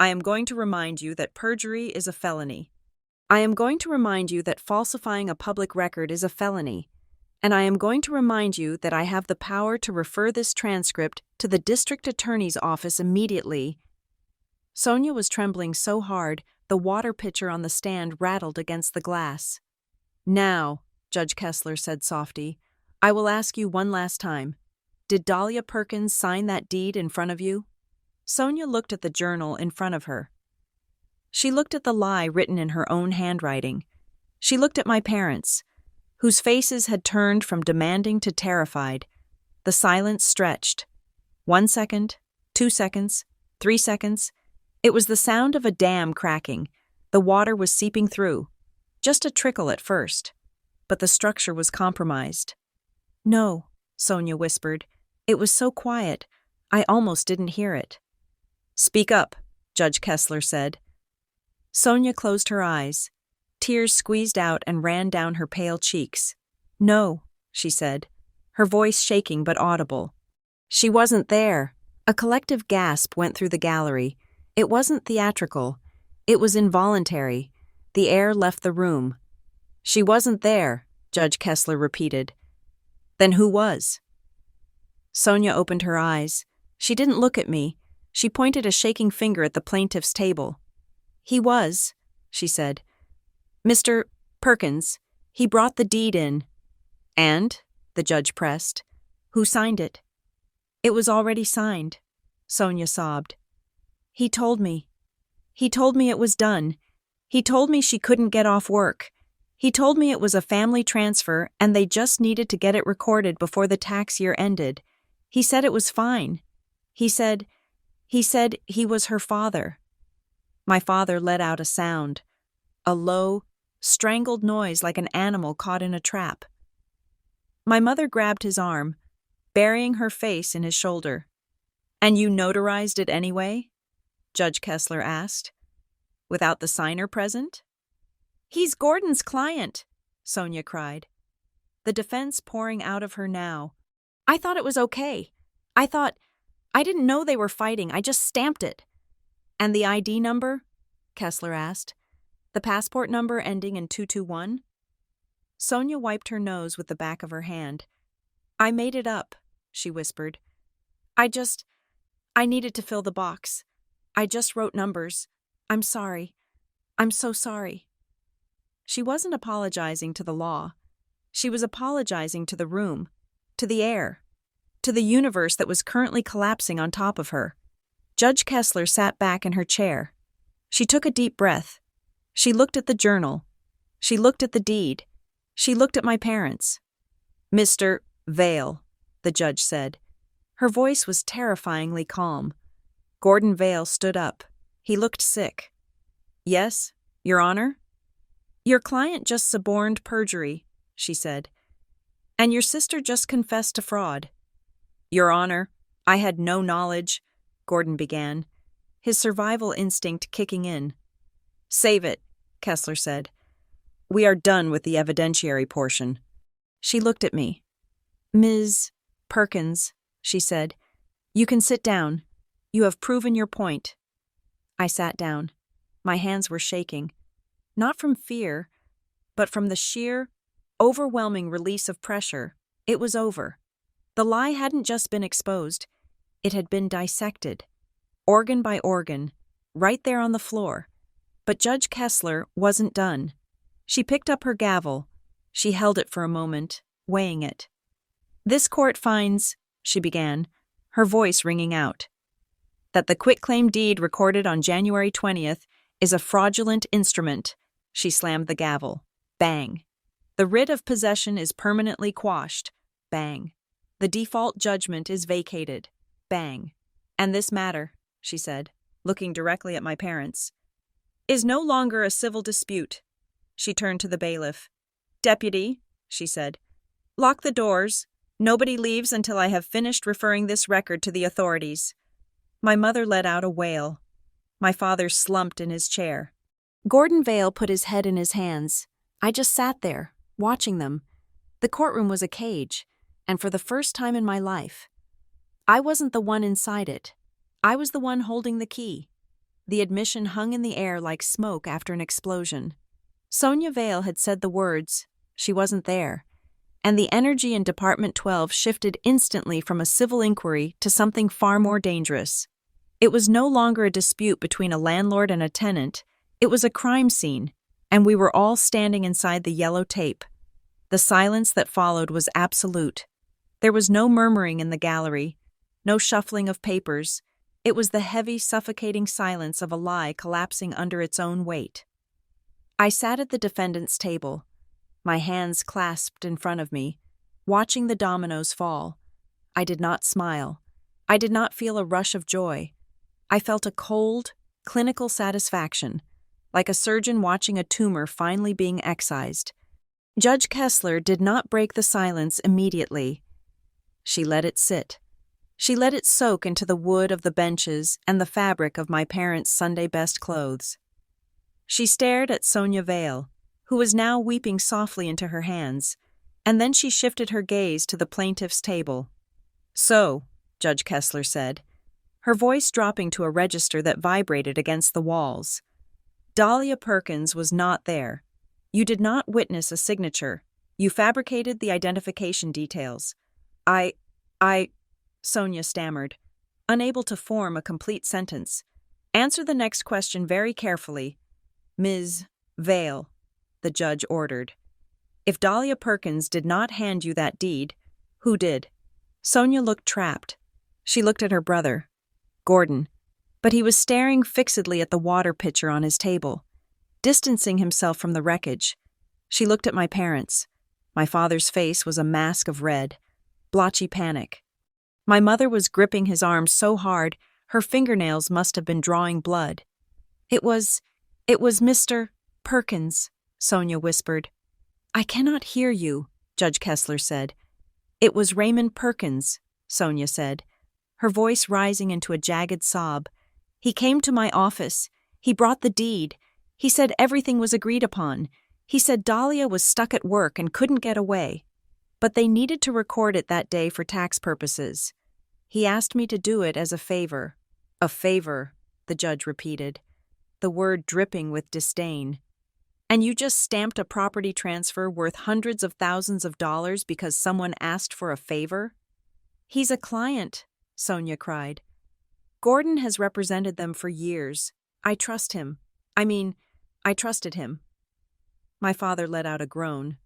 Speaker 1: "I am going to remind you that perjury is a felony. I am going to remind you that falsifying a public record is a felony. And I am going to remind you that I have the power to refer this transcript to the district attorney's office immediately." Sonia was trembling so hard, the water pitcher on the stand rattled against the glass. "Now," Judge Kessler said softly, "I will ask you one last time. Did Dahlia Perkins sign that deed in front of you?" Sonia looked at the journal in front of her. She looked at the lie written in her own handwriting. She looked at my parents, whose faces had turned from demanding to terrified. The silence stretched. 1 second, 2 seconds, 3 seconds. It was the sound of a dam cracking. The water was seeping through. Just a trickle at first. But the structure was compromised. "No," Sonia whispered. It was so quiet, I almost didn't hear it. "Speak up," Judge Kessler said. Sonia closed her eyes. Tears squeezed out and ran down her pale cheeks. "No," she said, her voice shaking but audible. "She wasn't there." A collective gasp went through the gallery. It wasn't theatrical. It was involuntary. The air left the room. "She wasn't there," Judge Kessler repeated. "Then who was?" Sonia opened her eyes. She didn't look at me. She pointed a shaking finger at the plaintiff's table. "He was," she said. "Mr. Perkins. He brought the deed in." "And?" the judge pressed. "Who signed it?" "It was already signed," Sonia sobbed. He told me it was done. He told me she couldn't get off work. He told me it was a family transfer and they just needed to get it recorded before the tax year ended. He said it was fine. He said he was her father. My father let out a sound, a low, strangled noise like an animal caught in a trap. My mother grabbed his arm, burying her face in his shoulder. "And you notarized it anyway?" Judge Kessler asked. "Without the signer present?" "He's Gordon's client," Sonia cried, the defense pouring out of her now. "I thought it was okay. I didn't know they were fighting. I just stamped it." "And the ID number?" Kessler asked. "The passport number ending in 221? Sonia wiped her nose with the back of her hand. "I made it up," she whispered. I needed to fill the box. I just wrote numbers. I'm sorry. I'm so sorry." She wasn't apologizing to the law. She was apologizing to the room, to the air, to the universe that was currently collapsing on top of her. Judge Kessler sat back in her chair. She took a deep breath. She looked at the journal. She looked at the deed. She looked at my parents. "Mr. Vale," the judge said. Her voice was terrifyingly calm. Gordon Vale stood up. He looked sick. "Yes, Your Honor?" "Your client just suborned perjury," she said. "And your sister just confessed to fraud." "Your Honor, I had no knowledge," Gordon began, his survival instinct kicking in. "Save it," Kessler said. "We are done with the evidentiary portion." She looked at me. "Ms. Perkins," she said, "you can sit down. You have proven your point." I sat down. My hands were shaking, not from fear, but from the sheer, overwhelming release of pressure. It was over. The lie hadn't just been exposed. It had been dissected, organ by organ, right there on the floor. But Judge Kessler wasn't done. She picked up her gavel. She held it for a moment, weighing it. "This court finds," she began, her voice ringing out, "that the quitclaim deed recorded on January 20th is a fraudulent instrument." She slammed the gavel. Bang. "The writ of possession is permanently quashed." Bang. "The default judgment is vacated." Bang. "And this matter," she said, looking directly at my parents, "is no longer a civil dispute." She turned to the bailiff. "Deputy," she said, "lock the doors. Nobody leaves until I have finished referring this record to the authorities." My mother let out a wail. My father slumped in his chair. Gordon Vale put his head in his hands. I just sat there, watching them. The courtroom was a cage, and for the first time in my life, I wasn't the one inside it. I was the one holding the key. The admission hung in the air like smoke after an explosion. Sonia Vale had said the words. She wasn't there. And the energy in Department 12 shifted instantly from a civil inquiry to something far more dangerous. It was no longer a dispute between a landlord and a tenant. It was a crime scene, and we were all standing inside the yellow tape. The silence that followed was absolute. There was no murmuring in the gallery, no shuffling of papers. It was the heavy, suffocating silence of a lie collapsing under its own weight. I sat at the defendant's table, my hands clasped in front of me, watching the dominoes fall. I did not smile. I did not feel a rush of joy. I felt a cold, clinical satisfaction, like a surgeon watching a tumor finally being excised. Judge Kessler did not break the silence immediately. She let it sit. She let it soak into the wood of the benches and the fabric of my parents' Sunday best clothes. She stared at Sonia Vale, who was now weeping softly into her hands, and then she shifted her gaze to the plaintiff's table. "So," Judge Kessler said, her voice dropping to a register that vibrated against the walls, "Dahlia Perkins was not there. You did not witness a signature. You fabricated the identification details. I, Sonia stammered, unable to form a complete sentence. "Answer the next question very carefully, Ms. Vale," the judge ordered. "If Dahlia Perkins did not hand you that deed, who did?" Sonia looked trapped. She looked at her brother, Gordon, but he was staring fixedly at the water pitcher on his table, distancing himself from the wreckage. She looked at my parents. My father's face was a mask of red, blotchy panic. My mother was gripping his arm so hard, her fingernails must have been drawing blood. It was Mr. Perkins, Sonia whispered. I cannot hear you, Judge Kessler said. It was Raymond Perkins, Sonia said, her voice rising into a jagged sob. He came to my office. He brought the deed. He said everything was agreed upon. He said Dahlia was stuck at work and couldn't get away. But they needed to record it that day for tax purposes. He asked me to do it as a favor. A favor, the judge repeated, the word dripping with disdain. And you just stamped a property transfer worth hundreds of thousands of dollars because someone asked for a favor? He's a client, Sonia cried. Gordon has represented them for years. I trust him. I trusted him. My father let out a groan.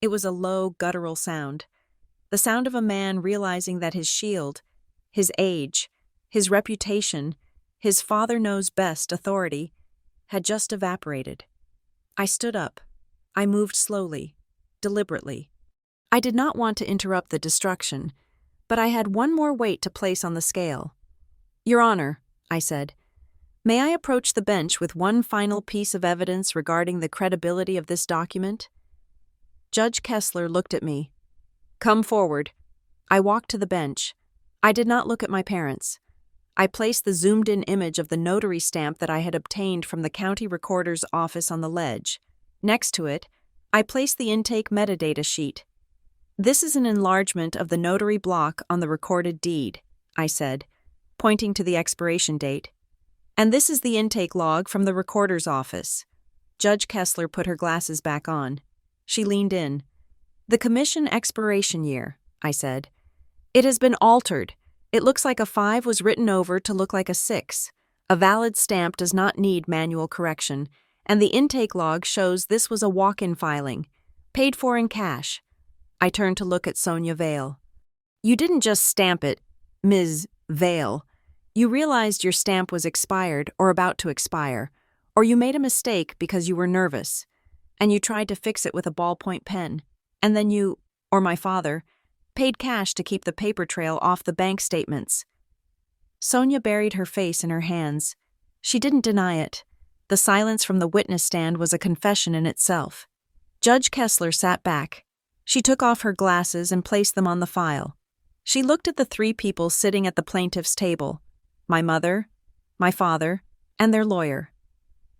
Speaker 1: It was a low, guttural sound. The sound of a man realizing that his shield, his age, his reputation, his father-knows-best authority, had just evaporated. I stood up. I moved slowly, deliberately. I did not want to interrupt the destruction, but I had one more weight to place on the scale. Your Honor, I said, may I approach the bench with one final piece of evidence regarding the credibility of this document? Judge Kessler looked at me. Come forward. I walked to the bench. I did not look at my parents. I placed the zoomed-in image of the notary stamp that I had obtained from the county recorder's office on the ledge. Next to it, I placed the intake metadata sheet. This is an enlargement of the notary block on the recorded deed, I said, pointing to the expiration date. And this is the intake log from the recorder's office. Judge Kessler put her glasses back on. She leaned in. The commission expiration year, I said. It has been altered. It looks like a 5 was written over to look like a 6. A valid stamp does not need manual correction, and the intake log shows this was a walk-in filing, paid for in cash. I turned to look at Sonia Vale. You didn't just stamp it, Ms. Vale. You realized your stamp was expired or about to expire, or you made a mistake because you were nervous, and you tried to fix it with a ballpoint pen, and then you, or my father, paid cash to keep the paper trail off the bank statements. Sonia buried her face in her hands. She didn't deny it. The silence from the witness stand was a confession in itself. Judge Kessler sat back. She took off her glasses and placed them on the file. She looked at the 3 people sitting at the plaintiff's table, my mother, my father, and their lawyer.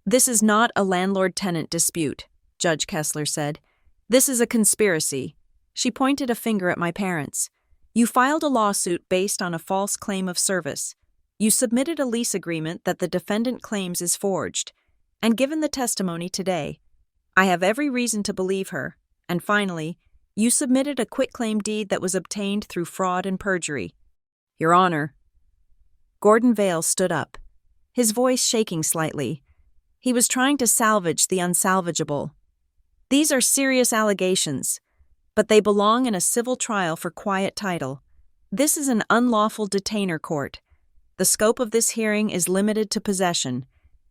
Speaker 1: This is not a landlord-tenant dispute, Judge Kessler said. This is a conspiracy. She pointed a finger at my parents. You filed a lawsuit based on a false claim of service. You submitted a lease agreement that the defendant claims is forged. And given the testimony today, I have every reason to believe her. And finally, you submitted a quitclaim deed that was obtained through fraud and perjury. Your Honor. Gordon Vale stood up, his voice shaking slightly. He was trying to salvage the unsalvageable. These are serious allegations, but they belong in a civil trial for quiet title. This is an unlawful detainer court. The scope of this hearing is limited to possession.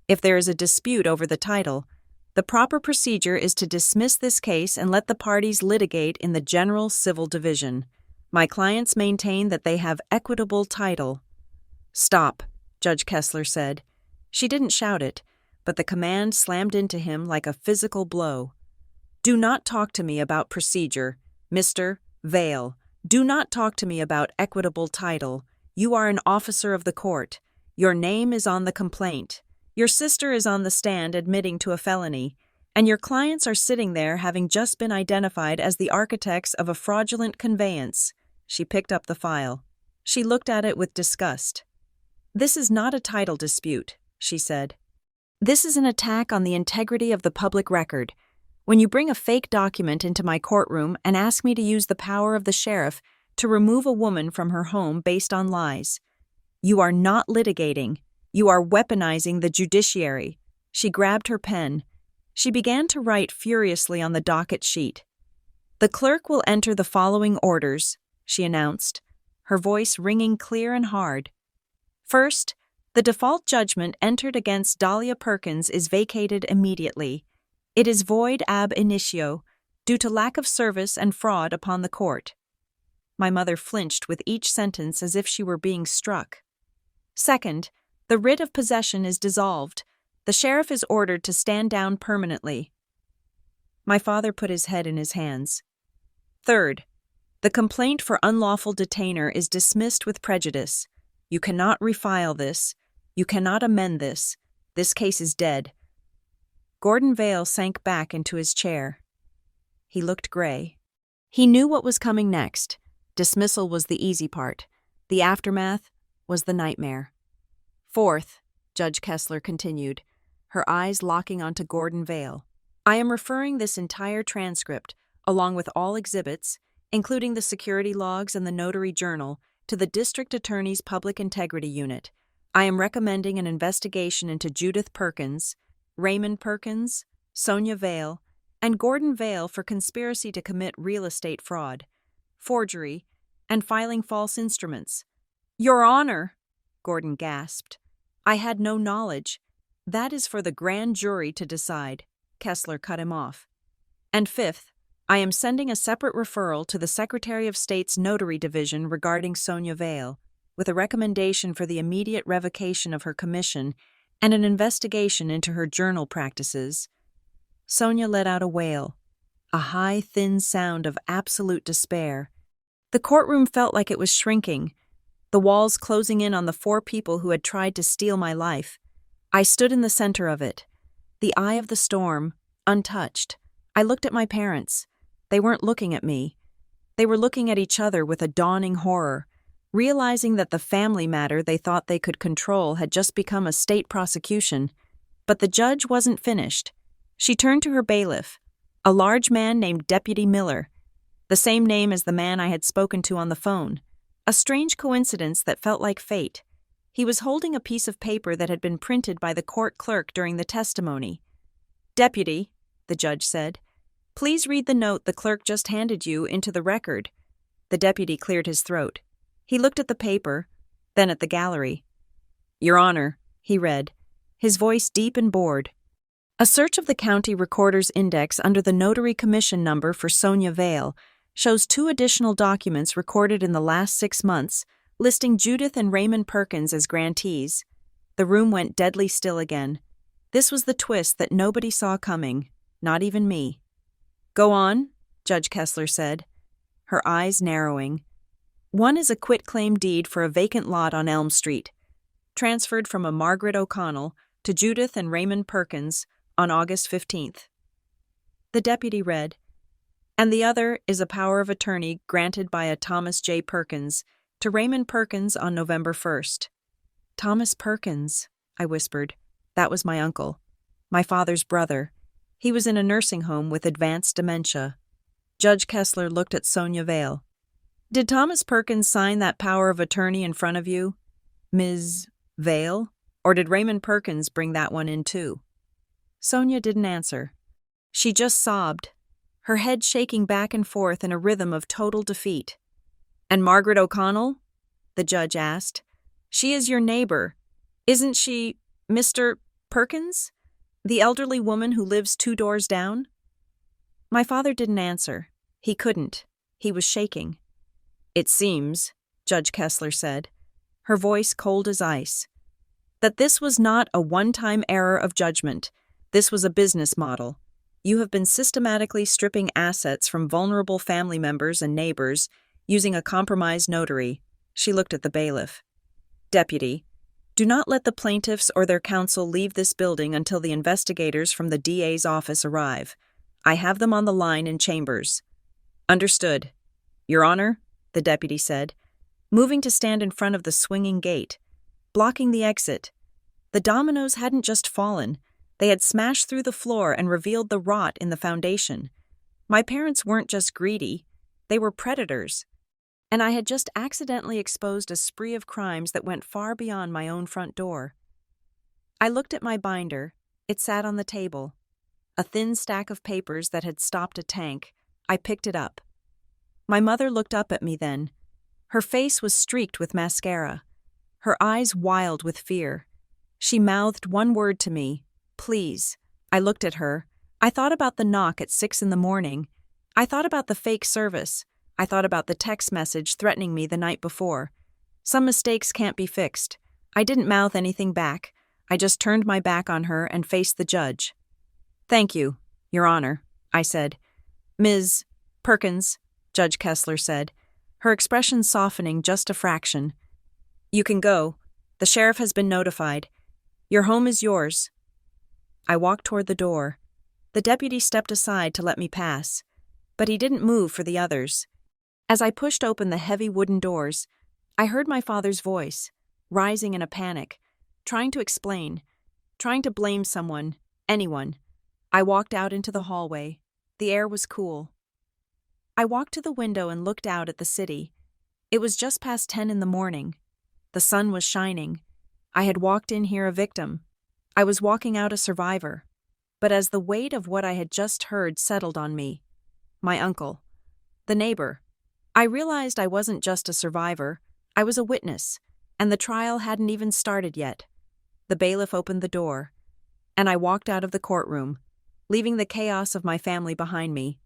Speaker 1: If there is a dispute over the title, the proper procedure is to dismiss this case and let the parties litigate in the general civil division. My clients maintain that they have equitable title. Stop, Judge Kessler said. She didn't shout it, but the command slammed into him like a physical blow. Do not talk to me about procedure, Mr. Vale. Do not talk to me about equitable title. You are an officer of the court. Your name is on the complaint. Your sister is on the stand admitting to a felony, and your clients are sitting there having just been identified as the architects of a fraudulent conveyance. She picked up the file. She looked at it with disgust. This is not a title dispute, she said. This is an attack on the integrity of the public record. When you bring a fake document into my courtroom and ask me to use the power of the sheriff to remove a woman from her home based on lies, you are not litigating. You are weaponizing the judiciary. She grabbed her pen. She began to write furiously on the docket sheet. The clerk will enter the following orders, she announced, her voice ringing clear and hard. First, the default judgment entered against Dahlia Perkins is vacated immediately. It is void ab initio, due to lack of service and fraud upon the court. My mother flinched with each sentence as if she were being struck. Second, the writ of possession is dissolved. The sheriff is ordered to stand down permanently. My father put his head in his hands. Third, the complaint for unlawful detainer is dismissed with prejudice. You cannot refile this. You cannot amend this. This case is dead. Gordon Vale sank back into his chair. He looked gray. He knew what was coming next. Dismissal was the easy part. The aftermath was the nightmare. Fourth, Judge Kessler continued, her eyes locking onto Gordon Vale. I am referring this entire transcript, along with all exhibits, including the security logs and the notary journal, to the District Attorney's Public Integrity Unit. I am recommending an investigation into Judith Perkins, Raymond Perkins, Sonia Vale, and Gordon Vale for conspiracy to commit real estate fraud, forgery, and filing false instruments. Your Honor, Gordon gasped. I had no knowledge. That is for the grand jury to decide. Kessler cut him off. And fifth, I am sending a separate referral to the Secretary of State's Notary Division regarding Sonia Vale, with a recommendation for the immediate revocation of her commission and an investigation into her journal practices. Sonia let out a wail, a high, thin sound of absolute despair. The courtroom felt like it was shrinking, the walls closing in on the 4 people who had tried to steal my life. I stood in the center of it, the eye of the storm, untouched. I looked at my parents. They weren't looking at me. They were looking at each other with a dawning horror, realizing that the family matter they thought they could control had just become a state prosecution. But the judge wasn't finished. She turned to her bailiff, a large man named Deputy Miller, the same name as the man I had spoken to on the phone. A strange coincidence that felt like fate. He was holding a piece of paper that had been printed by the court clerk during the testimony. Deputy, the judge said, please read the note the clerk just handed you into the record. The deputy cleared his throat. He looked at the paper, then at the gallery. Your Honor, he read, his voice deep and bored. A search of the county recorder's index under the notary commission number for Sonia Vale shows 2 additional documents recorded in the last 6 months, listing Judith and Raymond Perkins as grantees. The room went deadly still again. This was the twist that nobody saw coming, not even me. Go on, Judge Kessler said, her eyes narrowing. One is a quitclaim deed for a vacant lot on Elm Street, transferred from a Margaret O'Connell to Judith and Raymond Perkins on August 15th. The deputy read, and the other is a power of attorney granted by a Thomas J. Perkins to Raymond Perkins on November 1st. Thomas Perkins, I whispered. That was my uncle, my father's brother. He was in a nursing home with advanced dementia. Judge Kessler looked at Sonia Vale. Did Thomas Perkins sign that power of attorney in front of you, Ms. Vale, or did Raymond Perkins bring that one in too? Sonia didn't answer. She just sobbed, her head shaking back and forth in a rhythm of total defeat. And Margaret O'Connell? The judge asked. She is your neighbor. Isn't she Mr. Perkins? The elderly woman who lives 2 doors down? My father didn't answer. He couldn't. He was shaking. It seems, Judge Kessler said, her voice cold as ice, that this was not a one-time error of judgment. This was a business model. You have been systematically stripping assets from vulnerable family members and neighbors using a compromised notary. She looked at the bailiff. Deputy, do not let the plaintiffs or their counsel leave this building until the investigators from the DA's office arrive. I have them on the line in chambers. Understood. Your Honor, the deputy said, moving to stand in front of the swinging gate, blocking the exit. The dominoes hadn't just fallen. They had smashed through the floor and revealed the rot in the foundation. My parents weren't just greedy. They were predators. And I had just accidentally exposed a spree of crimes that went far beyond my own front door. I looked at my binder. It sat on the table. A thin stack of papers that had stopped a tank. I picked it up. My mother looked up at me then. Her face was streaked with mascara, her eyes wild with fear. She mouthed one word to me, please. I looked at her, I thought about the knock at 6 in the morning. I thought about the fake service. I thought about the text message threatening me the night before. Some mistakes can't be fixed. I didn't mouth anything back. I just turned my back on her and faced the judge. "Thank you, Your Honor," I said. "Ms. Perkins," Judge Kessler said, her expression softening just a fraction. "You can go. The sheriff has been notified. Your home is yours." I walked toward the door. The deputy stepped aside to let me pass, but he didn't move for the others. As I pushed open the heavy wooden doors, I heard my father's voice, rising in a panic, trying to explain, trying to blame someone, anyone. I walked out into the hallway. The air was cool. I walked to the window and looked out at the city. It was just past 10 in the morning. The sun was shining. I had walked in here a victim. I was walking out a survivor. But as the weight of what I had just heard settled on me, my uncle, the neighbor, I realized I wasn't just a survivor, I was a witness, and the trial hadn't even started yet. The bailiff opened the door, and I walked out of the courtroom, leaving the chaos of my family behind me.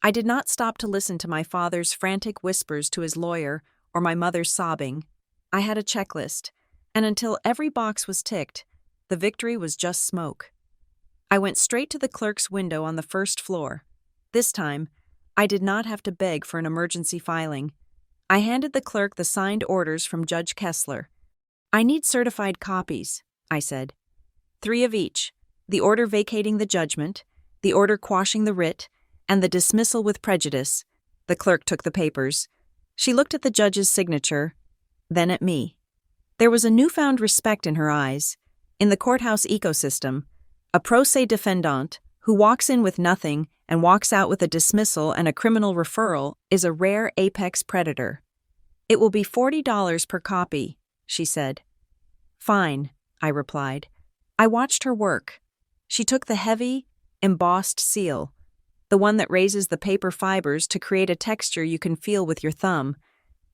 Speaker 1: I did not stop to listen to my father's frantic whispers to his lawyer or my mother's sobbing. I had a checklist, and until every box was ticked, the victory was just smoke. I went straight to the clerk's window on the first floor. This time, I did not have to beg for an emergency filing. I handed the clerk the signed orders from Judge Kessler. "I need certified copies," I said. 3 of each: the order vacating the judgment, the order quashing the writ, and the dismissal with prejudice. The clerk took the papers. She looked at the judge's signature, then at me. There was a newfound respect in her eyes. In the courthouse ecosystem, a pro se defendant who walks in with nothing and walks out with a dismissal and a criminal referral is a rare apex predator. "It will be $40 per copy," she said. "Fine," I replied. I watched her work. She took the heavy, embossed seal, the one that raises the paper fibers to create a texture you can feel with your thumb,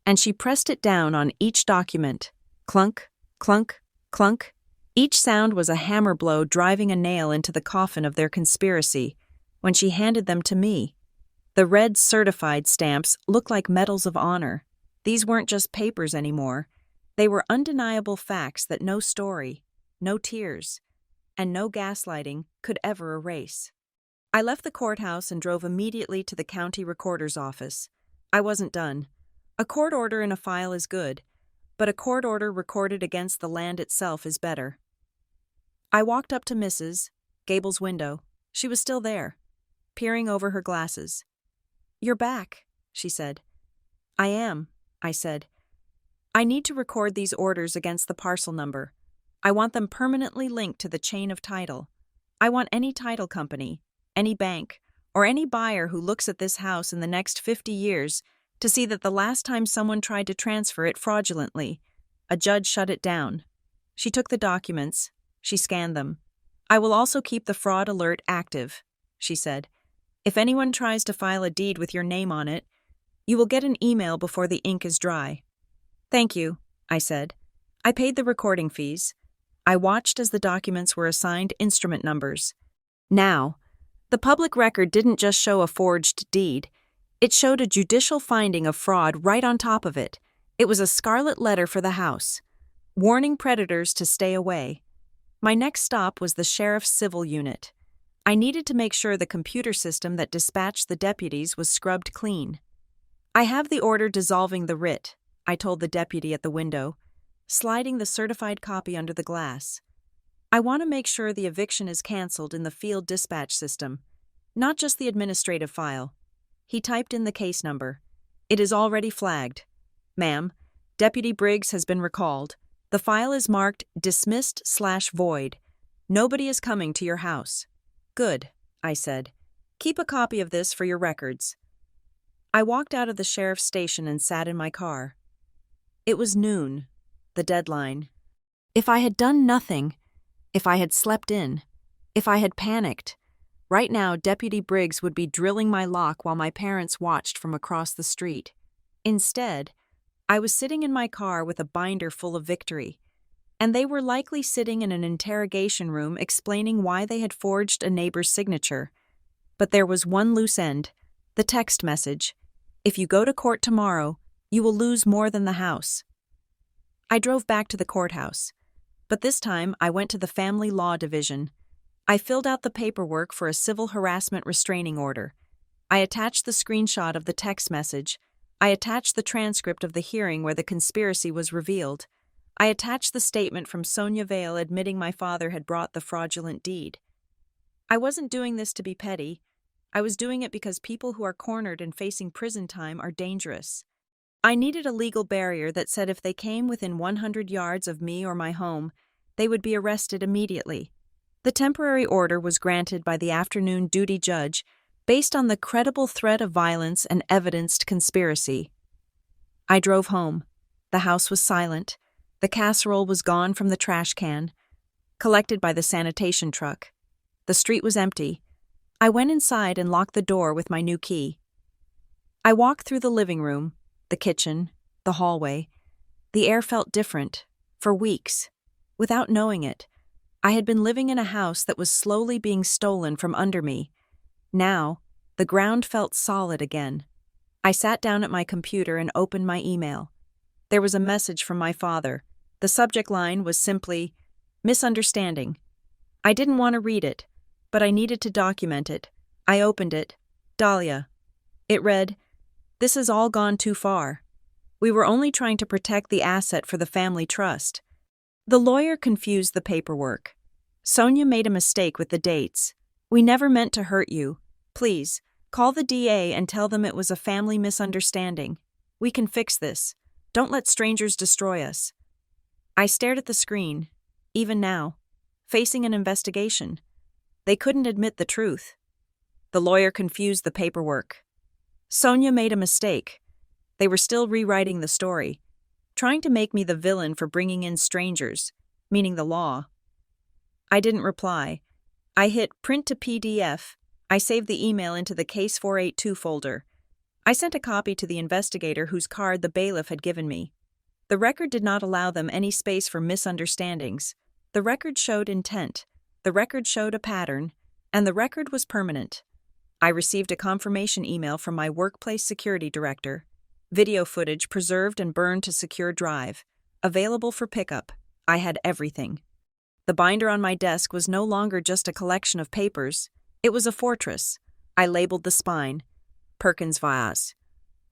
Speaker 1: and she pressed it down on each document. Clunk, clunk, clunk. Each sound was a hammer blow driving a nail into the coffin of their conspiracy. When she handed them to me, the red certified stamps looked like medals of honor. These weren't just papers anymore. They were undeniable facts that no story, no tears, and no gaslighting could ever erase. I left the courthouse and drove immediately to the county recorder's office. I wasn't done. A court order in a file is good, but a court order recorded against the land itself is better. I walked up to Mrs. Gable's window. She was still there, peering over her glasses. "You're back," she said. "I am," I said. "I need to record these orders against the parcel number. I want them permanently linked to the chain of title. I want any title company, any bank, or any buyer who looks at this house in the next 50 years to see that the last time someone tried to transfer it fraudulently, a judge shut it down." She took the documents. She scanned them. "I will also keep the fraud alert active," she said. "If anyone tries to file a deed with your name on it, you will get an email before the ink is dry." "Thank you," I said. I paid the recording fees. I watched as the documents were assigned instrument numbers. Now, the public record didn't just show a forged deed. It showed a judicial finding of fraud right on top of it. It was a scarlet letter for the house, warning predators to stay away. My next stop was the sheriff's civil unit. I needed to make sure the computer system that dispatched the deputies was scrubbed clean. "I have the order dissolving the writ," I told the deputy at the window, sliding the certified copy under the glass. "I want to make sure the eviction is canceled in the field dispatch system, not just the administrative file." He typed in the case number. "It is already flagged. Ma'am, Deputy Briggs has been recalled. The file is marked dismissed/void. Nobody is coming to your house." "Good," I said. "Keep a copy of this for your records." I walked out of the sheriff's station and sat in my car. It was noon, the deadline. If I had done nothing, if I had slept in, if I had panicked, right now Deputy Briggs would be drilling my lock while my parents watched from across the street. Instead, I was sitting in my car with a binder full of victory, and they were likely sitting in an interrogation room explaining why they had forged a neighbor's signature, But there was one loose end: the text message. If you go to court tomorrow, you will lose more than the house. I drove back to the courthouse, but this time I went to the Family Law Division. I filled out the paperwork for a civil harassment restraining order. I attached the screenshot of the text message. I attached the transcript of the hearing where the conspiracy was revealed. I attached the statement from Sonia Vale admitting my father had brought the fraudulent deed. I wasn't doing this to be petty. I was doing it because people who are cornered and facing prison time are dangerous. I needed a legal barrier that said if they came within 100 yards of me or my home, they would be arrested immediately. The temporary order was granted by the afternoon duty judge based on the credible threat of violence and evidenced conspiracy. I drove home. The house was silent. The casserole was gone from the trash can, collected by the sanitation truck. The street was empty. I went inside and locked the door with my new key. I walked through the living room, the kitchen, the hallway. The air felt different, for weeks. Without knowing it, I had been living in a house that was slowly being stolen from under me. Now, the ground felt solid again. I sat down at my computer and opened my email. There was a message from my father. The subject line was simply, "Misunderstanding." I didn't want to read it, but I needed to document it. I opened it. Dahlia. It read, "This has all gone too far. We were only trying to protect the asset for the family trust." The lawyer confused the paperwork. "Sonia made a mistake with the dates. We never meant to hurt you. Please, call the DA and tell them it was a family misunderstanding. We can fix this. Don't let strangers destroy us." I stared at the screen. Even now, facing an investigation, they couldn't admit the truth. The lawyer confused the paperwork. Sonia made a mistake. They were still rewriting the story, trying to make me the villain for bringing in strangers, meaning the law. I didn't reply. I hit print to PDF. I saved the email into the Case 482 folder. I sent a copy to the investigator whose card the bailiff had given me. The record did not allow them any space for misunderstandings. The record showed intent. The record showed a pattern, and the record was permanent. I received a confirmation email from my workplace security director. Video footage preserved and burned to secure drive. Available for pickup. I had everything. The binder on my desk was no longer just a collection of papers. It was a fortress. I labeled the spine. Perkins Vaz.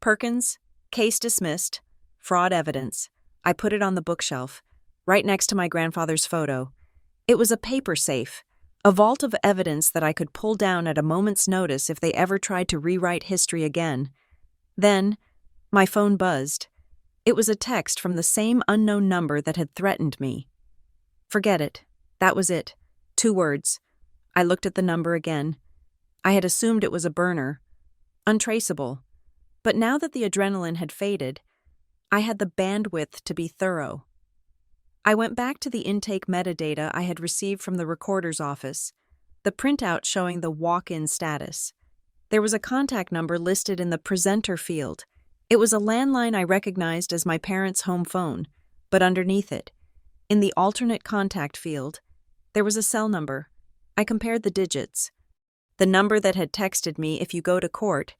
Speaker 1: Perkins, case dismissed. Fraud evidence. I put it on the bookshelf, right next to my grandfather's photo. It was a paper safe, a vault of evidence that I could pull down at a moment's notice if they ever tried to rewrite history again. Then, my phone buzzed. It was a text from the same unknown number that had threatened me. Forget it. That was it. 2 words. I looked at the number again. I had assumed it was a burner. Untraceable. But now that the adrenaline had faded, I had the bandwidth to be thorough. I went back to the intake metadata I had received from the recorder's office, the printout showing the walk-in status. There was a contact number listed in the presenter field. It was a landline I recognized as my parents' home phone, but underneath it, in the alternate contact field, there was a cell number. I compared the digits. The number that had texted me "if you go to court"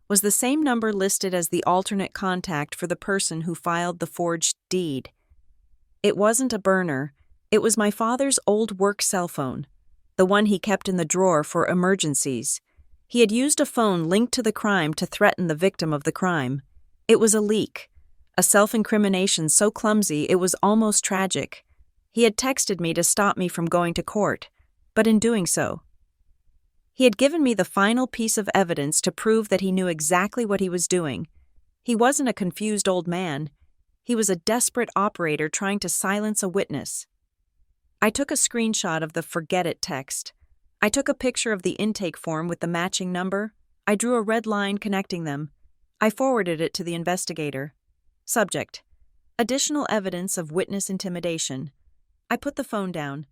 Speaker 1: was the same number listed as the alternate contact for the person who filed the forged deed. It wasn't a burner. It was my father's old work cell phone, the one he kept in the drawer for emergencies. He had used a phone linked to the crime to threaten the victim of the crime. It was a leak, a self-incrimination so clumsy it was almost tragic. He had texted me to stop me from going to court, but in doing so, he had given me the final piece of evidence to prove that he knew exactly what he was doing. He wasn't a confused old man. He was a desperate operator trying to silence a witness. I took a screenshot of the "forget it" text. I took a picture of the intake form with the matching number. I drew a red line connecting them. I forwarded it to the investigator. Subject: additional evidence of witness intimidation. I put the phone down.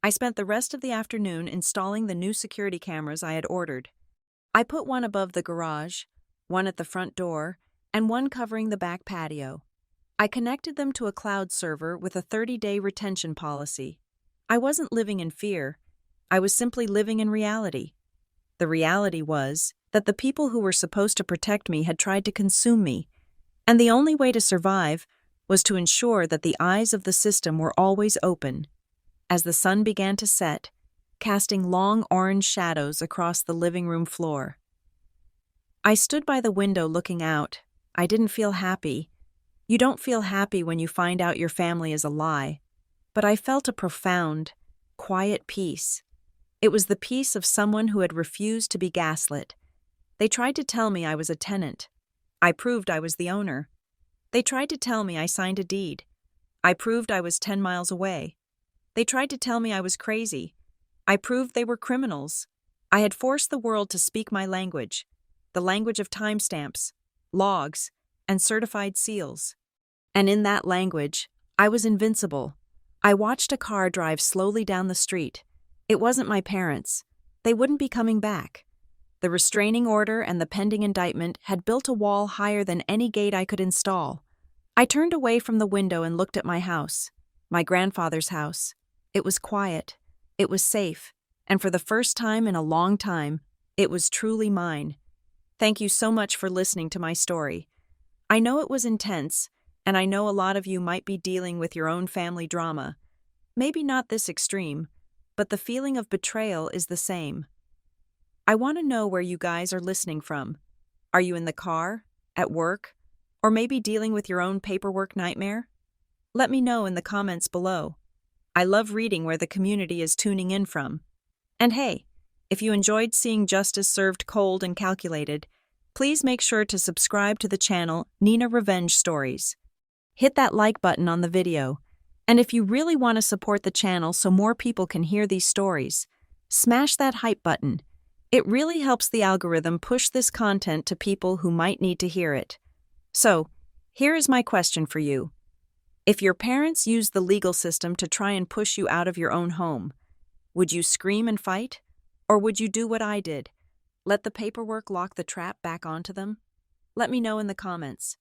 Speaker 1: I spent the rest of the afternoon installing the new security cameras I had ordered. I put one above the garage, one at the front door, and one covering the back patio. I connected them to a cloud server with a 30-day retention policy. I wasn't living in fear. I was simply living in reality. The reality was that the people who were supposed to protect me had tried to consume me, and the only way to survive was to ensure that the eyes of the system were always open. As the sun began to set, casting long orange shadows across the living room floor, I stood by the window looking out. I didn't feel happy. You don't feel happy when you find out your family is a lie. But I felt a profound, quiet peace. It was the peace of someone who had refused to be gaslit. They tried to tell me I was a tenant. I proved I was the owner. They tried to tell me I signed a deed. I proved I was 10 miles away. They tried to tell me I was crazy. I proved they were criminals. I had forced the world to speak my language, the language of timestamps, logs, and certified seals. And in that language, I was invincible. I watched a car drive slowly down the street. It wasn't my parents. They wouldn't be coming back. The restraining order and the pending indictment had built a wall higher than any gate I could install. I turned away from the window and looked at my house, my grandfather's house. It was quiet. It was safe. And for the first time in a long time, it was truly mine. Thank you so much for listening to my story. I know it was intense, and I know a lot of you might be dealing with your own family drama. Maybe not this extreme, but the feeling of betrayal is the same. I want to know where you guys are listening from. Are you in the car, at work, or maybe dealing with your own paperwork nightmare? Let me know in the comments below. I love reading where the community is tuning in from. And hey, if you enjoyed seeing justice served cold and calculated, please make sure to subscribe to the channel Nina Revenge Stories. Hit that like button on the video. And if you really want to support the channel so more people can hear these stories, smash that hype button. It really helps the algorithm push this content to people who might need to hear it. So, here is my question for you. If your parents used the legal system to try and push you out of your own home, would you scream and fight? Or would you do what I did? Let the paperwork lock the trap back onto them? Let me know in the comments.